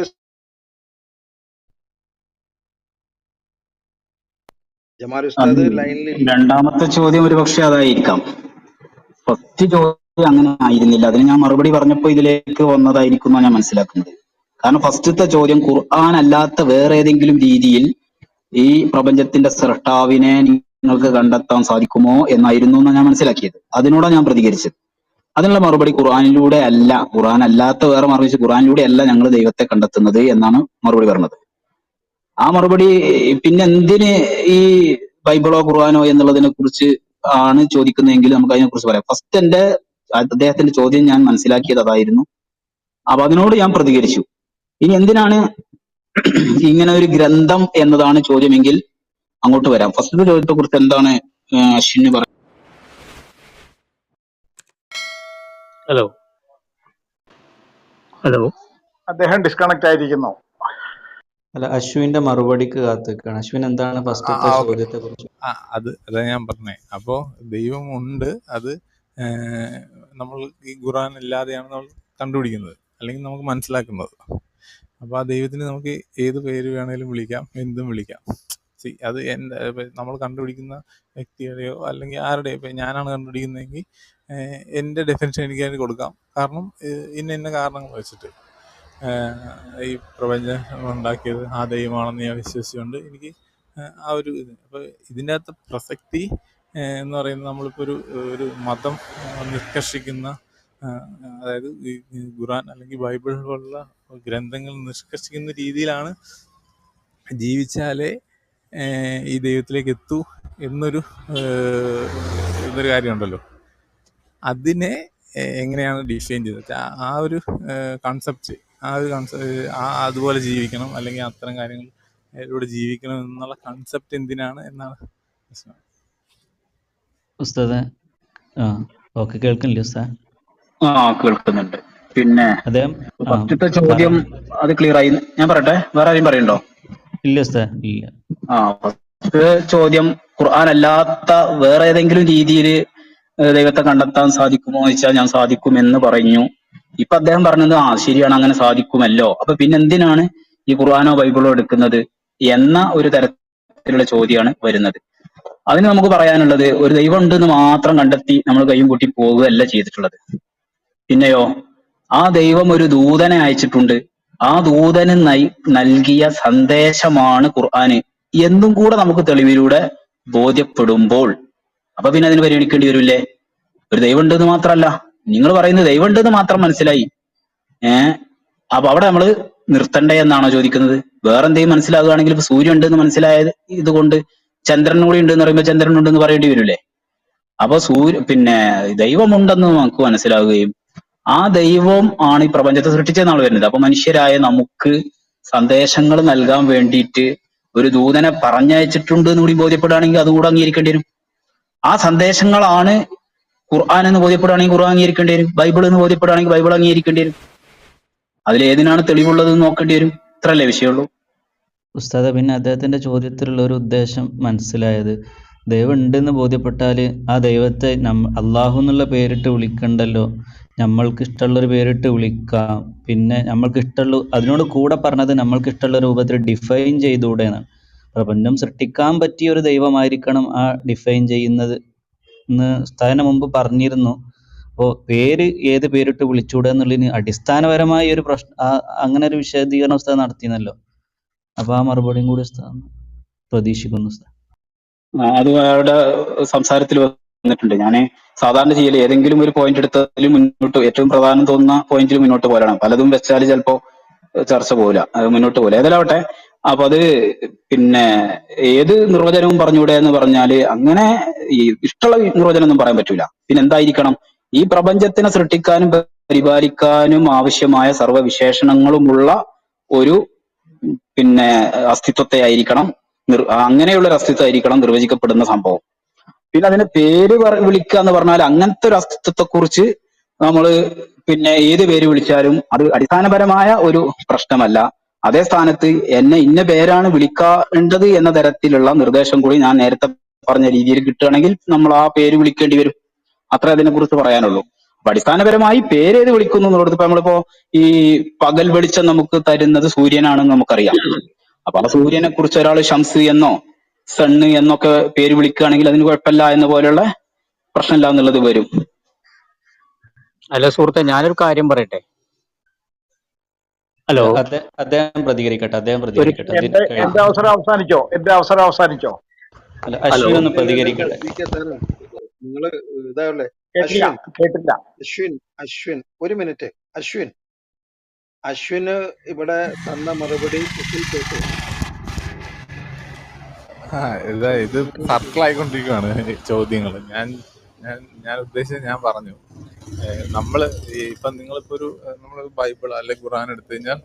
ഉസ്താദ് ലൈനിൽ രണ്ടാമത്തെ ചോദ്യം ഒരു പക്ഷെ അതായിരിക്കാം. ഫസ്റ്റ് ചോദ്യം അങ്ങനെ ആയിരുന്നില്ല. അതിന് ഞാൻ മറുപടി പറഞ്ഞപ്പോൾ ഇതിലേക്ക് വന്നതായിരിക്കും എന്നാണ് ഞാൻ മനസ്സിലാക്കുന്നത്. കാരണം ഫസ്റ്റത്തെ ചോദ്യം ഖുർആൻ അല്ലാത്ത വേറെ ഏതെങ്കിലും രീതിയിൽ ഈ പ്രപഞ്ചത്തിന്റെ സൃഷ്ടാവിനെ നിങ്ങൾക്ക് കണ്ടെത്താൻ സാധിക്കുമോ എന്നായിരുന്നു എന്നാണ് ഞാൻ മനസ്സിലാക്കിയത്. അതിനോടാണ് ഞാൻ പ്രതികരിച്ചത്. അതിനുള്ള മറുപടി ഖുർആനിലൂടെ അല്ല, ഖുർആൻ അല്ലാത്ത വേറെ മറിച്ച് ഖുർആനിലൂടെ അല്ല ഞങ്ങൾ ദൈവത്തെ കണ്ടെത്തുന്നത് എന്നാണ് മറുപടി പറഞ്ഞത്. ആ മറുപടി പിന്നെ എന്തിന് ഈ ബൈബിളോ ഖുർആനോ എന്നുള്ളതിനെ കുറിച്ച് ആണ് ചോദിക്കുന്നതെങ്കിൽ നമുക്ക് അതിനെ കുറിച്ച് പറയാം. ഫസ്റ്റ് അദ്ദേഹത്തിന്റെ ചോദ്യം ഞാൻ മനസ്സിലാക്കിയത് അതായിരുന്നു. അപ്പൊ അതിനോട് ഞാൻ പ്രതികരിച്ചു. ഇനി എന്തിനാണ് ഇങ്ങനെ ഒരു ഗ്രന്ഥം എന്നതാണ് ചോദ്യമെങ്കിൽ അങ്ങോട്ട് വരാം. ഫസ്റ്റ് ചോദ്യത്തെ കുറിച്ച് എന്താണ് അശ്വിന് പറയുന്നത്? ഹലോ ഹലോ അദ്ദേഹം ഡിസ്കണക്ട് ആയിരിക്കുന്നു. അല്ല, അശ്വിന്റെ മറുപടിക്ക് കാത്തിക്കാണ്. അശ്വിൻ എന്താണ് ഫസ്റ്റത്തെ ഓക്കെ. ചോദ്യത്തെ കുറിച്ച്? അതാ ഞാൻ പറഞ്ഞേ. അപ്പോൾ ദൈവം ഉണ്ട്, അത് നമ്മൾ ഈ ഖുർആൻ ഇല്ലാതെയാണ് നമ്മൾ കണ്ടുപിടിക്കുന്നത്, അല്ലെങ്കിൽ നമുക്ക് മനസ്സിലാക്കുന്നത്. അപ്പോൾ ആ ദൈവത്തിന് നമുക്ക് ഏത് പേര് വേണേലും വിളിക്കാം, എന്തും വിളിക്കാം. അത് നമ്മൾ കണ്ടുപിടിക്കുന്ന വ്യക്തിയുടെയോ അല്ലെങ്കിൽ ആരുടെയോ, ഇപ്പം ഞാനാണ് കണ്ടുപിടിക്കുന്നതെങ്കിൽ എൻ്റെ ഡെഫിനിഷൻ എനിക്ക് അതിന് കൊടുക്കാം. കാരണം ഇന്ന കാരണങ്ങൾ വെച്ചിട്ട് ഈ പ്രപഞ്ചം ഉണ്ടാക്കിയത് ആ ദൈവമാണെന്ന് ഞാൻ വിശ്വസിച്ചുകൊണ്ട് എനിക്ക് ആ ഒരു ഇത്. അപ്പോൾ ഇതിൻ്റെ അകത്ത് പ്രസക്തി എന്ന് പറയുന്നത് നമ്മളിപ്പോൾ ഒരു മതം നിഷ്കർഷിക്കുന്ന, അതായത് ഈ ഖുർആൻ അല്ലെങ്കിൽ ബൈബിൾ പോലുള്ള ഗ്രന്ഥങ്ങൾ നിഷ്കർഷിക്കുന്ന രീതിയിലാണ് ജീവിച്ചാലേ ഈ ദൈവത്തിലേക്ക് എത്തൂ എന്നൊരു കാര്യമുണ്ടല്ലോ. അതിനെ എങ്ങനെയാണ് ഡിഫൈൻ ചെയ്തത്? ആ ഒരു കൺസെപ്റ്റ്, അതുപോലെ ജീവിക്കണം, അല്ലെങ്കിൽ അത്തരം കാര്യങ്ങളിലൂടെ ജീവിക്കണം എന്നുള്ള കൺസെപ്റ്റ് എന്തിനാണ് എന്നാണ് പ്രശ്നം. ഉസ്താദെ, ഓക്കെ, കേൾക്കുന്നില്ല ഉസ്താദ്? കേൾക്കുന്നുണ്ട്. പിന്നെ അദ്ദേഹം ഫസ്റ്റത്തെ ചോദ്യം അത് ക്ലിയർ ആയി. ഞാൻ പറയട്ടെ, വേറെ ആരും പറയണ്ടോ? ഇല്ല ഉസ്താദ്, ഇല്ല. ഫസ്റ്റ് ചോദ്യം ഖുർആൻ അല്ലാത്ത വേറെ ഏതെങ്കിലും രീതിയിൽ ദൈവത്തെ കണ്ടെത്താൻ സാധിക്കുമോ എന്ന് വെച്ചാൽ ഞാൻ സാധിക്കും എന്ന് പറഞ്ഞു. ഇപ്പൊ അദ്ദേഹം പറഞ്ഞത് ശരിയാണ്, അങ്ങനെ സാധിക്കുമല്ലോ, അപ്പൊ പിന്നെ എന്തിനാണ് ഈ ഖുർആനോ ബൈബിളോ എടുക്കുന്നത് എന്ന ഒരു തരത്തിലുള്ള ചോദ്യമാണ് വരുന്നത്. അതിന് നമുക്ക് പറയാനുള്ളത്, ഒരു ദൈവം ഉണ്ടെന്ന് മാത്രം കണ്ടെത്തി നമ്മൾ കൈയും കൂട്ടി പോവുകയല്ല ചെയ്തിട്ടുള്ളത്. പിന്നെയോ ആ ദൈവം ഒരു ദൂതനെ അയച്ചിട്ടുണ്ട്, ആ ദൂതന് നൽകിയ സന്ദേശമാണ് ഖുർആന് എന്നും കൂടെ നമുക്ക് തെളിവിലൂടെ ബോധ്യപ്പെടുമ്പോൾ അപ്പൊ പിന്നെ അതിന് പരിഗണിക്കേണ്ടി വരില്ലേ? ഒരു ദൈവം ഉണ്ടെന്ന് മാത്രമല്ല, നിങ്ങൾ പറയുന്നത് ദൈവം ഉണ്ടെന്ന് മാത്രം മനസ്സിലായി, അപ്പൊ അവിടെ നമ്മൾ നിർത്തണ്ടേ എന്നാണോ ചോദിക്കുന്നത്? വേറെ എന്തെങ്കിലും മനസ്സിലാകുകയാണെങ്കിൽ ഇപ്പൊ സൂര്യൻ ഉണ്ടെന്ന് മനസ്സിലായത് ഇതുകൊണ്ട് ചന്ദ്രൻ കൂടി ഉണ്ടെന്ന് പറയുമ്പോൾ ചന്ദ്രൻ ഉണ്ടെന്ന് പറയേണ്ടി വരില്ലേ? അപ്പൊ പിന്നെ ദൈവമുണ്ടെന്ന് നമുക്ക് മനസ്സിലാവുകയും ആ ദൈവം ആണ് ഈ പ്രപഞ്ചത്തെ സൃഷ്ടിച്ചെന്നാണ് വരുന്നത്. അപ്പൊ മനുഷ്യരായ നമുക്ക് സന്ദേശങ്ങൾ നൽകാൻ വേണ്ടിയിട്ട് ഒരു ദൂതനെ പറഞ്ഞയച്ചിട്ടുണ്ട് എന്ന് കൂടി ബോധ്യപ്പെടുകയാണെങ്കിൽ അതുകൂടെ അംഗീകരിക്കേണ്ടി വരും. ആ സന്ദേശങ്ങളാണ് ഖുർആൻ എന്ന് ബോധ്യപ്പെടുകയാണെങ്കിൽ ഖുർആൻ അംഗീകരിക്കേണ്ടി വരും. ബൈബിൾ എന്ന് ബോധ്യപ്പെടുകയാണെങ്കിൽ ബൈബിൾ അംഗീകരിക്കേണ്ടി വരും. അതിലേതിനാണ് തെളിവുള്ളത് നോക്കേണ്ടി വരും. ഇത്രല്ലേ വിഷയമുള്ളൂ ഉസ്താദ്. പിന്നെ അദ്ദേഹത്തിന്റെ ചോദ്യത്തിലുള്ള ഒരു ഉദ്ദേശം മനസ്സിലായത്, ദൈവം ഉണ്ടെന്ന് ബോധ്യപ്പെട്ടാൽ ആ ദൈവത്തെ അള്ളാഹു എന്നുള്ള പേരിട്ട് വിളിക്കണ്ടല്ലോ, നമ്മൾക്ക് ഇഷ്ടമുള്ളൊരു പേരിട്ട് വിളിക്കാം. പിന്നെ നമ്മൾക്ക് ഇഷ്ടമുള്ള, അതിനോട് കൂടെ പറഞ്ഞത് നമ്മൾക്ക് ഇഷ്ടമുള്ള രൂപത്തിൽ ഡിഫൈൻ ചെയ്തുകൂടെ എന്നാണ്. പ്രപഞ്ചം സൃഷ്ടിക്കാൻ പറ്റിയ ഒരു ദൈവമായിരിക്കണം ആ ഡിഫൈൻ ചെയ്യുന്നത് എന്ന് ഉസ്താദിന് മുമ്പ് പറഞ്ഞിരുന്നു. അപ്പോൾ ഏത് പേരിട്ട് വിളിച്ചൂടെ എന്നുള്ളതിന് അടിസ്ഥാനപരമായ ഒരു അങ്ങനെ ഒരു വിശദീകരണം ഉസ്താദ് നടത്തിയെന്നല്ലോ. അപ്പൊ ആ മറുപടിയും കൂടി ഉസ്താദ് പ്രതീക്ഷിക്കുന്നു ഉസ്താദ്. അത് അയാളുടെ സംസാരത്തിൽ വന്നിട്ടുണ്ട്. ഞാൻ സാധാരണ ചെയ്യല് ഏതെങ്കിലും ഒരു പോയിന്റ് എടുത്തതിൽ മുന്നോട്ട് ഏറ്റവും പ്രധാനം തോന്നുന്ന പോയിന്റിൽ മുന്നോട്ട് പോലാണ്. പലതും വെച്ചാൽ ചിലപ്പോ ചർച്ച പോകില്ല, അത് മുന്നോട്ട് പോകില്ല. ഏതായാലാവട്ടെ, അപ്പൊ അത് പിന്നെ ഏത് നിർവചനവും പറഞ്ഞൂടെ എന്ന് പറഞ്ഞാല് അങ്ങനെ ഈ ഇഷ്ടമുള്ള നിർവചനം ഒന്നും പറയാൻ പറ്റൂല. പിന്നെ എന്തായിരിക്കണം? ഈ പ്രപഞ്ചത്തിനെ സൃഷ്ടിക്കാനും പരിപാലിക്കാനും ആവശ്യമായ സർവ്വവിശേഷണങ്ങളുമുള്ള ഒരു പിന്നെ അസ്തിത്വത്തെ ആയിരിക്കണം, അങ്ങനെയുള്ള ഒരു അസ്തിത്വമായിരിക്കണം നിർവചിക്കപ്പെടുന്ന സംഭവം. പിന്നെ അതിന് പേര് വിളിക്കുക എന്ന് പറഞ്ഞാൽ അങ്ങനത്തെ ഒരു അസ്തിത്വത്തെ കുറിച്ച് നമ്മൾ പിന്നെ ഏത് പേര് വിളിച്ചാലും അത് അടിസ്ഥാനപരമായ ഒരു പ്രശ്നമല്ല. അതേ സ്ഥാനത്ത് എന്നെ ഇന്ന പേരാണ് വിളിക്കേണ്ടത് എന്ന തരത്തിലുള്ള നിർദ്ദേശം കൂടി ഞാൻ നേരത്തെ പറഞ്ഞ രീതിയിൽ കിട്ടുകയാണെങ്കിൽ നമ്മൾ ആ പേര് വിളിക്കേണ്ടി വരും. അത്ര അതിനെ കുറിച്ച് പറയാനുള്ളൂ. അപ്പൊ അടിസ്ഥാനപരമായി പേരേത് വിളിക്കുന്നു എന്നുള്ളത്, ഇപ്പൊ നമ്മളിപ്പോ ഈ പകൽ വെളിച്ചം നമുക്ക് തരുന്നത് സൂര്യനാണെന്ന് നമുക്കറിയാം. അപ്പൊ ആ സൂര്യനെ കുറിച്ച് ഒരാൾ ഷംസ് എന്നോ സണ്ണ് എന്നൊക്കെ പേര് വിളിക്കുകയാണെങ്കിൽ അതിന് കുഴപ്പമില്ല എന്ന പോലെയുള്ള പ്രശ്നമില്ല എന്നുള്ളത് വരും. അല്ല സുഹൃത്തെ, ഞാനൊരു കാര്യം പറയട്ടെ. ഹലോ, അദ്ദേഹം പ്രതികരിക്കട്ടെ, അദ്ദേഹം ഒരു പ്രതികരിക്കട്ടെ. അതിന് എന്റെ കഴിയും. അവസരം അവസാനിച്ചോ? അല്ല, ഹലോ, അശ്വിൻ ഒന്ന് ഇല്ല, പ്രതികരിക്കട്ടെ. നിങ്ങള് ഇതാവല്ലേ. കേട്ടില്ല. അശ്വിൻ ഒരു മിനിറ്റ്. അശ്വിന് ഇവിടെ തന്ന മറുപടി കേട്ടു. ഇത് സർക്കിൾ ആയിക്കൊണ്ടിരിക്കുകയാണ് ചോദ്യങ്ങൾ. ഞാൻ ഉദ്ദേശിച്ചത് ഞാൻ പറഞ്ഞു. നമ്മള് ഇപ്പൊ നിങ്ങളിപ്പോ നമ്മൾ ബൈബിൾ അല്ലെ ഖുറാൻ എടുത്തു കഴിഞ്ഞാൽ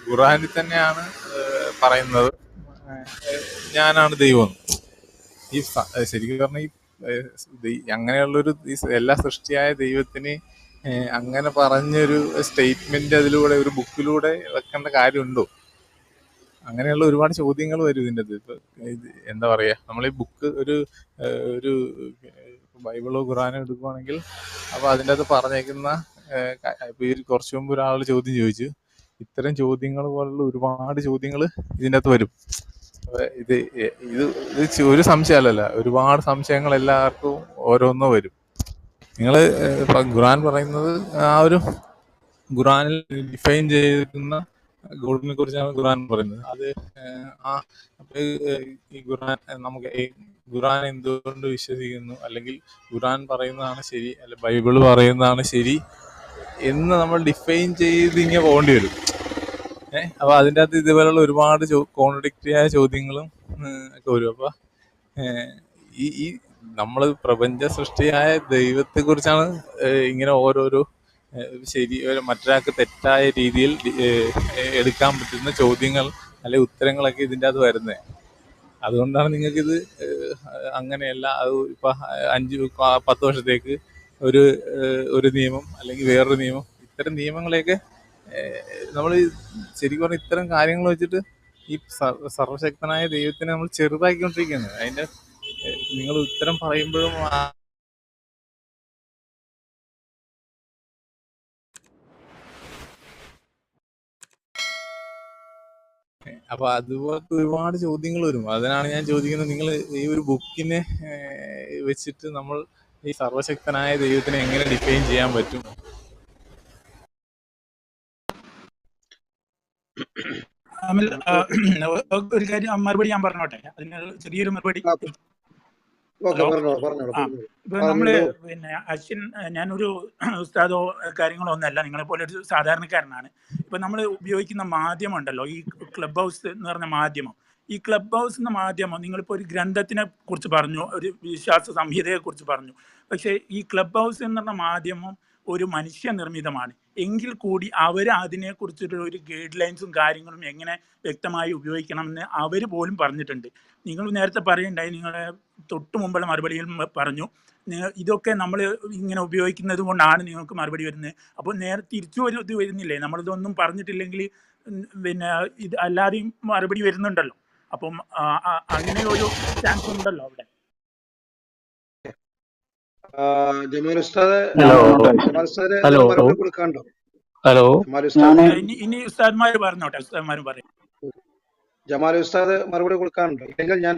ഖുറാനിൽ തന്നെയാണ് പറയുന്നത് ഞാനാണ് ദൈവം. ഈ ശരിക്കും പറഞ്ഞ അങ്ങനെയുള്ളൊരു എല്ലാ സൃഷ്ടിയായ ദൈവത്തിന് അങ്ങനെ പറഞ്ഞൊരു സ്റ്റേറ്റ്മെന്റ് അതിലൂടെ ഒരു ബുക്കിലൂടെ വെക്കേണ്ട കാര്യമുണ്ടോ? അങ്ങനെയുള്ള ഒരുപാട് ചോദ്യങ്ങൾ വരും ഇതിൻ്റെ അത്. ഇപ്പൊ എന്താ പറയാ, നമ്മൾ ഈ ബുക്ക് ഒരു ബൈബിളോ ഖുറാനോ എടുക്കുവാണെങ്കിൽ അപ്പൊ അതിൻ്റെ അത് പറഞ്ഞേക്കുന്ന ഇപ്പൊ ഈ കുറച്ചു മുമ്പ് ഒരാൾ ചോദ്യം ചോദിച്ചു. ഇത്തരം ചോദ്യങ്ങൾ പോലുള്ള ഒരുപാട് ചോദ്യങ്ങൾ ഇതിൻ്റെ അകത്ത് വരും. ഇത് ഒരു സംശയമല്ലല്ല, ഒരുപാട് സംശയങ്ങൾ എല്ലാവർക്കും ഓരോന്നോ വരും. നിങ്ങള് ഇപ്പൊ ഖുറാൻ പറയുന്നത് ആ ഒരു ഖുറാനിൽ ഡിഫൈൻ ചെയ്തിരിക്കുന്ന ഗോഡിനെ കുറിച്ചാണ് ഖുറാൻ പറയുന്നത്. അത് ഈ ഖുറാൻ നമുക്ക് ഖുറാൻ എന്തുകൊണ്ട് വിശ്വസിക്കുന്നു, അല്ലെങ്കിൽ ഖുറാൻ പറയുന്നതാണ് ശരി, അല്ലെ ബൈബിള് പറയുന്നതാണ് ശരി എന്ന് നമ്മൾ ഡിഫൈൻ ചെയ്ത് ഇങ്ങനെ പോകേണ്ടി വരും. അപ്പൊ അതിൻ്റെ അകത്ത് ഇതുപോലുള്ള ഒരുപാട് കോൺട്രഡിക്ടറി ആയ ചോദ്യങ്ങളും ഒക്കെ വരും. അപ്പൊ ഈ നമ്മൾ പ്രപഞ്ച സൃഷ്ടിയായ ദൈവത്തെ കുറിച്ചാണ് ഇങ്ങനെ ഓരോരോ ശരി മറ്റൊരാൾക്ക് തെറ്റായ രീതിയിൽ എടുക്കാൻ പറ്റുന്ന ചോദ്യങ്ങൾ അല്ലെ ഉത്തരങ്ങളൊക്കെ ഇതിൻ്റെ അകത്ത് വരുന്നത്. അതുകൊണ്ടാണ് നിങ്ങൾക്കിത് അങ്ങനെയല്ല, അത് ഇപ്പൊ 5-10 വർഷത്തേക്ക് ഒരു നിയമം അല്ലെങ്കിൽ വേറൊരു നിയമം, ഇത്തരം നിയമങ്ങളെയൊക്കെ നമ്മൾ ശരിക്കും പറഞ്ഞാൽ ഇത്തരം കാര്യങ്ങൾ വെച്ചിട്ട് ഈ സർവശക്തനായ ദൈവത്തിനെ നമ്മൾ ചെറുതാക്കിക്കൊണ്ടിരിക്കുകയാണ്. അതിന്റെ നിങ്ങൾ ഉത്തരം പറയുമ്പോഴും അപ്പൊ അതുപോലത്തെ ഒരുപാട് ചോദ്യങ്ങൾ വരും. അതിനാണ് ഞാൻ ചോദിക്കുന്നത്, നിങ്ങൾ ഈ ഒരു ബുക്കിനെ വെച്ചിട്ട് നമ്മൾ ഈ സർവശക്തനായ ദൈവത്തിനെ എങ്ങനെ ഡിഫൈൻ ചെയ്യാൻ പറ്റും? ഒരു കാര്യം മറുപടി ഞാൻ പറഞ്ഞോട്ടെ, അതിന് ചെറിയൊരു മറുപടി. ഇപ്പൊ നമ്മള് അശ്വിൻ, ഞാനൊരു ഉസ്താദോ കാര്യങ്ങളോ ഒന്നല്ല, നിങ്ങളെ പോലെ ഒരു സാധാരണക്കാരനാണ്. ഇപ്പൊ നമ്മൾ ഉപയോഗിക്കുന്ന മാധ്യമം ഉണ്ടല്ലോ, ഈ ക്ലബ് ഹൗസ് എന്ന് പറഞ്ഞ മാധ്യമം, ഈ ക്ലബ് ഹൗസ് എന്ന മാധ്യമം, നിങ്ങളിപ്പോൾ ഒരു ഗ്രന്ഥത്തിനെ കുറിച്ച് പറഞ്ഞു, ഒരു വിശ്വാസ സംഹിതയെ കുറിച്ച് പറഞ്ഞു. പക്ഷേ ഈ ക്ലബ് ഹൗസ് എന്ന് പറഞ്ഞ മാധ്യമം ഒരു മനുഷ്യനിർമ്മിതമാണ്. എങ്കിൽ കൂടി അവർ അതിനെക്കുറിച്ചിട്ടുള്ള ഒരു ഗൈഡ് ലൈൻസും കാര്യങ്ങളും എങ്ങനെ വ്യക്തമായി ഉപയോഗിക്കണമെന്ന് അവർ പോലും പറഞ്ഞിട്ടുണ്ട്. നിങ്ങൾ നേരത്തെ പറയുണ്ടായി, നിങ്ങളെ തൊട്ട് മുമ്പുള്ള മറുപടിയിൽ പറഞ്ഞു, ഇതൊക്കെ നമ്മൾ ഇങ്ങനെ ഉപയോഗിക്കുന്നത് കൊണ്ടാണ് നിങ്ങൾക്ക് മറുപടി വരുന്നത്. അപ്പോൾ നേരെ തിരിച്ചു ഇത് വരുന്നില്ലേ? നമ്മളിതൊന്നും പറഞ്ഞിട്ടില്ലെങ്കിൽ പിന്നെ ഇത് അല്ലാതെയും മറുപടി വരുന്നുണ്ടല്ലോ. അപ്പം അങ്ങനെ ഒരു ചാൻസ് ഉണ്ടല്ലോ അവിടെ. ഇനി ഉസ്താദ്മാര് പറഞ്ഞോട്ടെ, ഉസ്താദ്മാരും പറയും. ജമാൽ ഉസ്താദ് മറുപടി കൊടുക്കാനുണ്ടോ? ഇല്ലെങ്കിൽ ഞാൻ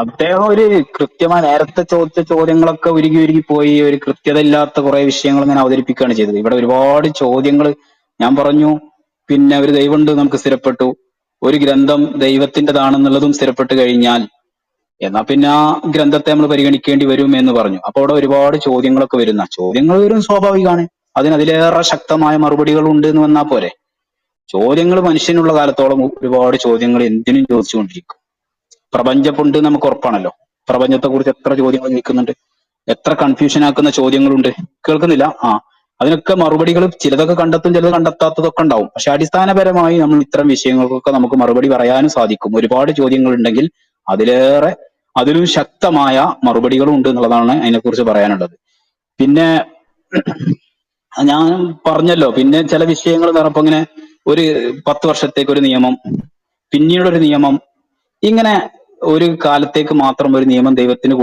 അദ്ദേഹം ഒരു കൃത്യമായ നേരത്തെ ചോദിച്ച ചോദ്യങ്ങളൊക്കെ ഉരുകി പോയി ഒരു കൃത്യത ഇല്ലാത്ത കുറെ വിഷയങ്ങൾ ഇങ്ങനെ അവതരിപ്പിക്കുകയാണ് ചെയ്തത്. ഇവിടെ ഒരുപാട് ചോദ്യങ്ങൾ ഞാൻ പറഞ്ഞു. പിന്നെ ഒരു ദൈവമുണ്ട് നമുക്ക് സ്ഥിരപ്പെട്ടു, ഒരു ഗ്രന്ഥം ദൈവത്തിൻ്റെതാണെന്നുള്ളതും സ്ഥിരപ്പെട്ട് കഴിഞ്ഞാൽ എന്നാ പിന്നെ ആ ഗ്രന്ഥത്തെ നമ്മൾ പരിഗണിക്കേണ്ടി വരും എന്ന് പറഞ്ഞു. അപ്പൊ അവിടെ ഒരുപാട് ചോദ്യങ്ങളൊക്കെ വരുന്ന ചോദ്യങ്ങൾ വരും, സ്വാഭാവികമാണ്. അതിലേറെ ശക്തമായ മറുപടികൾ ഉണ്ട് എന്ന് വന്നാൽ പോരെ. ചോദ്യങ്ങൾ മനുഷ്യനുള്ള കാലത്തോളം ഒരുപാട് ചോദ്യങ്ങൾ എന്തിനും ചോദിച്ചുകൊണ്ടിരിക്കും. പ്രപഞ്ചമുണ്ട് നമുക്ക് ഉറപ്പാണല്ലോ. പ്രപഞ്ചത്തെ കുറിച്ച് എത്ര ചോദ്യങ്ങൾ ചോദിക്കുന്നുണ്ട്, എത്ര കൺഫ്യൂഷൻ ആക്കുന്ന ചോദ്യങ്ങളുണ്ട്. കേൾക്കുന്നില്ല? അതിനൊക്കെ മറുപടികൾ ചിലതൊക്കെ കണ്ടെത്തും, ചിലത് കണ്ടെത്താത്തതൊക്കെ ഉണ്ടാവും. പക്ഷെ അടിസ്ഥാനപരമായി നമ്മൾ ഇത്തരം വിഷയങ്ങൾക്കൊക്കെ നമുക്ക് മറുപടി പറയാനും സാധിക്കും. ഒരുപാട് ചോദ്യങ്ങൾ ഉണ്ടെങ്കിൽ അതിലും ശക്തമായ മറുപടികളും ഉണ്ട് എന്നുള്ളതാണ് അതിനെക്കുറിച്ച് പറയാനുള്ളത്. പിന്നെ ഞാൻ പറഞ്ഞല്ലോ, പിന്നെ ചില വിഷയങ്ങൾ പറഞ്ഞപ്പോ ഇങ്ങനെ ഒരു 10 വർഷത്തേക്ക് ഒരു നിയമം, പിന്നീടൊരു നിയമം, ഇങ്ങനെ ഒരു കാലത്തേക്ക് മാത്രം ഒരു നിയമം ദൈവത്തിന്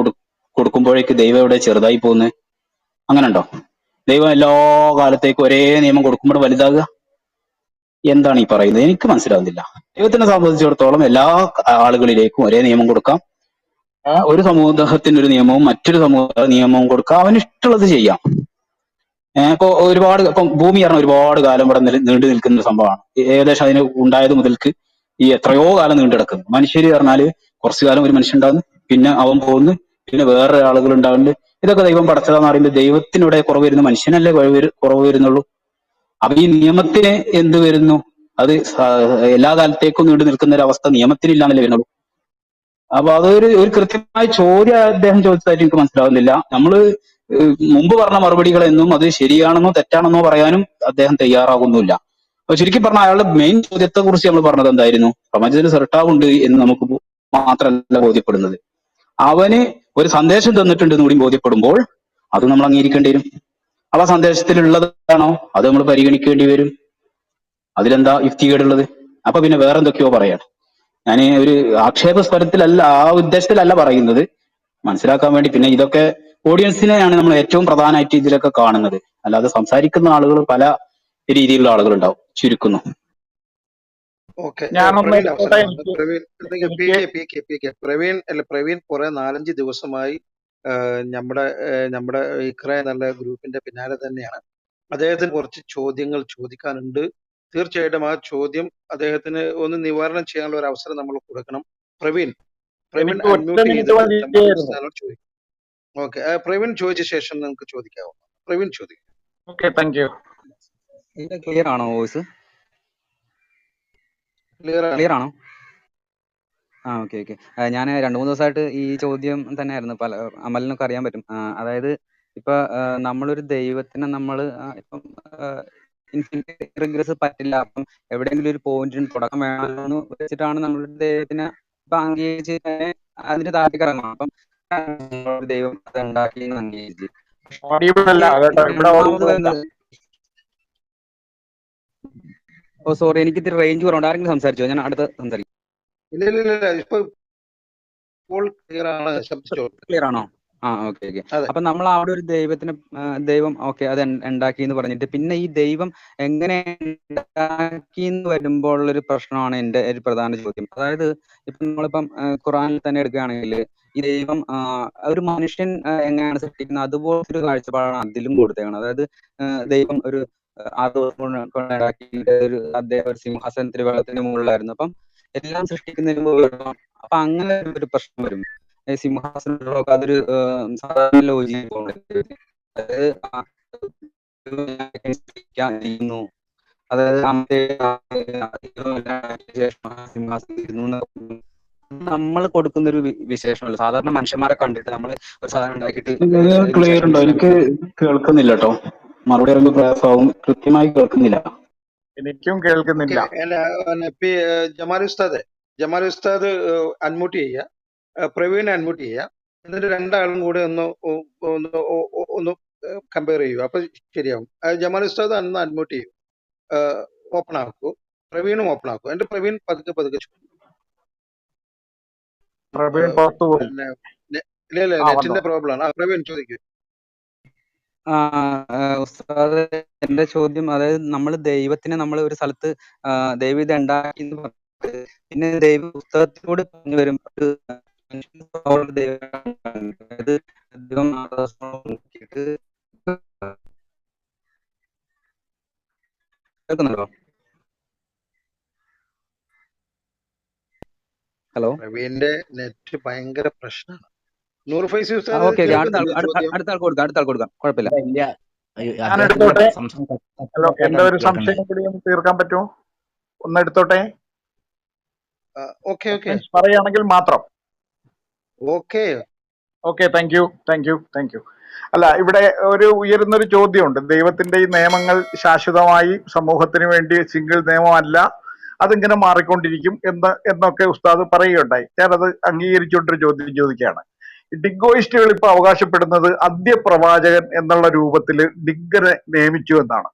കൊടുക്കുമ്പോഴേക്ക് ദൈവം എവിടെ ചെറുതായി പോകുന്നത്? അങ്ങനെ ഉണ്ടോ? ദൈവം എല്ലാ കാലത്തേക്കും ഒരേ നിയമം കൊടുക്കുമ്പോൾ വലുതാകുക? എന്താണ് ഈ പറയുന്നത്? എനിക്ക് മനസ്സിലാവുന്നില്ല. ദൈവത്തിനെ സംബന്ധിച്ചിടത്തോളം എല്ലാ ആളുകളിലേക്കും ഒരേ നിയമം കൊടുക്കാം. ഒരു സമൂഹത്തിന് ഒരു നിയമവും മറ്റൊരു സമൂഹ നിയമവും കൊടുക്കുക, അവന് ഇഷ്ടമുള്ളത് ചെയ്യാം. ഇപ്പൊ ഒരുപാട് ഇപ്പം ഭൂമി പറഞ്ഞ ഒരുപാട് കാലം ഇവിടെ നീണ്ടു നിൽക്കുന്ന ഒരു സംഭവമാണ്. ഏകദേശം അതിന് ഉണ്ടായത് മുതൽക്ക് ഈ എത്രയോ കാലം നീണ്ടു കിടക്കുന്നു. മനുഷ്യര് പറഞ്ഞാല് കുറച്ചു കാലം ഒരു മനുഷ്യൻ ഉണ്ടാകുന്നു, പിന്നെ അവൻ പോകുന്നു, പിന്നെ വേറെ ആളുകൾ ഉണ്ടാകുന്നുണ്ട്. ഇതൊക്കെ ദൈവം പടച്ചതാന്ന് പറയുമ്പോൾ ദൈവത്തിനിവിടെ കുറവ് വരുന്നു, മനുഷ്യനല്ലേ കുറവ് വരുന്നുള്ളൂ. അപ്പൊ ഈ നിയമത്തിന് എന്ത് വരുന്നു? അത് എല്ലാ കാലത്തേക്കും നീണ്ടു നിൽക്കുന്ന ഒരു അവസ്ഥ നിയമത്തിനില്ലാന്നല്ലേ വരുന്നുള്ളൂ. അപ്പൊ അതൊരു കൃത്യമായ ചോദ്യം അദ്ദേഹം ചോദിച്ചതായിട്ട് എനിക്ക് മനസ്സിലാവുന്നില്ല. നമ്മള് മുമ്പ് പറഞ്ഞ മറുപടികളെന്നും അത് ശരിയാണെന്നോ തെറ്റാണെന്നോ പറയാനും അദ്ദേഹം തയ്യാറാകുന്നില്ല. അപ്പൊ ചുരുക്കി പറഞ്ഞ അയാളുടെ മെയിൻ ചോദ്യത്തെ കുറിച്ച് നമ്മൾ പറഞ്ഞത് എന്തായിരുന്നു? പ്രപഞ്ചത്തിൽ സർട്ടാവുണ്ട് എന്ന് നമുക്ക് മാത്രമല്ല ബോധ്യപ്പെടുന്നത്, അവന് ഒരു സന്ദേശം തന്നിട്ടുണ്ടെന്ന് കൂടി ബോധ്യപ്പെടുമ്പോൾ അത് നമ്മൾ അംഗീകരിക്കേണ്ടി വരും. അപ്പൊ ആ സന്ദേശത്തിലുള്ളതാണോ അത് നമ്മൾ പരിഗണിക്കേണ്ടി വരും. അതിലെന്താ യുക്തികേടുള്ളത്? അപ്പൊ പിന്നെ വേറെന്തൊക്കെയോ പറയാണ്. ഞാൻ ഒരു ആക്ഷേപ സ്വരത്തിലല്ല, ആ ഉദ്ദേശത്തിലല്ല പറയുന്നത്, മനസ്സിലാക്കാൻ വേണ്ടി. പിന്നെ ഇതൊക്കെ ഓഡിയൻസിനെയാണ് നമ്മൾ ഏറ്റവും പ്രധാനമായിട്ട് ഇതിലൊക്കെ കാണുന്നത്. അല്ലാതെ സംസാരിക്കുന്ന ആളുകൾ പല രീതിയിലുള്ള ആളുകൾ ഉണ്ടാവും. ചുരുക്കുന്നു. ഓക്കെ, ഞാനൊന്ന് പ്രവീൺ എടുത്തോട്ടെ. അവസാനമാണ്. പ്രവീൺ കുറെ 4-5 ദിവസമായി നമ്മുടെ ഇക്ര എന്നുള്ള ഗ്രൂപ്പിന്റെ പിന്നാലെ തന്നെയാണ്. അദ്ദേഹത്തിന് കുറച്ച് ചോദ്യങ്ങൾ ചോദിക്കാനുണ്ട്. തീർച്ചയായിട്ടും ആ ചോദ്യം അദ്ദേഹത്തിന് ഒന്ന് നിവാരണം ചെയ്യാനുള്ള ഒരു അവസരം നമ്മൾ കൊടുക്കണം. പ്രവീൺ എനിക്ക് ഒറ്റ അൺമ്യൂട്ട് മിനിറ്റ് ചെയ്തിട്ട് മതിയായിരുന്നു. ചോദിക്കും. ഓക്കെ, പ്രവീൺ ചോദിച്ച ശേഷം നിങ്ങൾക്ക് ചോദിക്കാവോ? പ്രവീൺ ചോദിക്കും. Okay, thank you. ക്ലിയർ ആണോ? വോയിസ് ക്ലിയർ ആണോ? Okay okay. ഞാൻ 2-3 ദിവസമായിട്ട് ഈ ചോദ്യം തന്നെയായിരുന്നു. അമലിനൊക്കെ അറിയാൻ പറ്റും. അതായത് ഇപ്പൊ നമ്മളൊരു ദൈവത്തിനെ ഇപ്പം ഇൻഫിനിറ്റി റിഗ്രസ് പറ്റില്ല, അപ്പം എവിടെയെങ്കിലും ഒരു പോയിന്റിന് തുടക്കം വേണമെന്ന് വെച്ചിട്ടാണ് നമ്മളൊരു ദൈവത്തിനെ ഇപ്പൊ അംഗീകരിച്ച് അതിന് താഴത്തേക്ക് ഇറങ്ങണം. അപ്പം ദൈവം അത് ഉണ്ടാക്കി അംഗീകരിച്ച് രണ്ടാമത് വരുന്നത്, സോറി എനിക്ക് ഇത്തിരി റേഞ്ച് കുറവുണ്ട്. ആരെങ്കിലും സംസാരിച്ചോ? ഞാൻ അടുത്ത് സംസാരിക്കും. ഇല്ല, ഇപ്പൊ ക്ലിയർ ആണോ? Okay okay. അപ്പൊ നമ്മൾ അവിടെ ഒരു ദൈവം ഓക്കെ അത് ഉണ്ടാക്കി എന്ന് പറഞ്ഞിട്ട് പിന്നെ ഈ ദൈവം എങ്ങനെ ഉണ്ടാക്കി എന്ന് വരുമ്പോൾ ഒരു പ്രശ്നമാണ് എന്റെ ഒരു പ്രധാന ചോദ്യം. അതായത് ഇപ്പൊ നമ്മളിപ്പം ഖുറാനിൽ തന്നെ എടുക്കുകയാണെങ്കിൽ ഈ ദൈവം ഒരു മനുഷ്യൻ എങ്ങനെയാണ് സൃഷ്ടിക്കുന്നത് അതുപോലത്തെ ഒരു കാഴ്ചപ്പാടാണ് അതിലും കൊടുത്തേക്കുന്നത്. അതായത് ദൈവം ഒരു 6 ദിവസം കൊണ്ടുണ്ടാക്കിയിട്ട് അദ്ദേഹം ഒരു സിംഹാസനത്തിന് വെള്ളത്തിന്റെ മുകളിലായിരുന്നു. അപ്പം എല്ലാം സൃഷ്ടിക്കുന്നതിന് മുമ്പ് അപ്പൊ അങ്ങനെ ഒരു പ്രശ്നം വരും. സിംഹാസനത്തിലൊക്കെ അതൊരു സാധാരണ ലോജിക്ക് അതായത് നമ്മൾ കൊടുക്കുന്ന ഒരു വിശേഷമല്ല. സാധാരണ മനുഷ്യന്മാരെ കണ്ടിട്ട് നമ്മൾ ഒരു സാധനം ഉണ്ടാക്കിയിട്ട് ക്ലിയർ ഉണ്ടോ? എനിക്ക് കേൾക്കുന്നില്ല കേട്ടോ. മറുപടി പറയുമ്പോൾ പ്രയാസമാവും. കൃത്യമായി കേൾക്കുന്നില്ല. എനിക്കും കേൾക്കുന്നില്ല. ജമാൽ ഉസ്താദ് അൺമ്യൂട്ട് ചെയ്യുക, പ്രവീൺ അൺമ്യൂട്ട് ചെയ്യുക, എന്നിട്ട് രണ്ടാളും കൂടെ ഒന്ന് കമ്പയർ ചെയ്യൂ. അപ്പൊ ശരിയാവും. ജമാൽ ഉസ്താദ് അൺമ്യൂട്ട് ചെയ്യൂ, ഓപ്പൺ ആക്കൂ, പ്രവീണും ഓപ്പൺ ആക്കൂ. എന്റെ പ്രവീൺ പതുക്കെ നെറ്റിന്റെ പ്രോബ്ലം ആണ്. പ്രവീൺ ചോദിക്കൂ. ഉസ്താദ് എന്റെ ചോദ്യം, അതായത് നമ്മൾ ദൈവത്തിനെ നമ്മൾ ഒരു സ്ഥലത്ത് ദൈവം ഇത് ഉണ്ടാക്കി എന്ന് പറഞ്ഞിട്ട് പിന്നെ ദൈവ പുസ്തകത്തിലൂടെ പറഞ്ഞു വരും കേൾക്കുന്നുണ്ടോ? ഹലോ, പ്രവീണിന്റെ നെറ്റ് ഭയങ്കര പ്രശ്നമാണ്. നൂർ ഫൈസി ഓക്കെ, അടുത്ത ആൾ കൊടുക്കാം, കുഴപ്പമില്ല. ഞാൻ എടുത്തോട്ടെ? എന്റെ ഒരു സംശയം കൂടി ഒന്ന് തീർക്കാൻ പറ്റുമോ? ഒന്ന് എടുത്തോട്ടെ? ഓക്കെ പറയുകയാണെങ്കിൽ മാത്രം. Okay, thank you. അല്ല, ഇവിടെ ഒരു ഉയരുന്നൊരു ചോദ്യമുണ്ട്. ദൈവത്തിന്റെ ഈ നിയമങ്ങൾ ശാശ്വതമായി സമൂഹത്തിന് വേണ്ടി സിംഗിൾ നിയമമല്ല, അതിങ്ങനെ മാറിക്കൊണ്ടിരിക്കും എന്നൊക്കെ ഉസ്താദ് പറയുകയുണ്ടായി. ഞാനത് അംഗീകരിച്ചുകൊണ്ടൊരു ചോദ്യം ചോദിക്കുകയാണ്. ഡിഗോയിസ്റ്റുകൾ ഇപ്പൊ അവകാശപ്പെടുന്നത് അന്ത്യപ്രവാചകൻ എന്നുള്ള രൂപത്തിൽ ഡിഗനെ നിയമിച്ചു എന്നാണ്.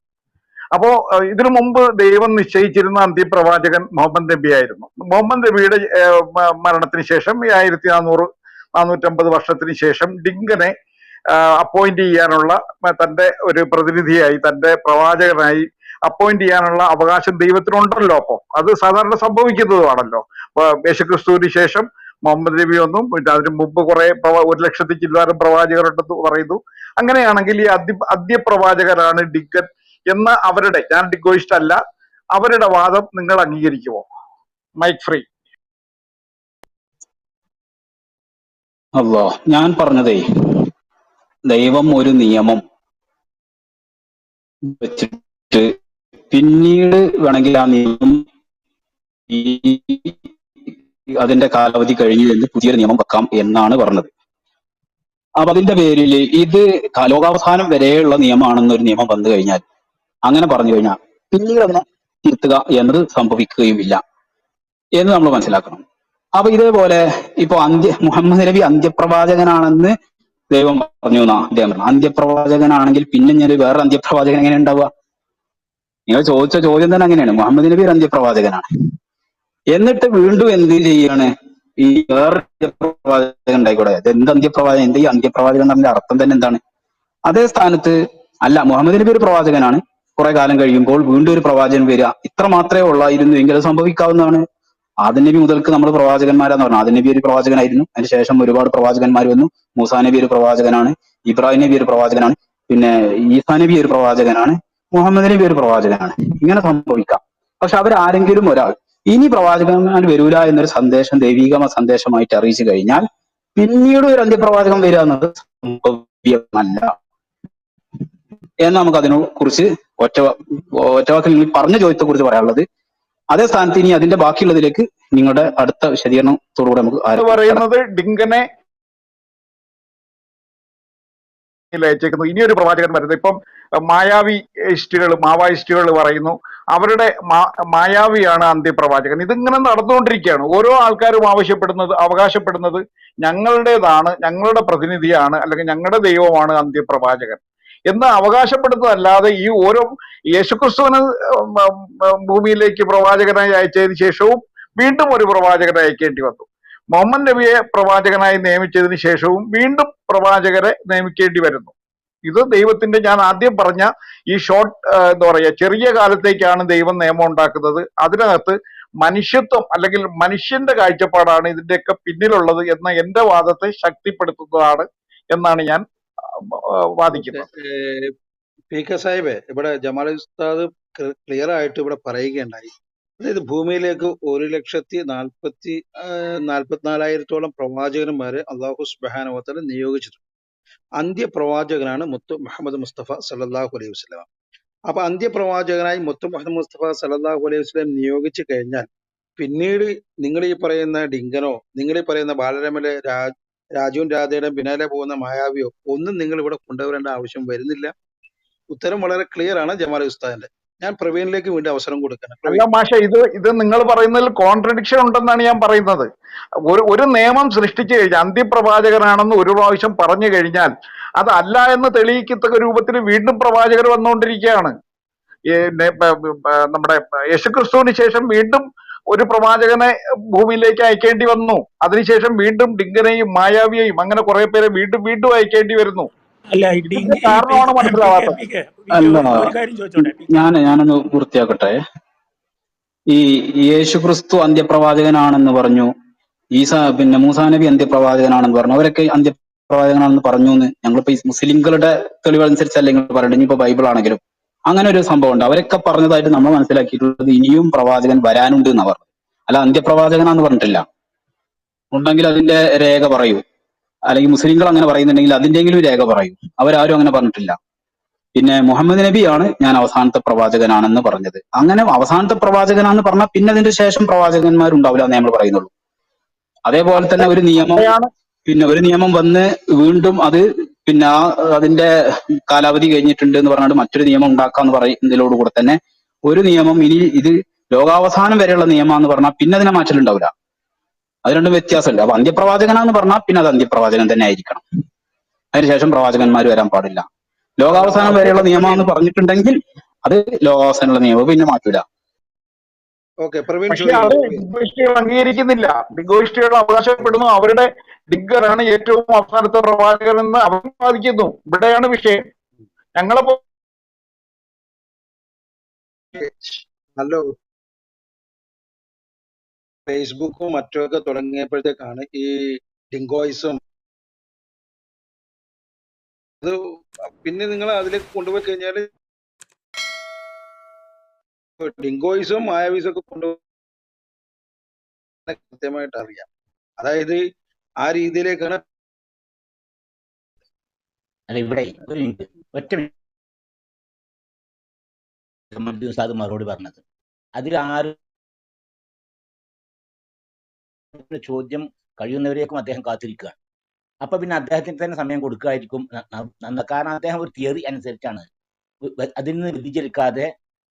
അപ്പോ ഇതിനു മുമ്പ് ദൈവം നിശ്ചയിച്ചിരുന്ന അന്ത്യപ്രവാചകൻ മുഹമ്മദ് നബി ആയിരുന്നു. മുഹമ്മദ് നബിയുടെ മരണത്തിന് ശേഷം 1450 വർഷത്തിന് ശേഷം ഡിങ്കനെ അപ്പോയിന്റ് ചെയ്യാനുള്ള തന്റെ ഒരു പ്രതിനിധിയായി, തന്റെ പ്രവാചകനായി അപ്പോയിന്റ് ചെയ്യാനുള്ള അവകാശം ദൈവത്തിനുണ്ടല്ലോ. അപ്പോ അത് സാധാരണ സംഭവിക്കുന്നതുമാണല്ലോ. യേശുക്രിസ്തുവിന് ശേഷം മുഹമ്മദ് നബി ഒന്നും അതിന് മുമ്പ് കുറെ 1,00,000 ചില്ലാനും പ്രവാചകരുണ്ടെന്ന് പറയുന്നു. അങ്ങനെയാണെങ്കിൽ ഈ അന്ത്യപ്രവാചകനാണ് ഡിങ്കൻ എന്ന അവരുടെ, ഞാൻ ഡിങ്കോയിസ്റ്റ് അല്ല, അവരുടെ വാദം നിങ്ങൾ അംഗീകരിക്കുമോ? Mic free. അല്ലോ, ഞാൻ പറഞ്ഞതേ ദൈവം ഒരു നിയമം വെച്ചിട്ട് പിന്നീട് വേണമെങ്കിൽ ആ നിയമം ഈ അതിന്റെ കാലാവധി കഴിഞ്ഞു എന്ന് പുതിയൊരു നിയമം വെക്കാം എന്നാണ് പറഞ്ഞത്. അപ്പൊ അതിന്റെ പേരിൽ ഇത് ലോകാവസാനം വരെയുള്ള നിയമമാണെന്നൊരു നിയമം വന്നു കഴിഞ്ഞാൽ, അങ്ങനെ പറഞ്ഞു കഴിഞ്ഞാൽ പിന്നീട് അതിനെ തിരുത്തുക എന്നത് സംഭവിക്കുകയുമില്ല എന്ന് നമ്മൾ മനസ്സിലാക്കണം. അപ്പൊ ഇതേപോലെ ഇപ്പൊ മുഹമ്മദ് നബി അന്ത്യപ്രവാചകനാണെന്ന് ദൈവം പറഞ്ഞു എന്നാ അദ്ദേഹം പറഞ്ഞു. അന്ത്യപ്രവാചകനാണെങ്കിൽ പിന്നെ ഞാൻ വേറെ അന്ത്യപ്രവാചകൻ എങ്ങനെ ഉണ്ടാവുക? നിങ്ങൾ ചോദിച്ച ചോദ്യം തന്നെ അങ്ങനെയാണ്. മുഹമ്മദ് നബി ഒരു അന്ത്യപ്രവാചകനാണ്. എന്നിട്ട് വീണ്ടും എന്ത് ചെയ്യാണ്? ഈ വേറെ അന്ത്യപ്രവാചകൻ ഉണ്ടായിക്കൂടെ? എന്ത് അന്ത്യപ്രവാചകൻ? എന്ത് ഈ അന്ത്യപ്രവാചകൻ എന്ന് പറഞ്ഞ അർത്ഥം തന്നെ എന്താണ്? അതേ സ്ഥാനത്ത് അല്ല, മുഹമ്മദ് നബി ഒരു പ്രവാചകനാണ്, കുറെ കാലം കഴിയുമ്പോൾ വീണ്ടും ഒരു പ്രവാചകൻ വരിക, ഇത്ര മാത്രമേ ഉള്ളായിരുന്നു എങ്കിൽ അത് സംഭവിക്കാവുന്നതാണ്. ആദം നബി മുതൽക്ക് നമ്മൾ പ്രവാചകന്മാരാന്ന് പറഞ്ഞു. ആദം നബി ഒരു പ്രവാചകനായിരുന്നു, അതിനുശേഷം ഒരുപാട് പ്രവാചകന്മാർ വന്നു. മൂസാ നബി ഒരു പ്രവാചകനാണ്, ഇബ്രാഹിം നബി ഒരു പ്രവാചകനാണ്, പിന്നെ ഈസാ നബി ഒരു പ്രവാചകനാണ്, മുഹമ്മദ് നബി ഒരു പ്രവാചകനാണ്. ഇങ്ങനെ സംഭവിക്കാം. പക്ഷെ അവരാരെങ്കിലും ഒരാൾ ഇനി പ്രവാചകന്മാർ വരൂല എന്നൊരു സന്ദേശം ദൈവിക സന്ദേശമായിട്ട് അറിയിച്ചു കഴിഞ്ഞാൽ പിന്നീട് ഒരു അന്ത്യപ്രവാചകൻ വരിക എന്നത് സംഭവ്യമല്ല എന്ന് നമുക്ക് അതിനെ കുറിച്ച് ഒറ്റവാക്കിൽ പറഞ്ഞ ചോദ്യത്തെ കുറിച്ച് പറയാനുള്ളത്. അതേ സ്ഥാനത്ത് ഇനി അതിന്റെ ബാക്കിയുള്ളതിലേക്ക് നിങ്ങളുടെ അടുത്ത വിശദീകരണത്തോടുകൂടെ നമുക്ക് പറയുന്നത് ഡിങ്കനെ അയച്ചേക്കുന്നത് ഇനിയൊരു പ്രവാചകൻ വരുന്നത്. ഇപ്പം മാവോയിസ്റ്റുകൾ പറയുന്നു അവരുടെ മായാവിയാണ് അന്ത്യപ്രവാചകൻ. ഇതിങ്ങനെ നടന്നുകൊണ്ടിരിക്കുകയാണ്. ഓരോ ആൾക്കാരും അവകാശപ്പെടുന്നത് ഞങ്ങളുടേതാണ്, ഞങ്ങളുടെ പ്രതിനിധിയാണ്, അല്ലെങ്കിൽ ഞങ്ങളുടെ ദൈവമാണ് അന്ത്യപ്രവാചകൻ എന്ന് അവകാശപ്പെടുന്നതല്ലാതെ ഈ ഓരോ യേശുക്രിസ്തുവിന് ഭൂമിയിലേക്ക് പ്രവാചകനായി അയച്ചതിന് ശേഷവും വീണ്ടും ഒരു പ്രവാചകനെ അയക്കേണ്ടി വന്നു. മുഹമ്മദ് നബിയെ പ്രവാചകനായി നിയമിച്ചതിന് ശേഷവും വീണ്ടും പ്രവാചകരെ നിയമിക്കേണ്ടി വരുന്നു. ഇത് ദൈവത്തിന്റെ, ഞാൻ ആദ്യം പറഞ്ഞ ഈ എന്താ പറയുക, ചെറിയ കാലത്തേക്കാണ് ദൈവം നിയമം ഉണ്ടാക്കുന്നത്. അതിനകത്ത് മനുഷ്യത്വം അല്ലെങ്കിൽ മനുഷ്യന്റെ കാഴ്ചപ്പാടാണ് ഇതിന്റെയൊക്കെ പിന്നിലുള്ളത് എന്ന എന്റെ വാദത്തെ ശക്തിപ്പെടുത്തുന്നതാണ് എന്നാണ് ഞാൻ വാദിക്കുന്നത്. പി കെ സാഹിബെ, ഇവിടെ ജമാൽ ഉസ്താദ് ക്ലിയർ ആയിട്ട് ഇവിടെ പറയുകയുണ്ടായി. അതായത് ഭൂമിയിലേക്ക് 1,44,000 പ്രവാചകന്മാരെ അള്ളാഹു സുബ്ഹാനഹു വ തആല നിയോഗിച്ചിട്ടുണ്ട്. അന്ത്യപ്രവാചകനാണ് മുത്തു മുഹമ്മദ് മുസ്തഫ സല്ലല്ലാഹു അലൈഹി വസല്ലം. അപ്പൊ അന്ത്യപ്രവാചകനായി മുത്തു മുഹമ്മദ് മുസ്തഫ സല്ലല്ലാഹു അലൈഹി വസല്ലം നിയോഗിച്ചു കഴിഞ്ഞാൽ പിന്നീട് നിങ്ങൾ ഈ പറയുന്ന ഡിങ്കനോ, നിങ്ങൾ ഈ പറയുന്ന ബാലരമയിലെ രാജുവും രാധയുടെ പിന്നാലെ പോകുന്ന മായാവിയോ ഒന്നും നിങ്ങൾ ഇവിടെ കൊണ്ടുവരേണ്ട ആവശ്യം വരുന്നില്ല. ഉത്തരം വളരെ ക്ലിയർ ആണ് ജമാൽ ഉസ്താദിന്റെ. ഞാൻ പ്രവീണിലേക്ക് വേണ്ടി അവസരം കൊടുക്കണം. അല്ല മാഷ, ഇത് നിങ്ങൾ പറയുന്നതിൽ കോൺട്രഡിക്ഷൻ ഉണ്ടെന്നാണ് ഞാൻ പറയുന്നത്. ഒരു നിയമം സൃഷ്ടിച്ചു കഴിഞ്ഞാൽ അന്ത്യപ്രവാചകനാണെന്ന് ഒരു പ്രാവശ്യം പറഞ്ഞു കഴിഞ്ഞാൽ അതല്ല എന്ന് തെളിയിക്കത്തക്ക രൂപത്തിൽ വീണ്ടും പ്രവാചകർ വന്നുകൊണ്ടിരിക്കുകയാണ്. നമ്മുടെ യേശുക്രിസ്തുവിന് ശേഷം വീണ്ടും ഒരു പ്രവാചകനെ ഭൂമിയിലേക്ക് അയക്കേണ്ടി വന്നു. അതിനുശേഷം വീണ്ടും ഡിങ്കനെയും മായാവിയെയും അങ്ങനെ കുറെ പേരെ വീണ്ടും വീണ്ടും അയക്കേണ്ടി വരുന്നു. കാരണമാണ് മനസ്സിലാവാത്തത്. അല്ല, ഞാനൊന്ന് പൂർത്തിയാക്കട്ടെ. ഈ യേശുക്രിസ്തു അന്ത്യപ്രവാചകനാണെന്ന് പറഞ്ഞു, പിന്നെ മൂസാ നബി അന്ത്യപ്രവാചകനാണെന്ന് പറഞ്ഞു, അവരൊക്കെ അന്ത്യപ്രവാചകനാണെന്ന് പറഞ്ഞു എന്ന് ഞങ്ങളിപ്പോ ഈ മുസ്ലിംകളുടെ തെളിവനുസരിച്ചല്ല നിങ്ങൾ പറയുന്നത്. ഇനിയിപ്പോ ബൈബിൾ ആണെങ്കിലും അങ്ങനെ ഒരു സംഭവം ഉണ്ട്. അവരൊക്കെ പറഞ്ഞതായിട്ട് നമ്മൾ മനസ്സിലാക്കിയിട്ടുള്ളത് ഇനിയും പ്രവാചകൻ വരാനുണ്ട് എന്നാ പറഞ്ഞത്, അല്ല അന്ത്യപ്രവാചകനാന്ന് പറഞ്ഞിട്ടില്ല. ഉണ്ടെങ്കിൽ അതിന്റെ രേഖ പറയൂ, അല്ലെങ്കിൽ മുസ്ലിംകൾ അങ്ങനെ പറയുന്നുണ്ടെങ്കിൽ അതിന്റെങ്കിലും രേഖ പറയൂ. അവരാരും അങ്ങനെ പറഞ്ഞിട്ടില്ല. പിന്നെ മുഹമ്മദ് നബിയാണ് ഞാൻ അവസാനത്തെ പ്രവാചകനാണെന്ന് പറഞ്ഞത്. അങ്ങനെ അവസാനത്തെ പ്രവാചകനാണെന്ന് പറഞ്ഞാൽ പിന്നെ അതിന്റെ ശേഷം പ്രവാചകന്മാരുണ്ടാവില്ല എന്ന് നമ്മൾ പറയുന്നുള്ളൂ. അതേപോലെ തന്നെ ഒരു നിയമം വന്ന് വീണ്ടും അത് പിന്നെ അതിന്റെ കാലാവധി കഴിഞ്ഞിട്ടുണ്ട് എന്ന് പറഞ്ഞിട്ട് മറ്റൊരു നിയമം ഉണ്ടാക്കാന്ന് പറയുന്നതിലോടുകൂടെ തന്നെ ഒരു നിയമം ഇനി ഇത് ലോകാവസാനം വരെയുള്ള നിയമമാണെന്ന് പറഞ്ഞാൽ പിന്നെ അതിനെ മാറ്റലുണ്ടാവില്ല. അത് രണ്ടും വ്യത്യാസമുണ്ട്. അപ്പൊ അന്ത്യപ്രവാചകനാന്ന് പറഞ്ഞാൽ പിന്നെ അത് അന്ത്യപ്രവാചകൻ തന്നെ ആയിരിക്കണം. അതിനുശേഷം പ്രവാചകന്മാർ വരാൻ പാടില്ല. ലോകാവസാനം വരെയുള്ള നിയമമാണെന്ന് പറഞ്ഞിട്ടുണ്ടെങ്കിൽ അത് ലോകാവസാനമുള്ള നിയമം പിന്നെ മാറ്റൂല. പക്ഷെ അത് ഡിങ്കോയിസ്റ്റുകൾ അംഗീകരിക്കുന്നില്ല. ഡിങ്കോയിസ്റ്റുകൾ അവകാശപ്പെടുന്നു അവരുടെ ഡിങ്കറാണ് ഏറ്റവും അവസാനത്തെ പ്രവാചകൻ എന്ന് അവർ വാദിക്കുന്നു. ഇവിടെയാണ് വിഷയം. ഹലോ ഫേസ്ബുക്കും മറ്റുമൊക്കെ തുടങ്ങിയപ്പോഴത്തേക്കാണ് ഈ ഡിങ്കോയിസം അത് പിന്നെ നിങ്ങൾ അതിലേക്ക് കൊണ്ടുപോയി കഴിഞ്ഞാൽ ഡിങ്കോയിസും മായാവീസും ഒക്കെ കൊണ്ടുപോയി കൃത്യമായിട്ട് അറിയാം. അതായത് ആ രീതിയിലേക്കാണ്. അല്ല ഇവിടെ ഒരു മിനിറ്റ് ഒറ്റ ഉസ്താദ് മറുപടി പറഞ്ഞത് അതിൽ ആരും ചോദ്യം കഴിയുന്നവരേക്കും അദ്ദേഹം കാത്തിരിക്കുകയാണ്. അപ്പൊ പിന്നെ അദ്ദേഹത്തിന് തന്നെ സമയം കൊടുക്കുകയായിരിക്കും. കാരണം അദ്ദേഹം ഒരു തിയറി അനുസരിച്ചാണ് അതിൽ നിന്ന് വ്യതിചലിക്കാതെ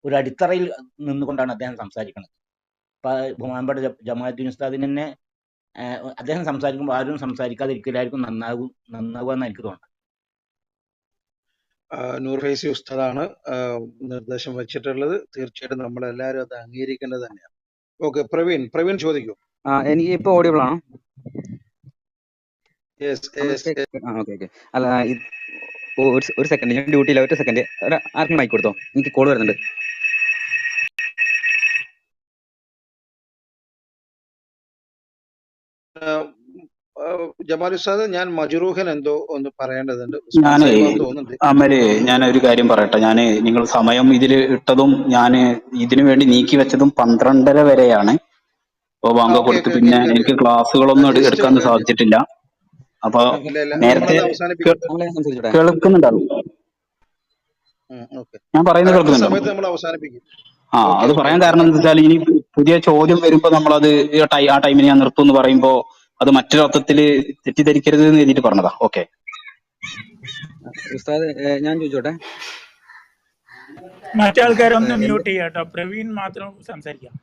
ഒരു അടിത്തറയിൽ നിന്നുകൊണ്ടാണ് അദ്ദേഹം സംസാരിക്കുന്നത്. ഇപ്പൊ ബഹുമാനപ്പെട്ട ജമാഅത്തുൽ ഉസ്താദിന് തന്നെ അദ്ദേഹം സംസാരിക്കുമ്പോൾ ആരും സംസാരിക്കാതിരിക്കലായിരിക്കും നന്നാവുക എന്ന് എനിക്ക് തോന്നുന്നു. നൂർ ഫൈസി ഉസ്താദാണ് നിർദ്ദേശം വെച്ചിട്ടുള്ളത്. തീർച്ചയായിട്ടും നമ്മളെല്ലാവരും അത് അംഗീകരിക്കേണ്ടത് തന്നെയാണ്. ഓക്കെ, പ്രവീൺ ചോദിക്കൂ. എനിക്ക് ഇപ്പൊ ഓഡിയബിൾ ആണോ? ഓക്കെ. അല്ല ഒരു സെക്കൻഡ്, ഞാൻ ഡ്യൂട്ടിയില്ല. ഒറ്റ സെക്കൻഡ്, ആർക്കും മൈക്ക് കൊടുത്തോ, എനിക്ക് കോൾ വരുന്നുണ്ട്. ജമാൽ ഉസ്താദ്, ഞാൻ മജ്റൂഹൻ എന്തോ ഒന്ന് പറയേണ്ടതുണ്ട്. ഞാൻ ഒരു കാര്യം പറയട്ടെ. നിങ്ങൾ സമയം ഇതിൽ ഇട്ടതും ഞാൻ ഇതിനു വേണ്ടി നീക്കി വെച്ചതും 12:30 വരെയാണ്. അപ്പൊ ബാങ്ക് കൊടുത്ത് പിന്നെ എനിക്ക് ക്ലാസ്സുകളൊന്നും എടുക്കാൻ സാധിച്ചിട്ടില്ല. അപ്പൊ നേരത്തെ കേൾക്കുന്നുണ്ടാവും, ഞാൻ പറയുന്നത് കേൾക്കുന്നുണ്ടോ? അത് പറയാൻ കാരണം എന്താ വെച്ചാൽ ഇനി പുതിയ ചോദ്യം വരുമ്പോ നമ്മളത് ആ ടൈമിന് ഞാൻ നിർത്തും എന്ന് പറയുമ്പോ അത് മറ്റൊരർത്ഥത്തില് തെറ്റിദ്ധരിക്കരുത് എന്ന് എഴുതിയിട്ട് പറഞ്ഞതാ. ഓക്കെ ഉസ്താദ്, ഞാൻ ചോദിച്ചോട്ടെ? മറ്റാൾക്കാരൊന്ന് മ്യൂട്ട് ചെയ്യാട്ടോ, പ്രവീൺ മാത്രം സംസാരിക്കാം.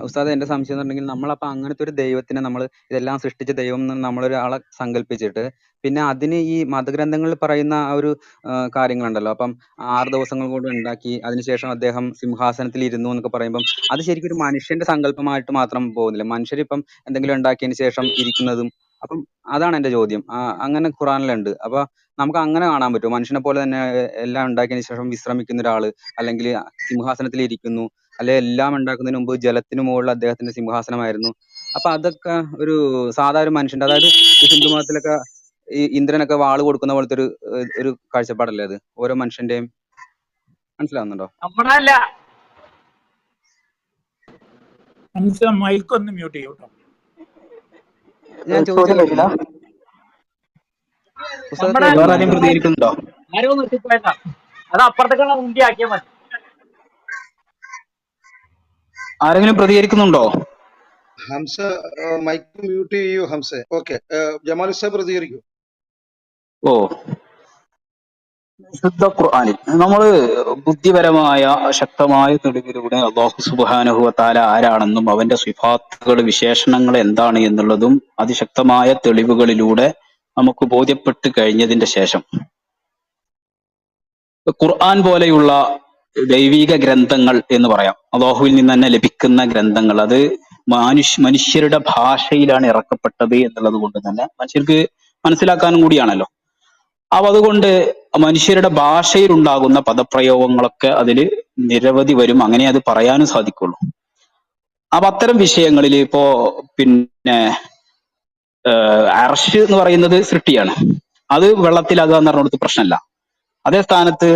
ഉസ്താദ്, എന്റെ സംശയം എന്നുണ്ടെങ്കിൽ നമ്മളപ്പോ അങ്ങനത്തെ ഒരു ദൈവത്തിനെ നമ്മൾ ഇതെല്ലാം സൃഷ്ടിച്ച ദൈവം എന്ന് നമ്മളൊരാളെ സങ്കല്പിച്ചിട്ട് പിന്നെ അതിന് ഈ മതഗ്രന്ഥങ്ങളിൽ പറയുന്ന ആ ഒരു കാര്യങ്ങളുണ്ടല്ലോ, അപ്പം 6 ദിവസങ്ങൾ കൊണ്ട് ഉണ്ടാക്കി അതിനുശേഷം അദ്ദേഹം സിംഹാസനത്തിൽ ഇരുന്നു എന്നൊക്കെ പറയുമ്പം അത് ശരിക്കും ഒരു മനുഷ്യന്റെ സങ്കല്പമായിട്ട് മാത്രം പോകുന്നില്ല. മനുഷ്യരിപ്പം എന്തെങ്കിലും ഉണ്ടാക്കിയതിന് ശേഷം ഇരിക്കുന്നതും, അപ്പം അതാണ് എന്റെ ചോദ്യം. അങ്ങനെ ഖുറാനിലുണ്ട്. അപ്പൊ നമുക്ക് അങ്ങനെ കാണാൻ പറ്റുമോ? മനുഷ്യനെ പോലെ തന്നെ എല്ലാം ഉണ്ടാക്കിയതിന് ശേഷം വിശ്രമിക്കുന്ന ഒരാള്, അല്ലെങ്കിൽ സിംഹാസനത്തിൽ ഇരിക്കുന്നു, അല്ലെ എല്ലാം ഉണ്ടാക്കുന്നതിന് മുമ്പ് ജലത്തിന് മുകളിൽ അദ്ദേഹത്തിന്റെ സിംഹാസനമായിരുന്നു. അപ്പൊ അതൊക്കെ ഒരു സാധാ ഒരു മനുഷ്യന്റെ, അതായത് ഈ ഹിന്ദു മതത്തിലൊക്കെ ഈ ഇന്ദ്രനൊക്കെ വാള് കൊടുക്കുന്ന പോലത്തെ ഒരു കാഴ്ചപ്പാടല്ലേ അത് ഓരോ മനുഷ്യന്റെയും? മനസ്സിലാവുന്നുണ്ടോ? മൈക്ക് ഒന്ന് മ്യൂട്ട് ചെയ്യൂട്ടോ. ഞാൻ ചോദിച്ചത് പ്രതികരിക്കുന്നുണ്ടോ? അത് അപ്പുറത്തേക്കുള്ള മുണ്ടി ആക്കിയാൽ മതി. ആരെങ്കിലും പ്രതികരിക്കുന്നുണ്ടോ? ഹംസ മൈക്ക് മ്യൂട്ട് ചെയ്യൂ ഹംസ. ഓക്കെ, ജമാൽ ഉസ്താദ് പ്രതികരിക്കൂ. ഓ, ശുദ്ധ ഖുർആനിൽ നമ്മള് ബുദ്ധിപരമായ ശക്തമായ തെളിവിലൂടെ അല്ലാഹു സുബ്ഹാനഹു വ തആല ആരാണെന്നും അവന്റെ സിഫാത്തുകൾ വിശേഷണങ്ങൾ എന്താണ് എന്നുള്ളതും അതിശക്തമായ തെളിവുകളിലൂടെ നമുക്ക് ബോധ്യപ്പെട്ട് കഴിഞ്ഞതിന്റെ ശേഷം ഖുർആൻ പോലെയുള്ള ദൈവിക ഗ്രന്ഥങ്ങൾ എന്ന് പറയാം, അല്ലാഹുവിൽ നിന്ന് തന്നെ ലഭിക്കുന്ന ഗ്രന്ഥങ്ങൾ, അത് മനുഷ്യരുടെ ഭാഷയിലാണ് ഇറക്കപ്പെട്ടത് എന്നുള്ളത് കൊണ്ട് തന്നെ മനുഷ്യർക്ക് മനസ്സിലാക്കാനും കൂടിയാണല്ലോ. അപ്പൊ അതുകൊണ്ട് മനുഷ്യരുടെ ഭാഷയിൽ ഉണ്ടാകുന്ന പദപ്രയോഗങ്ങളൊക്കെ അതിൽ നിരവധി വരും, അങ്ങനെ അത് പറയാനും സാധിക്കുള്ളൂ. അപ്പൊ അത്തരം വിഷയങ്ങളിൽ ഇപ്പോ പിന്നെ അർശ് എന്ന് പറയുന്നത് സൃഷ്ടിയാണ്, അത് വെള്ളത്തിലാകുക എന്ന് പറഞ്ഞിടത്ത് പ്രശ്നമല്ല. അതേ സ്ഥാനത്ത്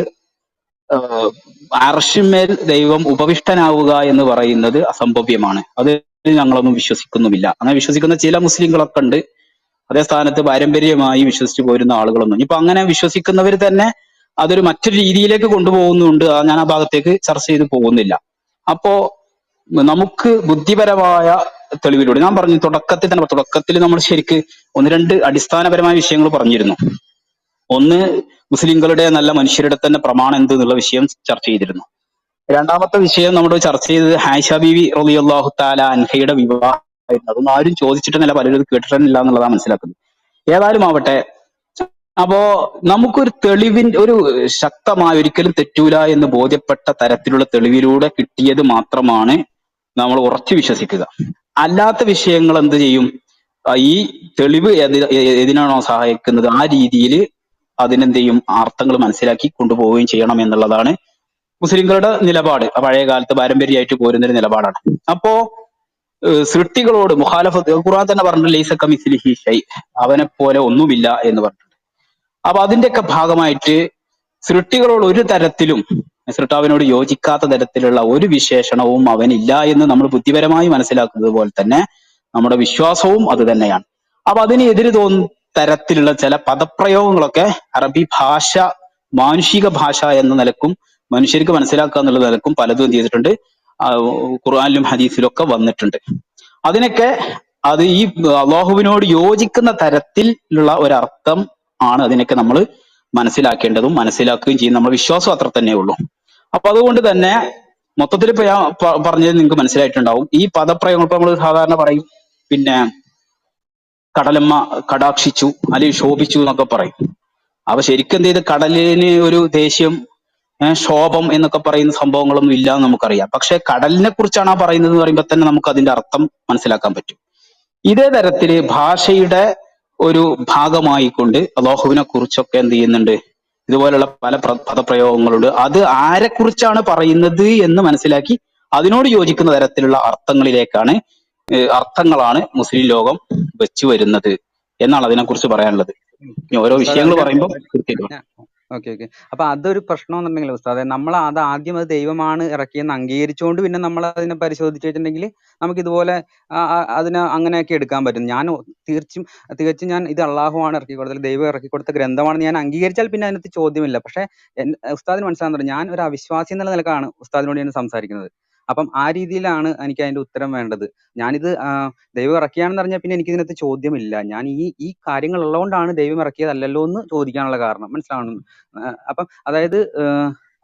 അർശിന്മേൽ ദൈവം ഉപവിഷ്ടനാവുക എന്ന് പറയുന്നത് അസംഭവ്യമാണ്. അത് ഞങ്ങളൊന്നും വിശ്വസിക്കുന്നുമില്ല. അങ്ങനെ വിശ്വസിക്കുന്ന ചില മുസ്ലിങ്ങളൊക്കെ ഉണ്ട്. അതേ സ്ഥാനത്ത് പാരമ്പര്യമായി വിശ്വസിച്ചു പോരുന്ന ആളുകളൊന്നും, ഇപ്പൊ അങ്ങനെ വിശ്വസിക്കുന്നവർ തന്നെ അതൊരു മറ്റൊരു രീതിയിലേക്ക് കൊണ്ടുപോകുന്നുണ്ട്. ഞാൻ ആ ഭാഗത്തേക്ക് ചർച്ച ചെയ്ത് പോകുന്നില്ല. അപ്പോ നമുക്ക് ബുദ്ധിപരമായ തെളിവിലൂടെ, ഞാൻ പറഞ്ഞു തുടക്കത്തിൽ നമ്മൾ ശരിക്ക് 1-2 അടിസ്ഥാനപരമായ വിഷയങ്ങൾ പറഞ്ഞിരുന്നു. ഒന്ന്, മുസ്ലിങ്ങളുടെ നല്ല മനുഷ്യരുടെ തന്നെ പ്രമാണം എന്ത് എന്നുള്ള വിഷയം ചർച്ച ചെയ്തിരുന്നു. രണ്ടാമത്തെ വിഷയം നമ്മൾ ചർച്ച ചെയ്തത് ആയിഷ ബീവി റളിയല്ലാഹു തആല അൻഹയുടെ വിവാഹമായിരുന്നു. അതൊന്നും ആരും ചോദിച്ചിട്ടല്ല, പലരും കേട്ടിട്ടില്ല എന്നുള്ളതാണ് മനസ്സിലാക്കുന്നത്. ഏതായാലും ആവട്ടെ, അപ്പോ നമുക്കൊരു തെളിവിന്റെ ഒരു ശക്തമായ, ഒരിക്കലും തെറ്റൂല എന്ന് ബോധ്യപ്പെട്ട തരത്തിലുള്ള തെളിവിലൂടെ കിട്ടിയത് മാത്രമാണ് നമ്മൾ ഉറച്ചു വിശ്വസിക്കുക. അല്ലാത്ത വിഷയങ്ങൾ എന്ത് ചെയ്യും? ഈ തെളിവ് ഏതിനാണോ സഹായിക്കുന്നത് ആ രീതിയിൽ അതിനെന്ത് ചെയ്യും? അർത്ഥങ്ങൾ മനസ്സിലാക്കി കൊണ്ടുപോവുകയും ചെയ്യണം എന്നുള്ളതാണ് മുസ്ലിങ്ങളുടെ നിലപാട്. പഴയ കാലത്ത് പാരമ്പര്യമായിട്ട് പോരുന്നൊരു നിലപാടാണ്. അപ്പോ സൃഷ്ടികളോട് മുഖാലഫത്ത് ഖുർആൻ തന്നെ പറഞ്ഞിട്ടുണ്ട് ലൈസ കമിസ്ലിഹി ഷൈ, അവനെ പോലെ ഒന്നുമില്ല എന്ന് പറഞ്ഞിട്ടുണ്ട്. അപ്പൊ അതിന്റെയൊക്കെ ഭാഗമായിട്ട് സൃഷ്ടികളോട് ഒരു തരത്തിലും സൃഷ്ടാവിനോട് യോജിക്കാത്ത തരത്തിലുള്ള ഒരു വിശേഷണവും അവനില്ല എന്ന് നമ്മൾ ബുദ്ധിപരമായി മനസ്സിലാക്കുന്നത് പോലെ തന്നെ നമ്മുടെ വിശ്വാസവും അത് തന്നെയാണ്. അപ്പൊ അതിന് എതിര് തോന്നുന്ന തരത്തിലുള്ള ചില പദപ്രയോഗങ്ങളൊക്കെ അറബി ഭാഷ മാനുഷിക ഭാഷ എന്ന നിലക്കും മനുഷ്യർക്ക് മനസ്സിലാക്കുക എന്നുള്ള നിലക്കും പലതും എന്ത് ചെയ്തിട്ടുണ്ട്, ഖുർആനിലും ഹദീസിലും ഒക്കെ വന്നിട്ടുണ്ട്. അതിനൊക്കെ അത് ഈ അള്ളാഹുവിനോട് യോജിക്കുന്ന തരത്തിലുള്ള ഒരർത്ഥം ആണ് അതിനൊക്കെ നമ്മൾ മനസ്സിലാക്കേണ്ടതും മനസ്സിലാക്കുകയും ചെയ്യും. നമ്മുടെ വിശ്വാസം അത്ര തന്നെ ഉള്ളൂ. അപ്പൊ അതുകൊണ്ട് തന്നെ മൊത്തത്തിൽ ഇപ്പൊ ഞാൻ പറഞ്ഞത് നിങ്ങൾക്ക് മനസ്സിലായിട്ടുണ്ടാവും. ഈ പദപ്രയോഗങ്ങൾ ഇപ്പൊ നമ്മൾ സാധാരണ പറയും, പിന്നെ കടലമ്മ കടാക്ഷിച്ചു അല്ലെങ്കിൽ ശോഭിച്ചു എന്നൊക്കെ പറയും. അപ്പൊ ശരിക്കും എന്ത് ചെയ്ത് കടലിന് ഒരു ദേഷ്യം ശോഭം എന്നൊക്കെ പറയുന്ന സംഭവങ്ങളൊന്നും ഇല്ല എന്ന് നമുക്കറിയാം. പക്ഷെ കടലിനെ കുറിച്ചാണ് ആ പറയുന്നത് എന്ന് പറയുമ്പോൾ തന്നെ നമുക്ക് അതിന്റെ അർത്ഥം മനസ്സിലാക്കാൻ പറ്റും. ഇതേ തരത്തില് ഭാഷയുടെ ഒരു ഭാഗമായിക്കൊണ്ട് അള്ളാഹുവിനെ കുറിച്ചൊക്കെ എന്ത് ചെയ്യുന്നുണ്ട്, ഇതുപോലുള്ള പല പദപ്രയോഗങ്ങളുണ്ട്. അത് ആരെക്കുറിച്ചാണ് പറയുന്നത് എന്ന് മനസ്സിലാക്കി അതിനോട് യോജിക്കുന്ന തരത്തിലുള്ള അർത്ഥങ്ങളാണ് മുസ്ലിം ലോകം വെച്ചു വരുന്നത് എന്നാണ് അതിനെക്കുറിച്ച് പറയാനുള്ളത്. ഓരോ വിഷയങ്ങൾ പറയുമ്പോൾ കൃത്യമായിട്ട് ഓക്കെ ഓക്കെ. അപ്പൊ അതൊരു പ്രശ്നം എന്നുണ്ടെങ്കിൽ ഉസ്താദെ, നമ്മൾ അത് ആദ്യം അത് ദൈവമാണ് ഇറക്കിയെന്ന് അംഗീകരിച്ചുകൊണ്ട് പിന്നെ നമ്മൾ അതിനെ പരിശോധിച്ച് വെച്ചിട്ടുണ്ടെങ്കിൽ നമുക്ക് ഇതുപോലെ അതിനെ അങ്ങനെയൊക്കെ എടുക്കാൻ പറ്റും. ഞാൻ തികച്ചും ഞാൻ ഇത് അള്ളാഹുവാണ് ഇറക്കി കൊടുത്തത്, ദൈവം ഇറക്കി കൊടുത്ത ഗ്രന്ഥമാണെന്ന് ഞാൻ അംഗീകരിച്ചാൽ പിന്നെ അതിനകത്ത് ചോദ്യമില്ല. പക്ഷെ ഉസ്താദിന് മനസ്സിലാകുന്നുണ്ട്, ഞാൻ ഒരു അവിശ്വാസി എന്നുള്ള നിലക്കാണ് ഉസ്താദിനോട് ഞാൻ സംസാരിക്കുന്നത്. അപ്പം ആ രീതിയിലാണ് എനിക്ക് അതിന്റെ ഉത്തരം വേണ്ടത്. ഞാനിത് ദൈവം ഇറക്കിയാണെന്ന് പറഞ്ഞാൽ പിന്നെ എനിക്ക് ഇതിനകത്ത് ചോദ്യമില്ല. ഞാൻ ഈ കാര്യങ്ങൾ ഉള്ളതുകൊണ്ടാണ് ദൈവം ഇറക്കിയതല്ലല്ലോ എന്ന് ചോദിക്കാനുള്ള കാരണം മനസ്സിലാവണം. അപ്പം അതായത്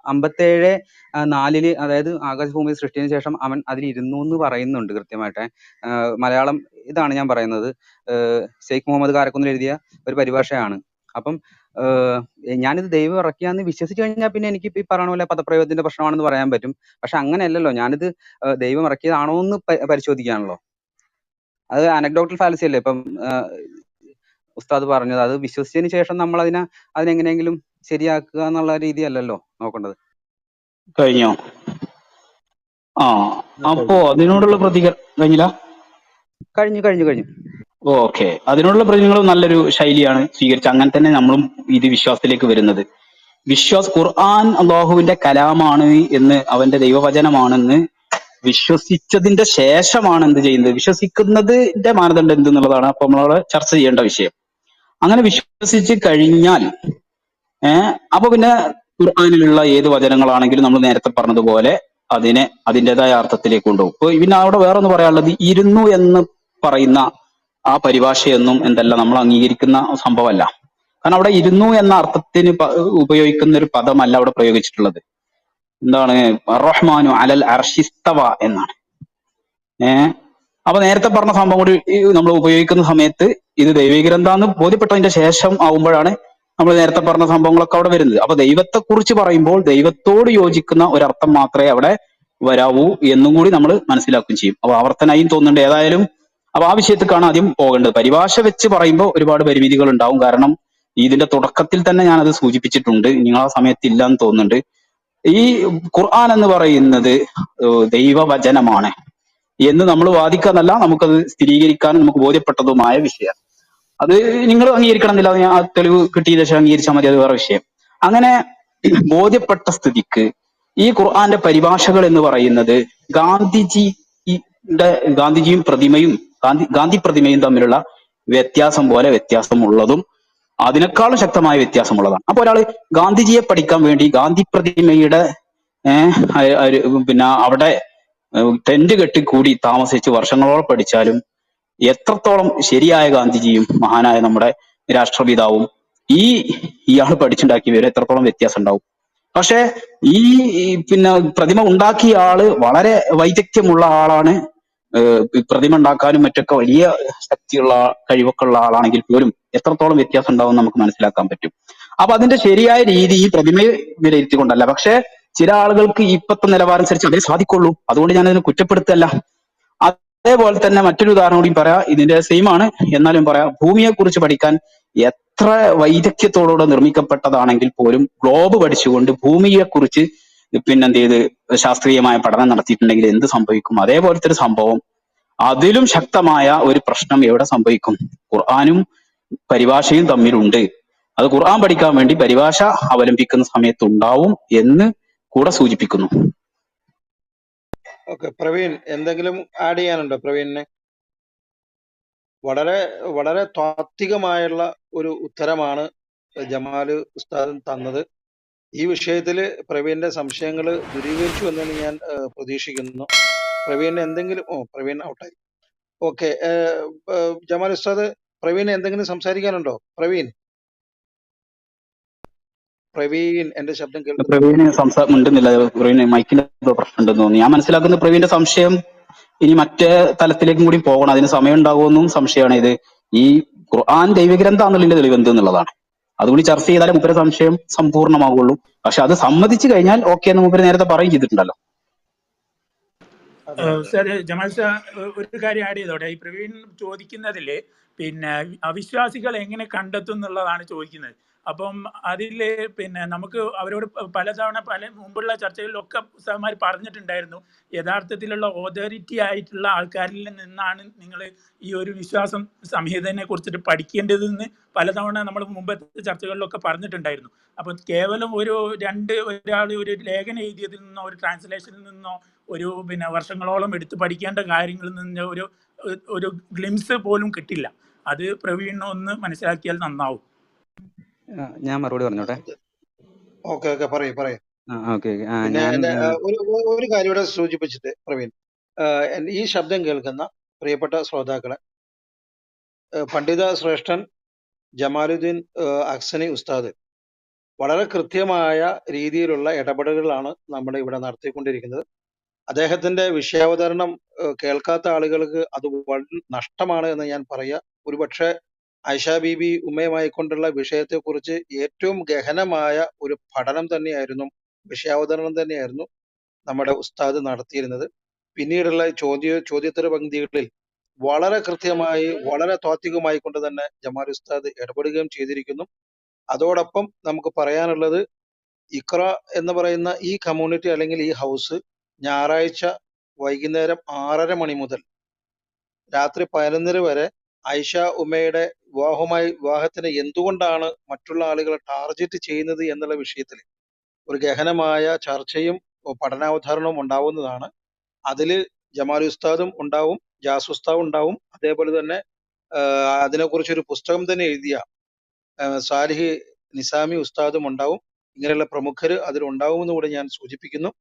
57:4 അതായത് ആകാശഭൂമി സൃഷ്ടിച്ചതിന് ശേഷം അവൻ അതിൽ ഇരുന്നു എന്ന് പറയുന്നുണ്ട് കൃത്യമായിട്ട്. മലയാളം ഇതാണ് ഞാൻ പറയുന്നത്. ഷെയ്ഖ് മുഹമ്മദ് കാരക്കുന്നിൽ എഴുതിയ ഒരു പരിഭാഷയാണ്. അപ്പം ഞാനിത് ദൈവം ഇറക്കിയാന്ന് വിശ്വസിച്ച് കഴിഞ്ഞാൽ പിന്നെ എനിക്ക് ഈ പറയുന്ന പോലെ പദപ്രയോഗത്തിന്റെ പ്രശ്നമാണെന്ന് പറയാൻ പറ്റും. പക്ഷെ അങ്ങനെയല്ലല്ലോ, ഞാനിത് ദൈവം ഇറക്കിയതാണോ എന്ന് പരിശോധിക്കാണല്ലോ. അത് അനക്ഡോട്ടൽ ഫാലസി അല്ലേ ഇപ്പം ഉസ്താദ് പറഞ്ഞത്. അത് വിശ്വസിച്ചതിന് ശേഷം നമ്മൾ അതിനെങ്ങനെയെങ്കിലും ശരിയാക്കുക എന്നുള്ള രീതിയല്ലല്ലോ നോക്കേണ്ടത്. കഴിഞ്ഞോ? അപ്പോ അതിനോടുള്ള കഴിഞ്ഞില്ല? കഴിഞ്ഞു. ഓക്കെ, അതിനോടുള്ള പ്രതികരണം നല്ലൊരു ശൈലിയാണ് സ്വീകരിച്ചത്. അങ്ങനെ തന്നെ നമ്മളും ഇത് വിശ്വാസത്തിലേക്ക് വരുന്നത്. ഖുർആൻ അള്ളാഹുവിന്റെ കലാമാണ് എന്ന്, അവന്റെ ദൈവവചനമാണെന്ന് വിശ്വസിച്ചതിന്റെ ശേഷമാണ് എന്ത് ചെയ്യുന്നത്, വിശ്വസിക്കുന്നതിന്റെ മാനദണ്ഡം എന്തെന്നുള്ളതാണ് അപ്പൊ നമ്മളവിടെ ചർച്ച ചെയ്യേണ്ട വിഷയം. അങ്ങനെ വിശ്വസിച്ച് കഴിഞ്ഞാൽ അപ്പൊ പിന്നെ ഖുർആനിലുള്ള ഏത് വചനങ്ങളാണെങ്കിലും നമ്മൾ നേരത്തെ പറഞ്ഞതുപോലെ അതിനെ അതിൻ്റെതായ അർത്ഥത്തിലേക്ക് കൊണ്ടുപോകും. ഇപ്പൊ പിന്നെ അവിടെ വേറെ ഒന്ന് പറയാനുള്ളത്, ഇരുന്നു എന്ന് പറയുന്ന ആ പരിഭാഷയൊന്നും എന്തല്ല നമ്മൾ അംഗീകരിക്കുന്ന സംഭവമല്ല. കാരണം അവിടെ ഇരുന്നു എന്ന അർത്ഥത്തിന് ഉപയോഗിക്കുന്ന ഒരു പദമല്ല അവിടെ പ്രയോഗിച്ചിട്ടുള്ളത്. എന്താണ്? റഹ്മാനു അലൽ അർഷിസ്തവ എന്നാണ്. അപ്പൊ നേരത്തെ പറഞ്ഞ സംഭവം കൂടി നമ്മൾ ഉപയോഗിക്കുന്ന സമയത്ത് ഇത് ദൈവീഗ്രന്ഥാന്ന് ബോധ്യപ്പെട്ടതിന്റെ ശേഷം ആവുമ്പോഴാണ് നമ്മൾ നേരത്തെ പറഞ്ഞ സംഭവങ്ങളൊക്കെ അവിടെ വരുന്നത്. അപ്പൊ ദൈവത്തെ കുറിച്ച് പറയുമ്പോൾ ദൈവത്തോട് യോജിക്കുന്ന ഒരർത്ഥം മാത്രമേ അവിടെ വരാവൂ എന്നും കൂടി നമ്മൾ മനസ്സിലാക്കുകയും ചെയ്യും. അപ്പൊ ആവർത്തനായും തോന്നുന്നുണ്ട്. ഏതായാലും അപ്പൊ ആ വിഷയത്തിലേക്കാണ് ആദ്യം പോകേണ്ടത്. പരിഭാഷ വെച്ച് പറയുമ്പോൾ ഒരുപാട് പരിമിതികൾ ഉണ്ടാവും. കാരണം ഇതിന്റെ തുടക്കത്തിൽ തന്നെ ഞാനത് സൂചിപ്പിച്ചിട്ടുണ്ട്, നിങ്ങൾ ആ സമയത്ത് ഇല്ല എന്ന് തോന്നുന്നുണ്ട്. ഈ ഖുർആൻ എന്ന് പറയുന്നത് ദൈവവചനമാണ് എന്ന് നമ്മൾ വാദിക്കാന്നല്ല, നമുക്കത് സ്ഥിരീകരിക്കാനും നമുക്ക് ബോധ്യപ്പെട്ടതുമായ വിഷയമാണ്. അത് നിങ്ങൾ അംഗീകരിക്കണം എന്നില്ല, ഞാൻ ആ തെളിവ് കിട്ടിയ ശേഷം അംഗീകരിച്ചാൽ മതി, അത് വേറെ വിഷയം. അങ്ങനെ ബോധ്യപ്പെട്ട സ്ഥിതിക്ക് ഈ ഖുർആന്റെ പരിഭാഷകൾ എന്ന് പറയുന്നത് ഗാന്ധിജിയും പ്രതിമയും ഗാന്ധി പ്രതിമയും തമ്മിലുള്ള വ്യത്യാസം പോലെ വ്യത്യാസമുള്ളതും അതിനേക്കാളും ശക്തമായ വ്യത്യാസമുള്ളതാണ്. അപ്പൊ ഒരാള് ഗാന്ധിജിയെ പഠിക്കാൻ വേണ്ടി ഗാന്ധി പ്രതിമയുടെ പിന്നെ അവിടെ ടെന്റ് കെട്ടി കൂടി താമസിച്ച് വർഷങ്ങളോളം പഠിച്ചാലും എത്രത്തോളം ശരിയായ ഗാന്ധിജിയും മഹാനായ നമ്മുടെ രാഷ്ട്രപിതാവും ഇയാൾ പഠിച്ചുണ്ടാക്കിയവരും എത്രത്തോളം വ്യത്യാസം ഉണ്ടാവും. പക്ഷെ ഈ പിന്നെ പ്രതിമ ഉണ്ടാക്കിയ ആള് വളരെ വൈദഗ്ധ്യമുള്ള ആളാണ്. പ്രതിമ ഉണ്ടാക്കാനും മറ്റൊക്കെ വലിയ ശക്തിയുള്ള കഴിവൊക്കെ ഉള്ള ആളാണെങ്കിൽ പോലും എത്രത്തോളം വ്യത്യാസം ഉണ്ടാവും നമുക്ക് മനസ്സിലാക്കാൻ പറ്റും. അപ്പൊ അതിന്റെ ശരിയായ രീതി ഈ പ്രതിമയെ വിലയിരുത്തിക്കൊണ്ടല്ല, പക്ഷെ ചില ആളുകൾക്ക് ഇപ്പത്തെ നിലവാരം അനുസരിച്ച് അതേ സാധിക്കുള്ളൂ. അതുകൊണ്ട് ഞാൻ അതിനെ കുറ്റപ്പെടുത്തല്ല. അതേപോലെ തന്നെ മറ്റൊരു ഉദാഹരണം കൂടി പറയാം, ഇതിന്റെ സെയിം ആണ് എന്നാലും പറയാം. ഭൂമിയെ കുറിച്ച് പഠിക്കാൻ എത്ര വൈദഗ്ധ്യത്തോടുകൂടെ നിർമ്മിക്കപ്പെട്ടതാണെങ്കിൽ പോലും ഗ്ലോബ് പഠിച്ചുകൊണ്ട് ഭൂമിയെ കുറിച്ച് പിന്നെന്ത് ചെയ്ത് ശാസ്ത്രീയമായ പഠനം നടത്തിയിട്ടുണ്ടെങ്കിൽ എന്ത് സംഭവിക്കും? അതേപോലത്തെ ഒരു സംഭവം അതിലും ശക്തമായ ഒരു പ്രശ്നം എവിടെ സംഭവിക്കും? ഖുർആനും പരിഭാഷയും തമ്മിലുണ്ട്. അത് ഖുർആൻ പഠിക്കാൻ വേണ്ടി പരിഭാഷ അവലംബിക്കുന്ന സമയത്തുണ്ടാവും എന്ന് കൂടെ സൂചിപ്പിക്കുന്നു. ഓക്കെ, പ്രവീൺ എന്തെങ്കിലും ആഡ് ചെയ്യാനുണ്ടോ പ്രവീണിന്? വളരെ വളരെ താത്വികമായുള്ള ഒരു ഉത്തരമാണ് ജമാല് ഉസ്താദ് തന്നത്. ഈ വിഷയത്തിൽ പ്രവീണിന്റെ സംശയങ്ങൾ ദൂരീകരിച്ചു എന്ന് ഞാൻ പ്രതീക്ഷിക്കുന്നു. പ്രവീണിന് എന്തെങ്കിലും പ്രവീൺ ഔട്ടായി. ഓക്കെ, ജമാൽ ഉസ്താദ് പ്രവീൺ എന്തെങ്കിലും സംസാരിക്കാനുണ്ടോ? പ്രവീൺ എന്റെ ശബ്ദം കേൾക്കുന്നു? പ്രവീണ് മിണ്ടുന്നില്ല. പ്രവീണ് മൈക്കിന്റെ പ്രശ്നം ഉണ്ടെന്ന് തോന്നുന്നു. ഞാൻ മനസ്സിലാക്കുന്ന പ്രവീണിന്റെ സംശയം ഇനി മറ്റേ തലത്തിലേക്കും കൂടി പോകണം. അതിന് സമയം ഉണ്ടാകുമെന്നും സംശയമാണ്. ഇത് ഈ ഖുർആൻ ദൈവഗ്രന്ഥാന്നുള്ളതിന്റെ തെളിവ് എന്തെന്നുള്ളതാണ്. അതുകൂടി ചർച്ച ചെയ്താലേ മൂപ്പരെ സംശയം സമ്പൂർണ്ണമാകുള്ളൂ. പക്ഷെ അത് സമ്മതിച്ചു കഴിഞ്ഞാൽ ഓക്കെ എന്ന് മൂപ്പര് നേരത്തെ പറയുകയും ചെയ്തിട്ടുണ്ടല്ലോ. സാർ ജമാൽ സാർ ഒരു കാര്യം ആഡ് ചെയ്തോട്ടെ. ഈ പ്രവീൺ ചോദിക്കുന്നതിൽ പിന്നെ അവിശ്വാസികൾ എങ്ങനെ കണ്ടെത്തും എന്നുള്ളതാണ് ചോദിക്കുന്നത്. അപ്പം അതിൽ പിന്നെ നമുക്ക് അവരോട് പലതവണ മുമ്പുള്ള ചർച്ചകളിലൊക്കെ സാർമാർ പറഞ്ഞിട്ടുണ്ടായിരുന്നു, യഥാർത്ഥത്തിലുള്ള ഓതോറിറ്റി ആയിട്ടുള്ള ആൾക്കാരിൽ നിന്നാണ് നിങ്ങൾ ഈ ഒരു വിശ്വാസം സംഹിതനെ കുറിച്ചിട്ട് പഠിക്കേണ്ടതെന്ന് പലതവണ നമ്മൾ മുമ്പത്തെ ചർച്ചകളിലൊക്കെ പറഞ്ഞിട്ടുണ്ടായിരുന്നു. അപ്പം കേവലം ഒരാൾ ഒരു ലേഖനം എഴുതിയതിൽ നിന്നോ ഒരു ട്രാൻസ്ലേഷനിൽ നിന്നോ ഒരു പിന്നെ വർഷങ്ങളോളം എടുത്ത് പഠിക്കേണ്ട കാര്യങ്ങളിൽ നിന്ന് ഒരു ഗ്ലിംസ് പോലും കിട്ടില്ല. അത് പ്രവീൺ ഒന്ന് മനസ്സിലാക്കിയാൽ നന്നാവും. ഞാൻ മറുപടി പറഞ്ഞോട്ടെ. ഓക്കെ പറയൂ. ഓക്കെ പിന്നെ ഒരു കാര്യം ഇവിടെ സൂചിപ്പിച്ചിട്ട് പ്രവീൺ, ഈ ശബ്ദം കേൾക്കുന്ന പ്രിയപ്പെട്ട ശ്രോതാക്കളെ, പണ്ഡിത ശ്രേഷ്ഠൻ ജമാലുദ്ദീൻ അഹ്സനി ഉസ്താദ് വളരെ കൃത്യമായ രീതിയിലുള്ള ഇടപെടലുകളാണ് നമ്മുടെ ഇവിടെ നടത്തിക്കൊണ്ടിരിക്കുന്നത്. അദ്ദേഹത്തിന്റെ വിഷയാവതരണം കേൾക്കാത്ത ആളുകൾക്ക് അത് വളരെ നഷ്ടമാണ് എന്ന് ഞാൻ പറയാ. ഒരുപക്ഷെ ആയിഷ ബീബി ഉമ്മയുമായിക്കൊണ്ടുള്ള വിഷയത്തെക്കുറിച്ച് ഏറ്റവും ഗഹനമായ ഒരു പഠനം തന്നെയായിരുന്നു, വിഷയാവതരണം തന്നെയായിരുന്നു നമ്മുടെ ഉസ്താദ് നടത്തിയിരുന്നത്. പിന്നീടുള്ള ചോദ്യോത്തര പങ്ക്തികളിൽ വളരെ കൃത്യമായി വളരെ താത്വികമായി കൊണ്ട് തന്നെ ജമാൽ ഉസ്താദ് ഇടപെടുകയും ചെയ്തിരിക്കുന്നു. അതോടൊപ്പം നമുക്ക് പറയാനുള്ളത്, ഇഖ്റ എന്ന് പറയുന്ന ഈ കമ്മ്യൂണിറ്റി അല്ലെങ്കിൽ ഈ ഹൗസ് ഞായറാഴ്ച വൈകുന്നേരം 6:30 മണി മുതൽ രാത്രി 11 വരെ ആയിഷ ഉമ്മയുടെ വിവാഹത്തിന് എന്തുകൊണ്ടാണ് മറ്റുള്ള ആളുകളെ ടാർഗറ്റ് ചെയ്യുന്നത് എന്നുള്ള വിഷയത്തിൽ ഒരു ഗഹനമായ ചർച്ചയും പഠനാവതരണവും ഉണ്ടാവുന്നതാണ്. അതിൽ ജമാൽ ഉസ്താദും ഉണ്ടാവും, ജാസ് ഉസ്താദും ഉണ്ടാവും. അതേപോലെ തന്നെ അതിനെക്കുറിച്ചൊരു പുസ്തകം തന്നെ എഴുതിയ സാലിഹ് നിസാമി ഉസ്താദും ഉണ്ടാവും. ഇങ്ങനെയുള്ള പ്രമുഖർ അതിലുണ്ടാവുമെന്ന് കൂടെ ഞാൻ സൂചിപ്പിക്കുന്നു.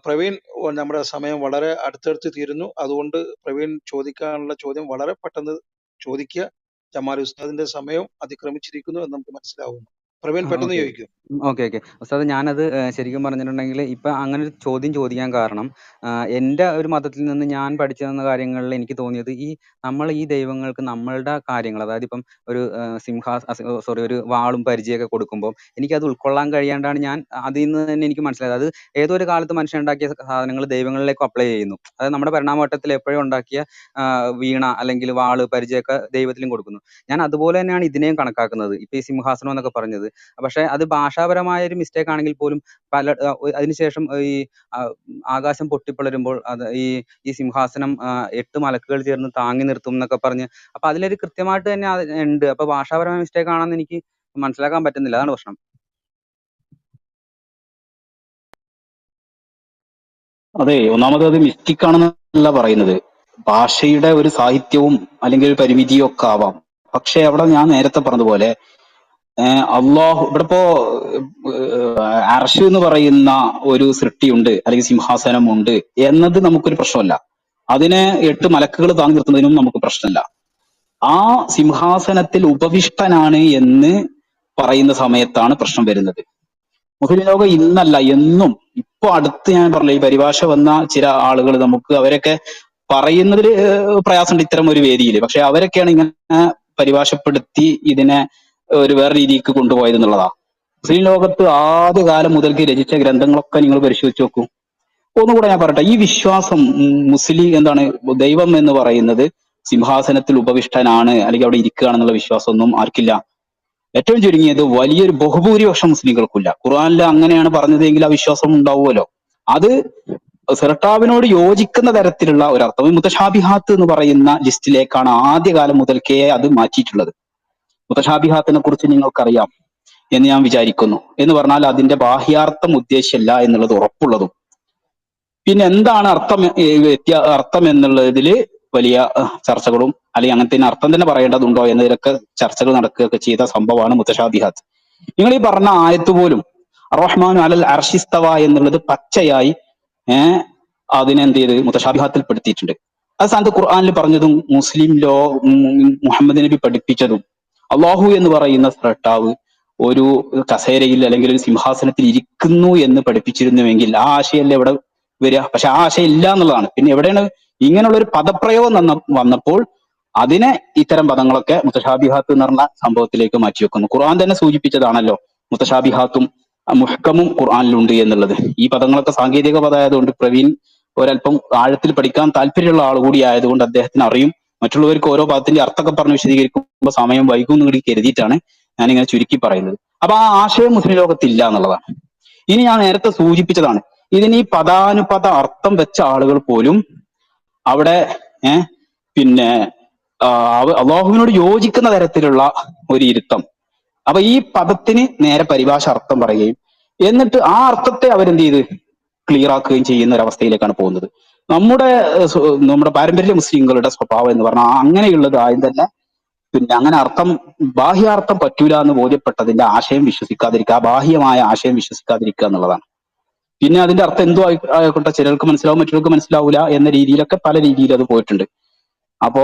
പ്രവീൺ, നമ്മുടെ സമയം വളരെ അടുത്തടുത്ത് തീരുന്നു. അതുകൊണ്ട് പ്രവീൺ ചോദിക്കാനുള്ള ചോദ്യം വളരെ പെട്ടെന്ന് ചോദിക്കുക. ജമാൽ ഉസ്താദിന്റെ സമയം അതിക്രമിച്ചിരിക്കുന്നു എന്ന് നമുക്ക് മനസ്സിലാവുന്നു. പ്രവീൺ പെട്ടെന്ന് ചോദിക്കൂ. ഓക്കെ ഉസ്താദ്, ഞാനത് ശരിക്കും പറഞ്ഞിട്ടുണ്ടെങ്കിൽ ഇപ്പൊ അങ്ങനെ ഒരു ചോദ്യം ചോദിക്കാൻ കാരണം എൻ്റെ ഒരു മതത്തിൽ നിന്ന് ഞാൻ പഠിച്ചു തന്ന കാര്യങ്ങളിൽ എനിക്ക് തോന്നിയത്, നമ്മൾ ഈ ദൈവങ്ങൾക്ക് നമ്മളുടെ കാര്യങ്ങൾ, അതായത് ഇപ്പം ഒരു ഒരു വാളും പരിചയമൊക്കെ കൊടുക്കുമ്പോൾ എനിക്കത് ഉൾക്കൊള്ളാൻ കഴിയാണ്ടാണ് ഞാൻ അതിൽ നിന്ന് തന്നെ എനിക്ക് മനസ്സിലായത്. അത് ഏതോ ഒരു കാലത്ത് മനുഷ്യൻ ഉണ്ടാക്കിയ സാധനങ്ങൾ ദൈവങ്ങളിലേക്ക് അപ്ലൈ ചെയ്യുന്നു. അതായത് നമ്മുടെ പരിണാമഘട്ടത്തിൽ എപ്പോഴും ഉണ്ടാക്കിയ വീണ അല്ലെങ്കിൽ വാള് പരിചയമൊക്കെ ദൈവത്തിലും കൊടുക്കുന്നു. ഞാൻ അതുപോലെ തന്നെയാണ് ഇതിനെയും കണക്കാക്കുന്നത്. ഇപ്പൊ ഈ സിംഹാസനം എന്നൊക്കെ പറഞ്ഞത്, പക്ഷെ അത് ഭാഷാപരമായ ഒരു മിസ്റ്റേക്ക് ആണെങ്കിൽ പോലും അതിനുശേഷം ഈ ആകാശം പൊട്ടിപ്പിളരുമ്പോൾ ഈ സിംഹാസനം 8 മലക്കുകൾ ചേർന്ന് താങ്ങി നിർത്തും എന്നൊക്കെ പറഞ്ഞ്, അപ്പൊ അതിലൊരു കൃത്യമായിട്ട് തന്നെ ഉണ്ട്. അപ്പൊ ഭാഷാപരമായ മിസ്റ്റേക്ക് ആണെന്ന് എനിക്ക് മനസ്സിലാക്കാൻ പറ്റുന്നില്ല. അതാണ് പ്രശ്നം. അതെ, ഒന്നാമത് അത് മിസ്റ്റേക്ക് ആണെന്നല്ല പറയുന്നത്. ഭാഷയുടെ ഒരു സാഹിത്യവും അല്ലെങ്കിൽ ഒരു പരിമിതിയും ഒക്കെ ആവാം. പക്ഷെ അവിടെ ഞാൻ നേരത്തെ പറഞ്ഞതുപോലെ അള്ളാഹു ഇവിടെ ഇപ്പോ അർശ് എന്ന് പറയുന്ന ഒരു സൃഷ്ടിയുണ്ട് അല്ലെങ്കിൽ സിംഹാസനമുണ്ട് എന്നത് നമുക്കൊരു പ്രശ്നമല്ല. അതിനെ 8 മലക്കുകൾ താങ്ങി നിർത്തുന്നതിനും നമുക്ക് പ്രശ്നമല്ല. ആ സിംഹാസനത്തിൽ ഉപവിഷ്ടനാണ് എന്ന് പറയുന്ന സമയത്താണ് പ്രശ്നം വരുന്നത്. മുസ്ലിം ലോകം ഇന്നല്ല എന്നും, ഇപ്പൊ അടുത്ത് ഞാൻ പറഞ്ഞില്ല, ഈ പരിഭാഷ വന്ന ചില ആളുകൾ നമുക്ക് അവരൊക്കെ പറയുന്നതിൽ പ്രയാസമുണ്ട് ഇത്തരം ഒരു വേദിയിൽ. പക്ഷെ അവരൊക്കെയാണ് ഇങ്ങനെ പരിഭാഷപ്പെടുത്തി ഇതിനെ ഒരു വേറെ രീതിക്ക് കൊണ്ടുപോയത് എന്നുള്ളതാ. മുസ്ലിം ലോകത്ത് ആദ്യകാലം മുതൽക്ക് രചിച്ച ഗ്രന്ഥങ്ങളൊക്കെ നിങ്ങൾ പരിശോധിച്ച് നോക്കൂ. ഒന്നുകൂടെ ഞാൻ പറയട്ടെ, ഈ വിശ്വാസം എന്താണ്, ദൈവം എന്ന് പറയുന്നത് സിംഹാസനത്തിൽ ഉപവിഷ്ടനാണ് അല്ലെങ്കിൽ അവിടെ ഇരിക്കുകയാണെന്നുള്ള വിശ്വാസമൊന്നും ആർക്കില്ല. ഏറ്റവും ചുരുങ്ങിയത് വലിയൊരു ബഹുഭൂരിപക്ഷം മുസ്ലിങ്ങൾക്കില്ല. ഖുർആനിൽ അങ്ങനെയാണ് പറഞ്ഞതെങ്കിൽ ആ വിശ്വാസം ഉണ്ടാവുമല്ലോ. അത് സെറട്ടാവിനോട് യോജിക്കുന്ന തരത്തിലുള്ള ഒരർത്ഥം. മുത്തശാബിഹാത്ത് എന്ന് പറയുന്ന ലിസ്റ്റിലേക്കാണ് ആദ്യകാലം മുതൽക്കേ അത് മാറ്റിയിട്ടുള്ളത്. മുത്തശാബിഹാത്തിനെ കുറിച്ച് നിങ്ങൾക്കറിയാം എന്ന് ഞാൻ വിചാരിക്കുന്നു. എന്ന് പറഞ്ഞാൽ അതിന്റെ ബാഹ്യാർത്ഥം ഉദ്ദേശ്യമല്ല എന്നുള്ളത് ഉറപ്പുള്ളതും. പിന്നെ എന്താണ് അർത്ഥം എന്നുള്ളതിൽ വലിയ ചർച്ചകളും, അല്ലെങ്കിൽ അങ്ങനത്തെ അർത്ഥം തന്നെ പറയേണ്ടതുണ്ടോ എന്നതിലൊക്കെ ചർച്ചകൾ നടക്കുകയൊക്കെ ചെയ്ത സംഭവമാണ് മുത്തശാബിഹാത്ത്. നിങ്ങൾ ഈ പറഞ്ഞ ആയത്ത് പോലും റഹ്മാനു അലൽ അർഷിസ്തവ എന്നുള്ളത് പച്ചയായി അതിനെന്ത് ചെയ്ത് മുത്തശാബിഹാത്തിൽ പെടുത്തിയിട്ടുണ്ട്. അത് സ്ഥാനത്ത് ഖുർആനിൽ പറഞ്ഞതും മുസ്ലിം മുഹമ്മദ് നബി പഠിപ്പിച്ചതും അള്ളാഹു എന്ന് പറയുന്ന സ്രഷ്ടാവ് ഒരു കസേരയിൽ അല്ലെങ്കിൽ ഒരു സിംഹാസനത്തിൽ ഇരിക്കുന്നു എന്ന് പഠിപ്പിച്ചിരുന്നുവെങ്കിൽ ആ ആശയമല്ലേ ഇവിടെ വരിക? പക്ഷെ ആ ആശയം ഇല്ല എന്നുള്ളതാണ്. പിന്നെ എവിടെയാണ് ഇങ്ങനെയുള്ള ഒരു പദപ്രയോഗം വന്നപ്പോൾ അതിനെ ഇത്തരം പദങ്ങളൊക്കെ മുത്തശാബിഹാത്ത് എന്ന് പറഞ്ഞ സംഭവത്തിലേക്ക് മാറ്റിവെക്കുന്നു. ഖുർആൻ തന്നെ സൂചിപ്പിച്ചതാണല്ലോ മുത്തശാബിഹാത്തും മുഹ്കമും ഖുർആനിലുണ്ട് എന്നുള്ളത്. ഈ പദങ്ങളൊക്കെ സാങ്കേതിക പദമായതുകൊണ്ട് പ്രവീൺ ഒരല്പം ആഴത്തിൽ പഠിക്കാൻ താല്പര്യമുള്ള ആൾ കൂടി ആയതുകൊണ്ട് അദ്ദേഹത്തിന് അറിയും. മറ്റുള്ളവർക്ക് ഓരോ പദത്തിന്റെ അർത്ഥമൊക്കെ പറഞ്ഞ് വിശദീകരിക്കുമ്പോൾ സമയം വൈകും കൂടി കരുതിയിട്ടാണ് ഞാനിങ്ങനെ ചുരുക്കി പറയുന്നത്. അപ്പൊ ആ ആശയം മുസ്ലിം ലോകത്തില്ല എന്നുള്ളതാണ്. ഇനി ഞാൻ നേരത്തെ സൂചിപ്പിച്ചതാണ്, ഇതിന് ഈ പദാനുപദ അർത്ഥം വെച്ച ആളുകൾ പോലും അവിടെ പിന്നെ അള്ളാഹുവിനോട് യോജിക്കുന്ന തരത്തിലുള്ള ഒരു ഇരുത്തം. അപ്പൊ ഈ പദത്തിന് നേരെ പരിഭാഷ അർത്ഥം പറയുകയും എന്നിട്ട് ആ അർത്ഥത്തെ അവരെന്ത് ചെയ്ത് ക്ലിയർ ആക്കുകയും ചെയ്യുന്ന ഒരവസ്ഥയിലേക്കാണ് പോകുന്നത്. നമ്മുടെ പാരമ്പര്യ മുസ്ലിങ്ങളുടെ സ്വഭാവം എന്ന് പറഞ്ഞാൽ അങ്ങനെയുള്ളത് ആദ്യം തന്നെ പിന്നെ അങ്ങനെ ബാഹ്യാർത്ഥം പറ്റൂല എന്ന് ബോധ്യപ്പെട്ടതിന്റെ ആശയം വിശ്വസിക്കാതിരിക്കുക, ബാഹ്യമായ ആശയം വിശ്വസിക്കാതിരിക്കുക എന്നുള്ളതാണ്. പിന്നെ അതിന്റെ അർത്ഥം എന്തോ ആയിക്കോട്ടെ, ചിലർക്ക് മനസ്സിലാവും മറ്റൊരാൾക്ക് മനസ്സിലാവില്ല എന്ന രീതിയിലൊക്കെ പല രീതിയിൽ അത് പോയിട്ടുണ്ട്. അപ്പോ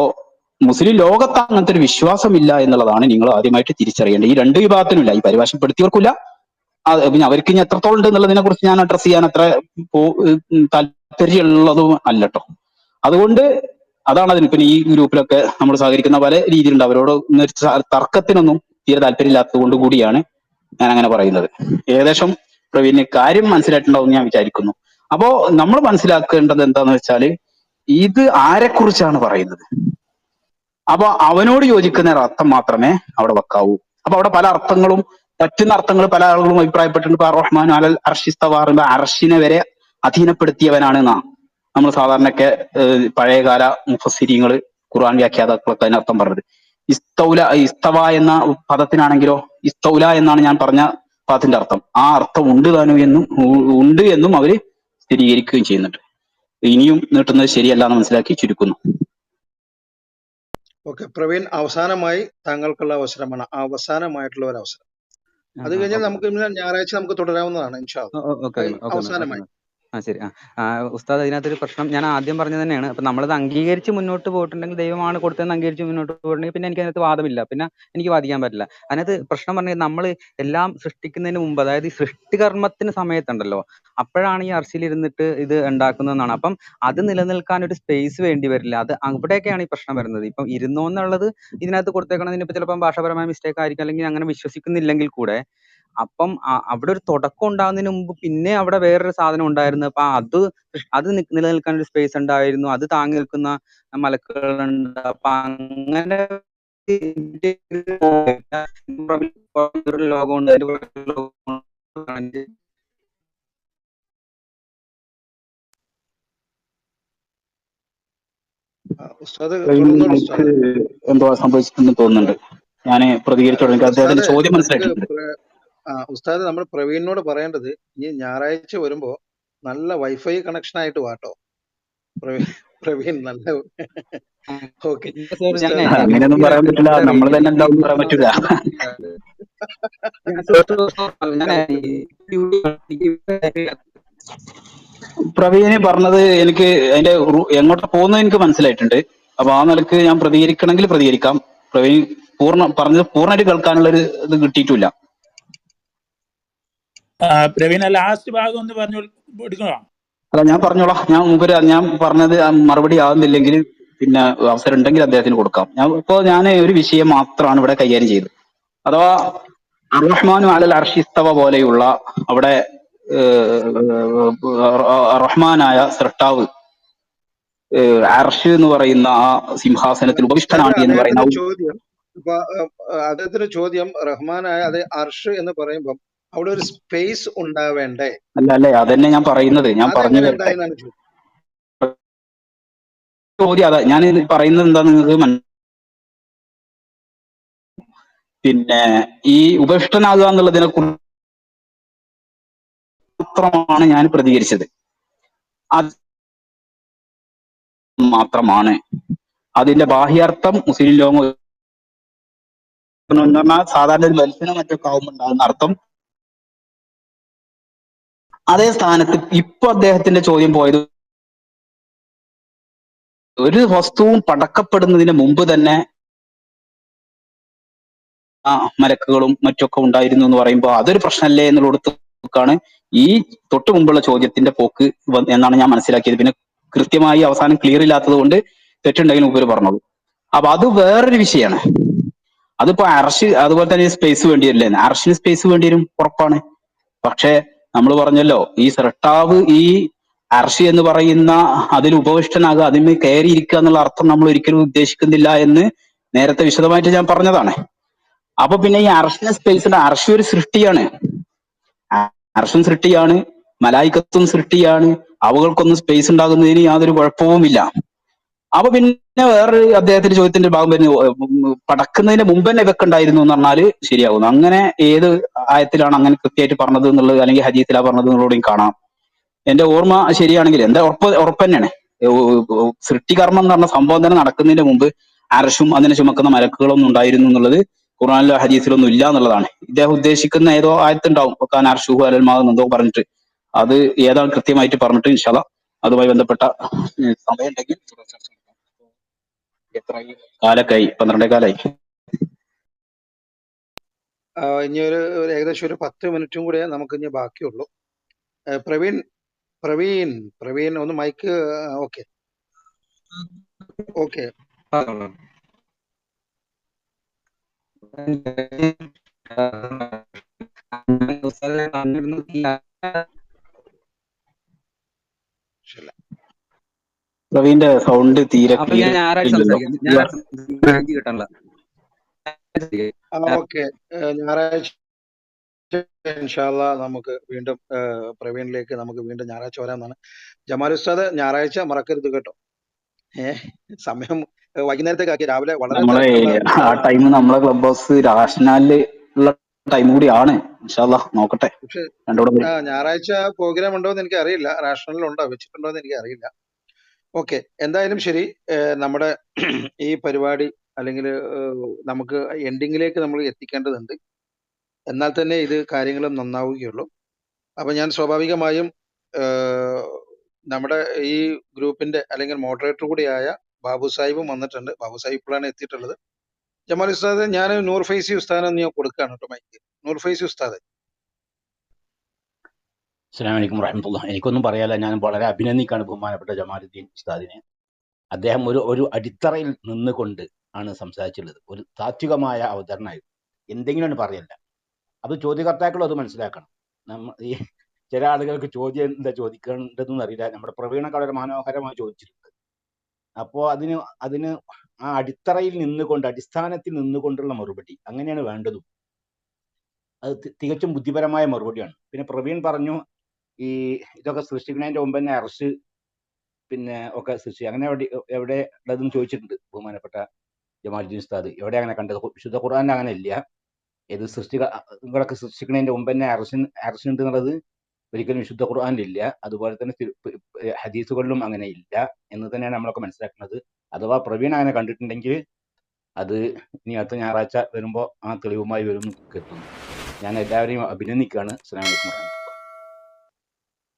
മുസ്ലിം ലോകത്ത് അങ്ങനത്തെ ഒരു വിശ്വാസമില്ല എന്നുള്ളതാണ് നിങ്ങൾ ആദ്യമായിട്ട് തിരിച്ചറിയേണ്ടത്. ഈ രണ്ട് വിഭാഗത്തിനുമില്ല, ഈ പരിഭാഷപ്പെടുത്തിയവർക്കില്ല. പിന്നെ അവർക്ക് ഇനി എത്രത്തോളം ഉണ്ട് എന്നുള്ളതിനെ കുറിച്ച് ഞാൻ അഡ്രസ് ചെയ്യാൻ അത്ര താല്പര്യമുള്ളതും അല്ലട്ടോ. അതുകൊണ്ട് അതാണ് അതിന് പിന്നെ ഈ ഗ്രൂപ്പിലൊക്കെ നമ്മൾ സഹകരിക്കുന്ന പല രീതിയിലുണ്ട്. അവരോട് തർക്കത്തിനൊന്നും തീരെ താല്പര്യമില്ലാത്തത് കൊണ്ട് കൂടിയാണ് ഞാൻ അങ്ങനെ പറയുന്നത്. ഏകദേശം പ്രവീണിന് കാര്യം മനസ്സിലായിട്ടുണ്ടാവും ഞാൻ വിചാരിക്കുന്നു. അപ്പോ നമ്മൾ മനസ്സിലാക്കേണ്ടത് എന്താന്ന് വെച്ചാല് ഇത് ആരെക്കുറിച്ചാണ് പറയുന്നത്. അപ്പൊ അവനോട് യോജിക്കുന്ന ഒരു അർത്ഥം മാത്രമേ അവിടെ വെക്കാവൂ. അപ്പൊ അവിടെ പല അർത്ഥങ്ങളും പറ്റുന്ന അർത്ഥങ്ങൾ പല ആളുകളും അഭിപ്രായപ്പെട്ടിട്ടുണ്ട്. ഇപ്പൊ റഹ്മാൻ അലൽ അർഷിസ്തവാറിന്റെ അർഷിനെ വരെ അധീനപ്പെടുത്തിയവനാണ് നമ്മൾ സാധാരണയൊക്കെ പഴയകാല മുഫസ്സിരീങ്ങൾ ഖുർആൻ വ്യാഖ്യാതാക്കളൊക്കെ അതിനർത്ഥം പറഞ്ഞത്. ഇസ്തവ എന്ന പദത്തിനാണെങ്കിലോ ഇസ്തൗല എന്നാണ് ഞാൻ പറഞ്ഞ പദത്തിന്റെ അർത്ഥം. ആ അർത്ഥം ഉണ്ട് എന്നും അവര് സ്ഥിരീകരിക്കുകയും ചെയ്യുന്നുണ്ട്. ഇനിയും നീട്ടുന്നത് ശരിയല്ല എന്ന് മനസ്സിലാക്കി ചുരുക്കുന്നു. ഓക്കെ പ്രവീൺ, അവസാനമായി താങ്കൾക്കുള്ള അവസരമാണ്, അവസാനമായിട്ടുള്ള ഒരു അവസരം. അത് കഴിഞ്ഞാൽ നമുക്ക് ഞായറാഴ്ച നമുക്ക് തുടരാവുന്നതാണ് ഇൻഷാ അല്ലാഹ്. അവസാനമായി ശരി. ഉസ്താദ്, അതിനകത്തൊരു പ്രശ്നം ഞാൻ ആദ്യം പറഞ്ഞത് തന്നെയാണ്. അപ്പൊ നമ്മളത് അംഗീകരിച്ച് മുന്നോട്ട് പോയിട്ടുണ്ടെങ്കിൽ, ദൈവമാണ് കൊടുത്തതെന്ന് അംഗീകരിച്ച് മുന്നോട്ട് പോയിട്ടുണ്ടെങ്കിൽ പിന്നെ എനിക്ക് അതിനകത്ത് വാദമില്ല, പിന്നെ എനിക്ക് വാദിക്കാൻ പറ്റില്ല. അതിനകത്ത് പ്രശ്നം പറഞ്ഞാൽ നമ്മൾ എല്ലാം സൃഷ്ടിക്കുന്നതിന് മുമ്പ്, അതായത് ഈ സൃഷ്ടികർമ്മത്തിന് സമയത്തുണ്ടല്ലോ, അപ്പോഴാണ് ഈ അർശിലിരുന്നിട്ട് ഇത് ഉണ്ടാക്കുന്നതെന്നാണ്. അപ്പം അത് നിലനിൽക്കാൻ ഒരു സ്പേസ് വേണ്ടി വരില്ല. അത് അവിടെയൊക്കെയാണ് ഈ പ്രശ്നം വരുന്നത്. ഇപ്പം ഇരുന്നോ എന്നുള്ളത് ഇതിനകത്ത് കൊടുത്തേക്കണതിന് ഇപ്പൊ ചിലപ്പം ഭാഷാപരമായ മിസ്റ്റേക്ക് ആയിരിക്കും, അല്ലെങ്കിൽ അങ്ങനെ വിശ്വസിക്കുന്നില്ലെങ്കിൽ കൂടെ അപ്പം അവിടെ ഒരു തുടക്കം ഉണ്ടാകുന്നതിന് മുമ്പ് പിന്നെ അവിടെ വേറൊരു സാധനം ഉണ്ടായിരുന്നു. അപ്പൊ അത് നിലനിൽക്കാൻ ഒരു സ്പേസ് ഉണ്ടായിരുന്നു, അത് താങ്ങി നിൽക്കുന്ന മലക്കുകളുണ്ട്. അപ്പൊ അങ്ങനെ ലോകമുണ്ട്. എന്തോ സംഭവിച്ചിട്ടുണ്ടെന്ന് തോന്നുന്നുണ്ട്. ഞാൻ പ്രതികരിച്ചു തുടങ്ങി. അദ്ദേഹത്തിന്റെ ചോദ്യം മനസ്സിലായിട്ടുണ്ട്. ഉസ്താദ്, നമ്മൾ പ്രവീണിനോട് പറയേണ്ടത്, ഇനി ഞായറാഴ്ച വരുമ്പോ നല്ല വൈഫൈ കണക്ഷൻ ആയിട്ട് വാട്ടോ പ്രവീൺ. നല്ല ഓക്കെ. അങ്ങനെയൊന്നും പറയാൻ പറ്റില്ല, നമ്മൾ തന്നെ എന്താണെന്ന് പറയാൻ പറ്റില്ല. പ്രവീണ് പറഞ്ഞത് എനിക്ക് അതിന്റെ എങ്ങോട്ട് പോകുന്നത് എനിക്ക് മനസ്സിലായിട്ടുണ്ട്. അപ്പൊ ആ നിലക്ക് ഞാൻ പ്രതികരിക്കണമെങ്കിൽ പ്രതികരിക്കാം. പ്രവീൺ പറഞ്ഞത് പൂർണ്ണമായിട്ട് കേൾക്കാനുള്ള ഒരു ഇത് കിട്ടിയിട്ടില്ല. പ്രവീൺ, ലാസ്റ്റ് ഭാഗം ഒന്ന് പറഞ്ഞു എടുക്കണോ? അല്ല, ഞാൻ പറഞ്ഞോളാം. ഞാൻ പറഞ്ഞത് മറുപടി ആവുന്നില്ലെങ്കിൽ പിന്നെ അവസരം ഉണ്ടെങ്കിൽ അദ്ദേഹത്തിന് കൊടുക്കാം. ഞാൻ ഒരു വിഷയം മാത്രമാണ് ഇവിടെ കൈകാര്യം ചെയ്തത്. അഥവാ റഹ്മാനു അലൽ അർഷിസ്തവ പോലെയുള്ള അവിടെ റഹ്മാനായ സൃഷ്ടാവ് അർഷ് എന്ന് പറയുന്ന ആ സിംഹാസനത്തിൽ ഉപവിഷ്ടനാണ് എന്ന് പറയുന്ന ചോദ്യം. അദ്ദേഹത്തിന്റെ ചോദ്യം, റഹ്മാനായ അതെ അർഷ് എന്ന് പറയുമ്പം അവിടെ ഒരു സ്പേസ് ഉണ്ടാവേണ്ടേ? അല്ലേ അതന്നെ ഞാൻ പറയുന്നത്. ഞാൻ പറഞ്ഞു അതെങ്ങനെ തരട്ടെ. ഉണ്ടായെന്നാണ് ചോദിച്ചത്. ചോദ്യം അതാ ഞാൻ പറയുന്നത് എന്താ നിങ്ങൾക്ക് പിന്നെ ഈ ഉപേക്ഷിതനാകുക എന്നുള്ളതിനെ കുറിച്ച് മാത്രമാണ് ഞാൻ പ്രതികരിച്ചത്. അത് മാത്രമാണ് അതിന്റെ ബാഹ്യാർത്ഥം മുസ്ലിം ലോകം എന്ന് പറഞ്ഞാൽ സാധാരണ ഒരു മനുഷ്യനോ മറ്റൊക്കെ ആവുമ്പോൾ ഉണ്ടാകുന്ന അർത്ഥം. അതേ സ്ഥാനത്ത് ഇപ്പൊ അദ്ദേഹത്തിന്റെ ചോദ്യം പോയത് ഒരു വസ്തുവും പടക്കപ്പെടുന്നതിന് മുമ്പ് തന്നെ മലക്കുകളും മറ്റൊക്കെ ഉണ്ടായിരുന്നു എന്ന് പറയുമ്പോൾ അതൊരു പ്രശ്നമല്ലേ എന്നുള്ളടത്താണ് ഈ തൊട്ടു മുമ്പുള്ള ചോദ്യത്തിന്റെ പോക്ക് എന്നാണ് ഞാൻ മനസ്സിലാക്കിയത്. പിന്നെ കൃത്യമായി അവസാനം ക്ലിയർ ഇല്ലാത്തത് കൊണ്ട് തെറ്റുണ്ടെങ്കിലും ഉപരി പറഞ്ഞോളൂ. അപ്പൊ അത് വേറൊരു വിഷയമാണ്. അതിപ്പോ അർഷ് അതുപോലെ തന്നെ സ്പേസ് വേണ്ടി വരില്ലേ? അർഷിന് സ്പേസ് വേണ്ടി വരും, ഉറപ്പാണ്. പക്ഷെ നമ്മൾ പറഞ്ഞല്ലോ ഈ സ്രഷ്ടാവ് ഈ അർഷി എന്ന് പറയുന്ന അതിൽ ഉപവിഷ്ടനാകുക, അതിന് കയറിയിരിക്കുക എന്നുള്ള അർത്ഥം നമ്മൾ ഒരിക്കലും ഉദ്ദേശിക്കുന്നില്ല എന്ന് നേരത്തെ വിശദമായിട്ട് ഞാൻ പറഞ്ഞതാണ്. അപ്പൊ പിന്നെ ഈ അർഷിന് സ്പേസ് ഉണ്ട്. അർഷി ഒരു സൃഷ്ടിയാണ്, അർഷും സൃഷ്ടിയാണ്, മലായിക്കത്തും സൃഷ്ടിയാണ്. അവകൾക്കൊന്നും സ്പേസ് ഉണ്ടാകുന്നതിന് യാതൊരു കുഴപ്പവുമില്ല. അപ്പൊ പിന്നെ വേറൊരു അദ്ദേഹത്തിന്റെ ചോദ്യത്തിന്റെ ഭാഗം വരുന്നത് പടക്കുന്നതിന് മുമ്പ് തന്നെ ഇവക്ക് ഉണ്ടായിരുന്നു എന്ന് പറഞ്ഞാല് ശരിയാകുന്നു. അങ്ങനെ ഏത് ആയത്തിലാണ് അങ്ങനെ കൃത്യമായിട്ട് പറഞ്ഞത് എന്നുള്ളത്, അല്ലെങ്കിൽ ഹദീസിലാ പറഞ്ഞത് എന്നുള്ളതും കാണാം. എന്റെ ഓർമ്മ ശരിയാണെങ്കിൽ എന്റെ ഉറപ്പ് തന്നെയാണ്, സൃഷ്ടികർമ്മം എന്ന് പറഞ്ഞ സംഭവം തന്നെ നടക്കുന്നതിന് മുമ്പ് അർഷും അതിനെ ചുമക്കുന്ന മലക്കുകളൊന്നും ഉണ്ടായിരുന്നു എന്നുള്ളത് ഖുർആനിലോ ഹദീസിലൊന്നും ഇല്ല എന്നുള്ളതാണ്. ഇദ്ദേഹം ഉദ്ദേശിക്കുന്ന ഏതോ ആയത്തുണ്ടാവും, ഒക്കാൻ അർഷുഹു അലൽമാകുന്നെന്തോ പറഞ്ഞിട്ട്, അത് ഏതാണ് കൃത്യമായിട്ട് പറഞ്ഞിട്ട് ഇൻഷാ അല്ലാഹ് അതുമായി ബന്ധപ്പെട്ട സമയം ഉണ്ടെങ്കിൽ എത്രയായി കാലൊക്കെയായി 12 കാലായി. ഇനി ഒരു ഏകദേശം ഒരു 10 മിനിറ്റും കൂടെ നമുക്ക് ഇനി ബാക്കിയുള്ളൂ. പ്രവീൺ ഒന്ന് മൈക്ക്. ഓക്കെ ഓക്കെ പ്രവീണിന്റെ സൗണ്ട് തീരെ അപ്പൊ ക്ലിയർ ഞാൻ ഞായറാഴ്ച ഇല്ലല്ലോ. സംസാരിക്കാം. കിട്ടണല്ലോ. ഓക്കെ ഞായറാഴ്ച ഇൻഷാ അല്ലാഹ് നമുക്ക് വീണ്ടും പ്രവീണിലേക്ക് നമുക്ക് വീണ്ടും ഞായറാഴ്ച വരാമെന്നാണ്. ജമാൽ ഉസ്താദ് ഞായറാഴ്ച മറക്കരുത് കേട്ടോ. സമയം വൈകുന്നേരത്തേക്ക് ആക്കി. രാവിലെ വളരെ നമ്മളെ ആ ടൈം നമ്മളെ ക്ലബ് ഹൗസ് രാഷണാലില് ഉള്ള ടൈം കൂടിയാണ്. ഇൻഷാ അല്ലാഹ് നോക്കട്ടെ. പക്ഷെ രണ്ടോടെ ഞായറാഴ്ച പ്രോഗ്രാം ഉണ്ടോ എന്ന് എനിക്ക് അറിയില്ല, റാഷണലിൽ ഉണ്ടോ വെച്ചിട്ടുണ്ടോ എന്ന് എനിക്ക് അറിയില്ല. ഓക്കെ, എന്തായാലും ശരി. നമ്മുടെ ഈ പരിപാടി അല്ലെങ്കിൽ നമുക്ക് എൻഡിങ്ങിലേക്ക് നമ്മൾ എത്തിക്കേണ്ടതുണ്ട്, എന്നാൽ തന്നെ ഇത് കാര്യങ്ങളും നന്നാവുകയുള്ളൂ. അപ്പൊ ഞാൻ സ്വാഭാവികമായും നമ്മുടെ ഈ ഗ്രൂപ്പിന്റെ അല്ലെങ്കിൽ മോഡറേറ്റർ കൂടിയായ ബാബു സാഹിബും വന്നിട്ടുണ്ട്. ബാബു സാഹിബ് ഇപ്പോഴാണ് എത്തിയിട്ടുള്ളത്. ജമാൽ ഉസ്താദ്, ഞാൻ നൂർ ഫൈസി ഉസ്താദിനെ ഞാൻ കൊടുക്കുകയാണ് കേട്ടോ മൈക്ക്. നൂർ ഫൈസി ഉസ്താദ്. അസ്സലാമു അലൈക്കും വറഹ്മത്തുള്ളാഹി. എനിക്കൊന്നും പറയാല്ല. ഞാൻ വളരെ അഭിനന്ദിക്കുകയാണ് ബഹുമാനപ്പെട്ട ജമാലുദ്ദീൻ ഉസ്താദിനെ. അദ്ദേഹം ഒരു അടിത്തറയിൽ നിന്നുകൊണ്ട് ആണ് സംസാരിച്ചിട്ടുള്ളത്. ഒരു താത്വികമായ അവതരണമായിരുന്നു. എന്തെങ്കിലും പറയല്ല. അത് ചോദ്യകർത്താക്കളും അത് മനസ്സിലാക്കണം. ഈ ചില ആളുകൾക്ക് ചോദ്യം എന്താ ചോദിക്കേണ്ടതെന്ന് അറിയില്ല. നമ്മുടെ പ്രവീണൊക്കെ വളരെ മനോഹരമായി ചോദിച്ചിട്ടുണ്ട്. അപ്പോൾ അതിന് ആ അടിത്തറയിൽ നിന്നുകൊണ്ട്, അടിസ്ഥാനത്തിൽ നിന്നുകൊണ്ടുള്ള മറുപടി അങ്ങനെയാണ് വേണ്ടതും. അത് തികച്ചും ബുദ്ധിപരമായ മറുപടിയാണ്. പിന്നെ പ്രവീൺ പറഞ്ഞു ഈ ഇതൊക്കെ സൃഷ്ടിക്കുന്നതിന്റെ മുമ്പ് തന്നെ അർശ് പിന്നെ ഒക്കെ സൃഷ്ടി അങ്ങനെ എവിടെ ഉള്ളതെന്ന് ചോദിച്ചിട്ടുണ്ട് ബഹുമാനപ്പെട്ട ജമാലുദ്ദീൻ ഉസ്താദ്. എവിടെ അങ്ങനെ കണ്ടത്? വിശുദ്ധ ഖുർആനിൽ അങ്ങനെ ഇല്ല. ഏത് സൃഷ്ടികളൊക്കെ സൃഷ്ടിക്കുന്നതിന്റെ മുമ്പ് തന്നെ അർശുണ്ട് എന്നുള്ളത് ഒരിക്കലും വിശുദ്ധ ഖുർആനിലില്ല. അതുപോലെ തന്നെ ഹദീസുകളിലും അങ്ങനെ ഇല്ല എന്ന് തന്നെയാണ് നമ്മളൊക്കെ മനസ്സിലാക്കുന്നത്. അഥവാ പ്രവീൺ അങ്ങനെ കണ്ടിട്ടുണ്ടെങ്കിൽ അത് ഇനി അടുത്ത ഞായറാഴ്ച വരുമ്പോൾ ആ തെളിവുമായി വരും കരുതുന്നു. ഞാൻ എല്ലാവരെയും അഭിനന്ദിക്കുകയാണ്. അസ്സലാമു അലൈക്കും.